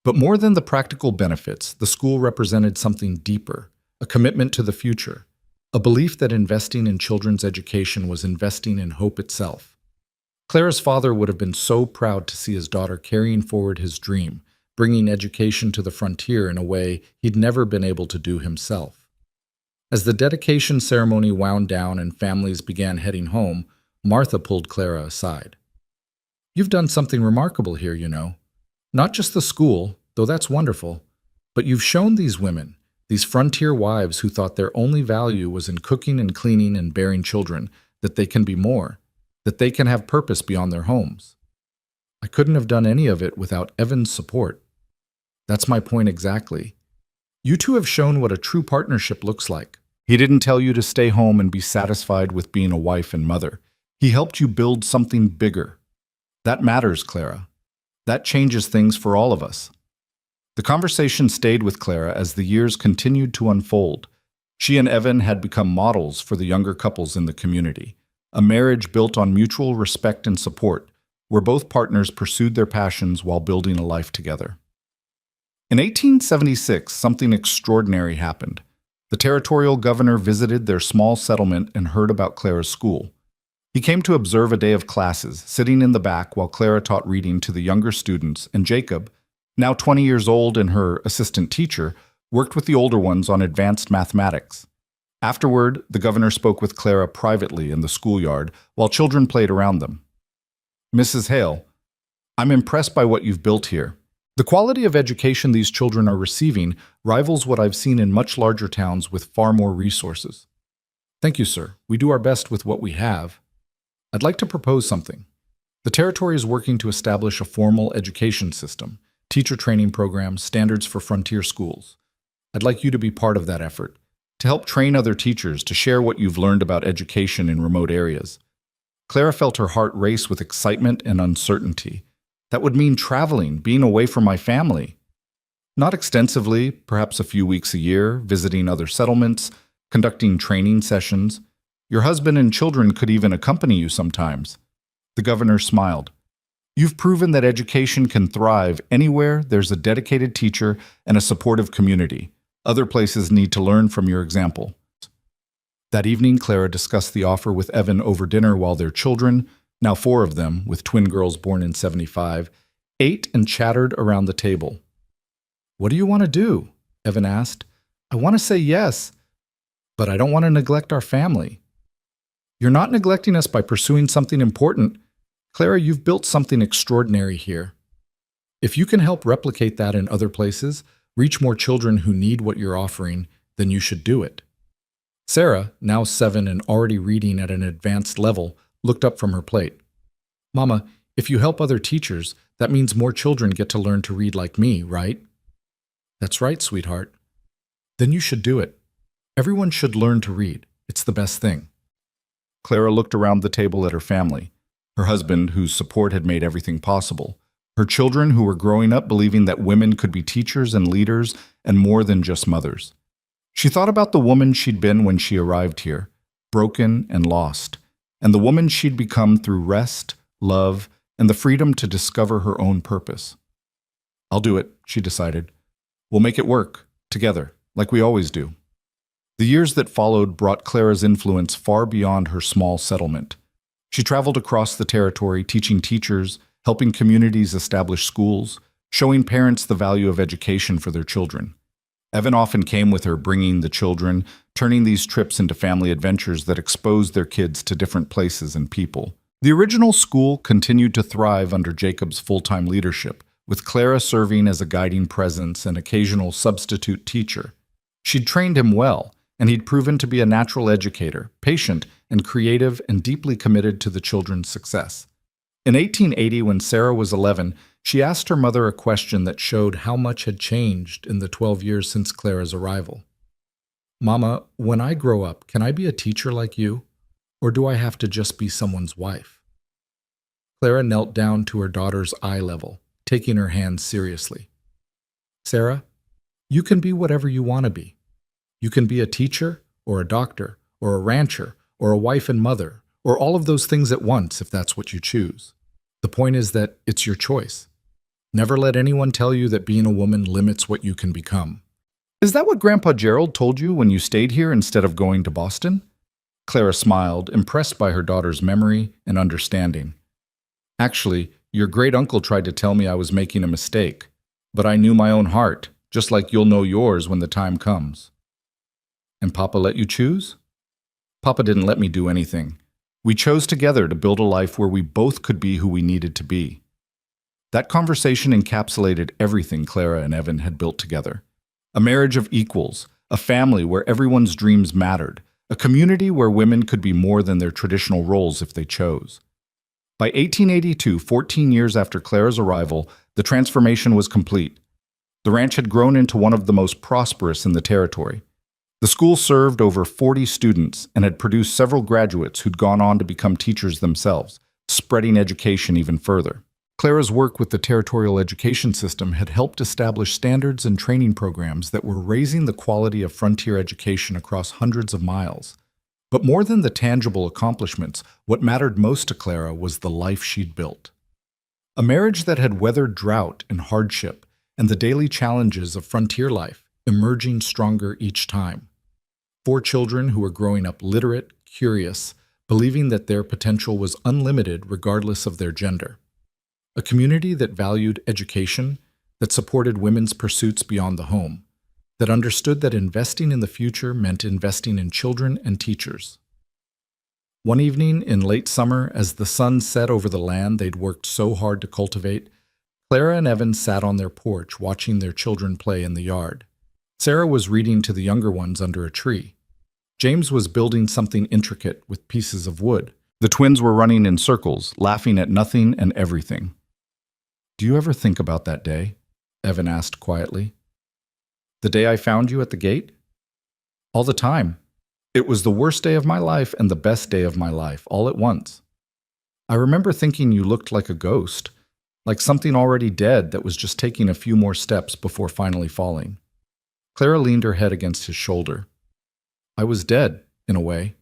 But more than the practical benefits, the school represented something deeper, a commitment to the future, a belief that investing in children's education was investing in hope itself. Clara's father would have been so proud to see his daughter carrying forward his dream, bringing education to the frontier in a way he'd never been able to do himself. As the dedication ceremony wound down and families began heading home, Martha pulled Clara aside. "You've done something remarkable here, you know. Not just the school, though that's wonderful, but you've shown these women, these frontier wives who thought their only value was in cooking and cleaning and bearing children, that they can be more, that they can have purpose beyond their homes. I couldn't have done any of it without Evan's support. That's my point exactly. You two have shown what a true partnership looks like. He didn't tell you to stay home and be satisfied with being a wife and mother. He helped you build something bigger. That matters, Clara. That changes things for all of us." The conversation stayed with Clara as the years continued to unfold. She and Evan had become models for the younger couples in the community, a marriage built on mutual respect and support, where both partners pursued their passions while building a life together. In 1876, something extraordinary happened. The territorial governor visited their small settlement and heard about Clara's school. He came to observe a day of classes, sitting in the back while Clara taught reading to the younger students, and Jacob, now 20 years old and her assistant teacher, worked with the older ones on advanced mathematics. Afterward, the governor spoke with Clara privately in the schoolyard while children played around them. "Mrs. Hale, I'm impressed by what you've built here. The quality of education these children are receiving rivals what I've seen in much larger towns with far more resources." "Thank you, sir. We do our best with what we have. I'd like to propose something. The territory is working to establish a formal education system, teacher training programs, standards for frontier schools. I'd like you to be part of that effort, to help train other teachers, to share what you've learned about education in remote areas." Clara felt her heart race with excitement and uncertainty. That would mean traveling, being away from my family. Not extensively, perhaps a few weeks a year, visiting other settlements, conducting training sessions. Your husband and children could even accompany you sometimes. The governor smiled. "You've proven that education can thrive anywhere there's a dedicated teacher and a supportive community. Other places need to learn from your example." That evening, Clara discussed the offer with Evan over dinner while their children, now 4 of them, with twin girls born in 75, ate and chattered around the table. "What do you want to do?" Evan asked. "I want to say yes, but I don't want to neglect our family." "You're not neglecting us by pursuing something important. Clara, you've built something extraordinary here. If you can help replicate that in other places, reach more children who need what you're offering, then you should do it." Sarah, now 7 and already reading at an advanced level, looked up from her plate. "Mama, if you help other teachers, that means more children get to learn to read like me, right?" "That's right, sweetheart." "Then you should do it. Everyone should learn to read. It's the best thing." Clara looked around the table at her family, her husband, whose support had made everything possible, her children who were growing up believing that women could be teachers and leaders and more than just mothers. She thought about the woman she'd been when she arrived here, broken and lost, and the woman she'd become through rest, love, and the freedom to discover her own purpose. "I'll do it," she decided. "We'll make it work, together, like we always do." The years that followed brought Clara's influence far beyond her small settlement. She traveled across the territory, teaching teachers, helping communities establish schools, showing parents the value of education for their children. Evan often came with her, bringing the children, turning these trips into family adventures that exposed their kids to different places and people. The original school continued to thrive under Jacob's full-time leadership, with Clara serving as a guiding presence and occasional substitute teacher. She'd trained him well, and he'd proven to be a natural educator, patient and creative and deeply committed to the children's success. In 1880, when Sarah was 11, she asked her mother a question that showed how much had changed in the 12 years since Clara's arrival. "Mama, when I grow up, can I be a teacher like you? Or do I have to just be someone's wife?" Clara knelt down to her daughter's eye level, taking her hand seriously. "Sarah, you can be whatever you want to be. You can be a teacher, or a doctor, or a rancher, or a wife and mother, or all of those things at once if that's what you choose. The point is that it's your choice. Never let anyone tell you that being a woman limits what you can become. Is that what Grandpa Gerald told you when you stayed here instead of going to Boston? Clara smiled, impressed by her daughter's memory and understanding. Actually, your great-uncle tried to tell me I was making a mistake, but I knew my own heart, just like you'll know yours when the time comes. And Papa let you choose? Papa didn't let me do anything. We chose together to build a life where we both could be who we needed to be. That conversation encapsulated everything Clara and Evan had built together. A marriage of equals, a family where everyone's dreams mattered, a community where women could be more than their traditional roles if they chose. By 1882, 14 years after Clara's arrival, the transformation was complete. The ranch had grown into one of the most prosperous in the territory. The school served over 40 students and had produced several graduates who'd gone on to become teachers themselves, spreading education even further. Clara's work with the territorial education system had helped establish standards and training programs that were raising the quality of frontier education across hundreds of miles. But more than the tangible accomplishments, what mattered most to Clara was the life she'd built. A marriage that had weathered drought and hardship and the daily challenges of frontier life, emerging stronger each time. 4 children who were growing up literate, curious, believing that their potential was unlimited regardless of their gender. A community that valued education, that supported women's pursuits beyond the home, that understood that investing in the future meant investing in children and teachers. One evening in late summer, as the sun set over the land they'd worked so hard to cultivate, Clara and Evan sat on their porch watching their children play in the yard. Sarah was reading to the younger ones under a tree. James was building something intricate with pieces of wood. The twins were running in circles, laughing at nothing and everything. "Do you ever think about that day?" Evan asked quietly. "The day I found you at the gate?" "All the time. It was the worst day of my life and the best day of my life, all at once. I remember thinking you looked like a ghost, like something already dead that was just taking a few more steps before finally falling." Clara leaned her head against his shoulder. "I was dead, in a way.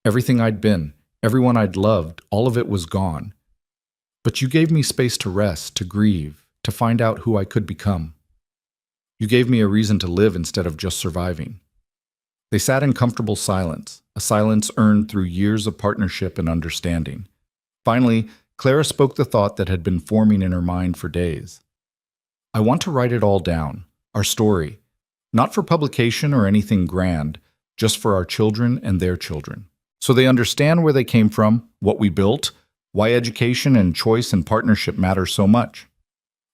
Everything I'd been, everyone I'd loved, all of it was gone. But you gave me space to rest, to grieve, to find out who I could become. You gave me a reason to live instead of just surviving." They sat in comfortable silence, a silence earned through years of partnership and understanding. Finally, Clara spoke the thought that had been forming in her mind for days. "I want to write it all down, our story, not for publication or anything grand, just for our children and their children, so they understand where they came from, what we built, why education and choice and partnership matter so much."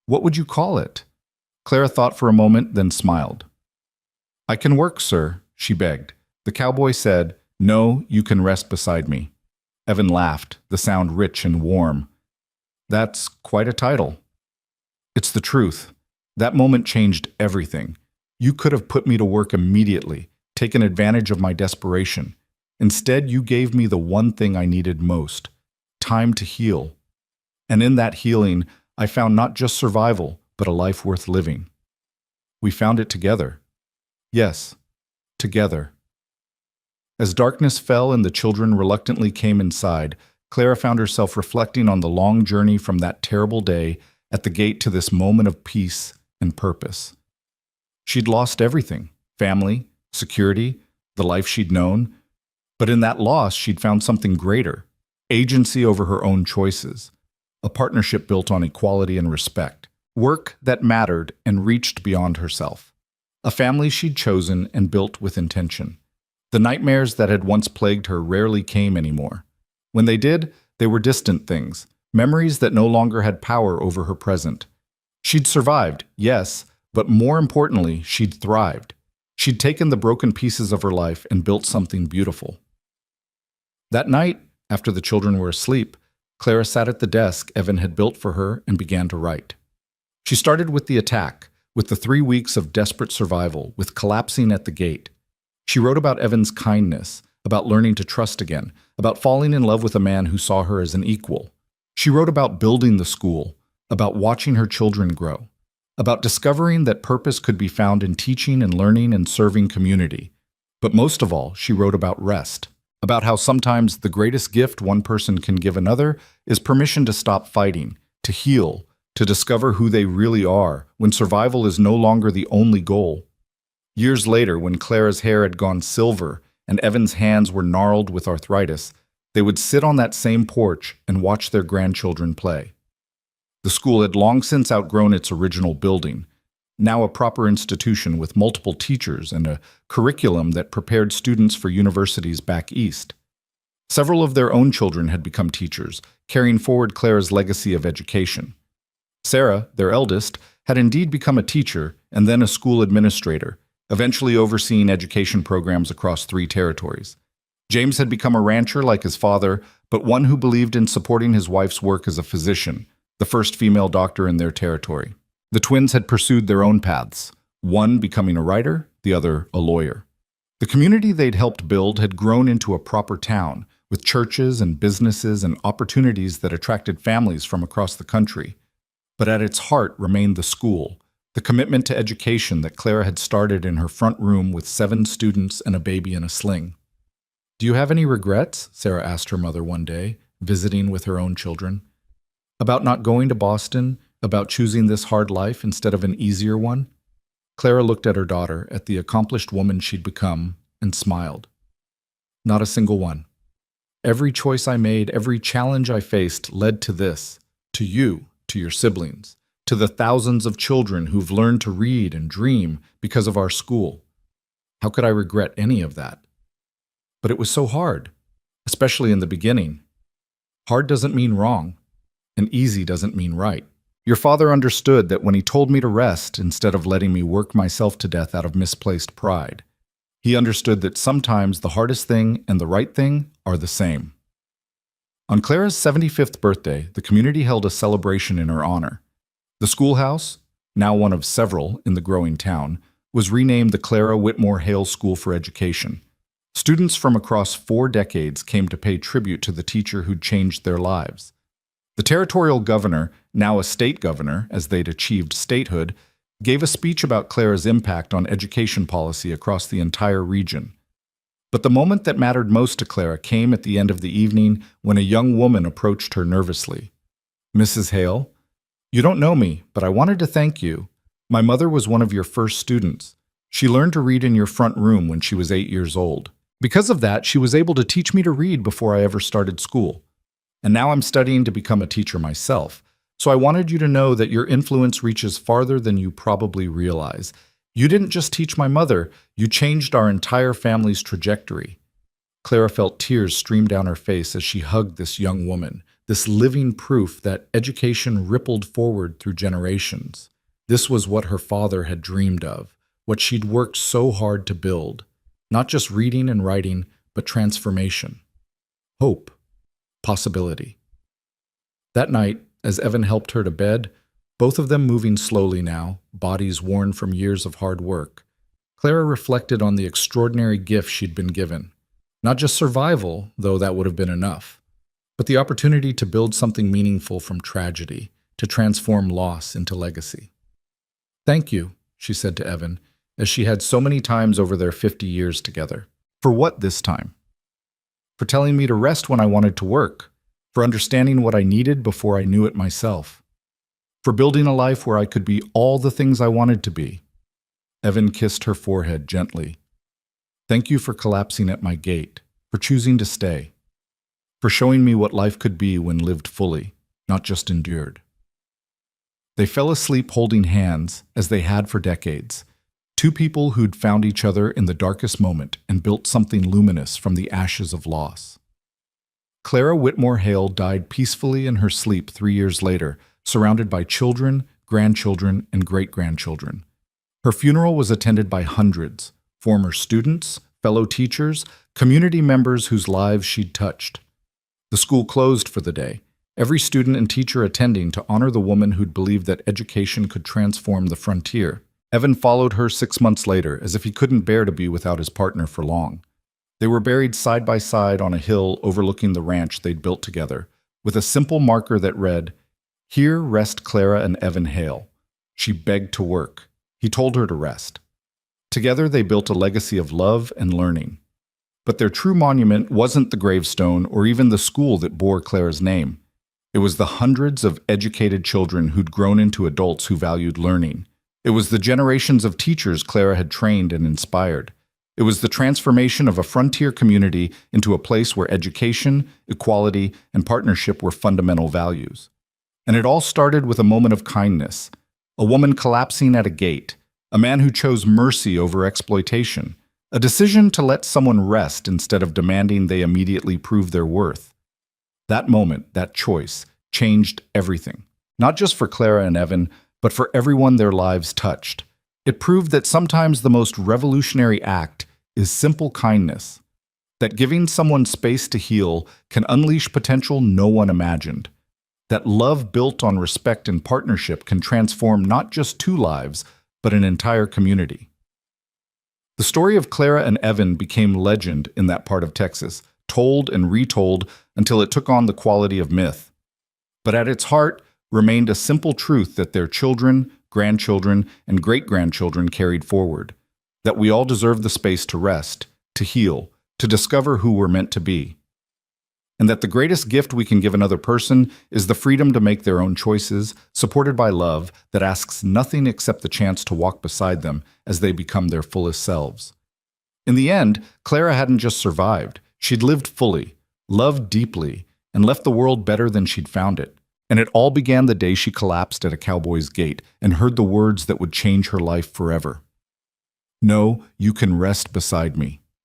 "What would you call it?" Clara thought for a moment, then smiled. "I can work, sir," she begged. The cowboy said, "No, you can rest beside me." Evan laughed, the sound rich and warm. "That's quite a title." "It's the truth. That moment changed everything. You could have put me to work immediately, taken advantage of my desperation. Instead, you gave me the one thing I needed most, time to heal. And in that healing, I found not just survival, but a life worth living. We found it together. Yes, together." As darkness fell and the children reluctantly came inside, Clara found herself reflecting on the long journey from that terrible day at the gate to this moment of peace and purpose. She'd lost everything, family, security, the life she'd known. But in that loss, she'd found something greater, agency over her own choices, a partnership built on equality and respect, work that mattered and reached beyond herself, a family she'd chosen and built with intention. The nightmares that had once plagued her rarely came anymore. When they did, they were distant things, memories that no longer had power over her present. She'd survived, yes, but more importantly, she'd thrived. She'd taken the broken pieces of her life and built something beautiful. That night, after the children were asleep, Clara sat at the desk Evan had built for her and began to write. She started with the attack, with the 3 weeks of desperate survival, with collapsing at the gate. She wrote about Evan's kindness, about learning to trust again, about falling in love with a man who saw her as an equal. She wrote about building the school, about watching her children grow, about discovering that purpose could be found in teaching and learning and serving community. But most of all, she wrote about rest, about how sometimes the greatest gift one person can give another is permission to stop fighting, to heal, to discover who they really are when survival is no longer the only goal. Years later, when Clara's hair had gone silver and Evan's hands were gnarled with arthritis, they would sit on that same porch and watch their grandchildren play. The school had long since outgrown its original building, now a proper institution with multiple teachers and a curriculum that prepared students for universities back east. Several of their own children had become teachers, carrying forward Clara's legacy of education. Sarah, their eldest, had indeed become a teacher and then a school administrator, eventually overseeing education programs across 3 territories. James had become a rancher like his father, but one who believed in supporting his wife's work as a physician, the first female doctor in their territory. The twins had pursued their own paths, one becoming a writer, the other a lawyer. The community they'd helped build had grown into a proper town, with churches and businesses and opportunities that attracted families from across the country. But at its heart remained the school, the commitment to education that Clara had started in her front room with 7 students and a baby in a sling. "Do you have any regrets?" Sarah asked her mother one day, visiting with her own children. "About not going to Boston, about choosing this hard life instead of an easier one?" Clara looked at her daughter, at the accomplished woman she'd become, and smiled. "Not a single one. Every choice I made, every challenge I faced led to this, to you, to your siblings, to the thousands of children who've learned to read and dream because of our school. How could I regret any of that? But it was so hard, especially in the beginning. Hard doesn't mean wrong, and easy doesn't mean right. Your father understood that when he told me to rest instead of letting me work myself to death out of misplaced pride. He understood that sometimes the hardest thing and the right thing are the same." On Clara's 75th birthday, the community held a celebration in her honor. The schoolhouse, now one of several in the growing town, was renamed the Clara Whitmore Hale School for Education. Students from across 4 decades came to pay tribute to the teacher who'd changed their lives. The territorial governor, now a state governor as they'd achieved statehood, gave a speech about Clara's impact on education policy across the entire region. But the moment that mattered most to Clara came at the end of the evening when a young woman approached her nervously. "Mrs. Hale, you don't know me, but I wanted to thank you. My mother was one of your first students. She learned to read in your front room when she was 8 years old. Because of that, she was able to teach me to read before I ever started school. And now I'm studying to become a teacher myself. So I wanted you to know that your influence reaches farther than you probably realize. You didn't just teach my mother, you changed our entire family's trajectory." Clara felt tears stream down her face as she hugged this young woman, this living proof that education rippled forward through generations. This was what her father had dreamed of, what she'd worked so hard to build. Not just reading and writing, but transformation. Hope. Possibility. That night, as Evan helped her to bed, both of them moving slowly now, bodies worn from years of hard work, Clara reflected on the extraordinary gift she'd been given. Not just survival, though that would have been enough, but the opportunity to build something meaningful from tragedy, to transform loss into legacy. "Thank you," she said to Evan, as she had so many times over their 50 years together. "For what this time? For telling me to rest when I wanted to work, for understanding what I needed before I knew it myself, for building a life where I could be all the things I wanted to be." Evan kissed her forehead gently. "Thank you for collapsing at my gate, for choosing to stay, for showing me what life could be when lived fully, not just endured." They fell asleep holding hands, as they had for decades. 2 people who'd found each other in the darkest moment and built something luminous from the ashes of loss. Clara Whitmore Hale died peacefully in her sleep 3 years later, surrounded by children, grandchildren, and great-grandchildren. Her funeral was attended by hundreds, former students, fellow teachers, community members whose lives she'd touched. The school closed for the day, every student and teacher attending to honor the woman who'd believed that education could transform the frontier. Evan followed her 6 months later, as if he couldn't bear to be without his partner for long. They were buried side by side on a hill overlooking the ranch they'd built together, with a simple marker that read, "Here rest Clara and Evan Hale. She begged to work. He told her to rest." Together, they built a legacy of love and learning. But their true monument wasn't the gravestone or even the school that bore Clara's name. It was the hundreds of educated children who'd grown into adults who valued learning. It was the generations of teachers Clara had trained and inspired. It was the transformation of a frontier community into a place where education, equality, and partnership were fundamental values. And it all started with a moment of kindness, a woman collapsing at a gate, a man who chose mercy over exploitation, a decision to let someone rest instead of demanding they immediately prove their worth. That moment, that choice, changed everything. Not just for Clara and Evan, but for everyone their lives touched. It proved that sometimes the most revolutionary act is simple kindness, that giving someone space to heal can unleash potential no one imagined, that love built on respect and partnership can transform not just two lives, but an entire community. The story of Clara and Evan became legend in that part of Texas, told and retold until it took on the quality of myth. But at its heart remained a simple truth that their children, grandchildren, and great-grandchildren carried forward, that we all deserve the space to rest, to heal, to discover who we're meant to be. And that the greatest gift we can give another person is the freedom to make their own choices, supported by love that asks nothing except the chance to walk beside them as they become their fullest selves. In the end, Clara hadn't just survived. She'd lived fully, loved deeply, and left the world better than she'd found it. And it all began the day she collapsed at a cowboy's gate and heard the words that would change her life forever. "No, you can rest beside me."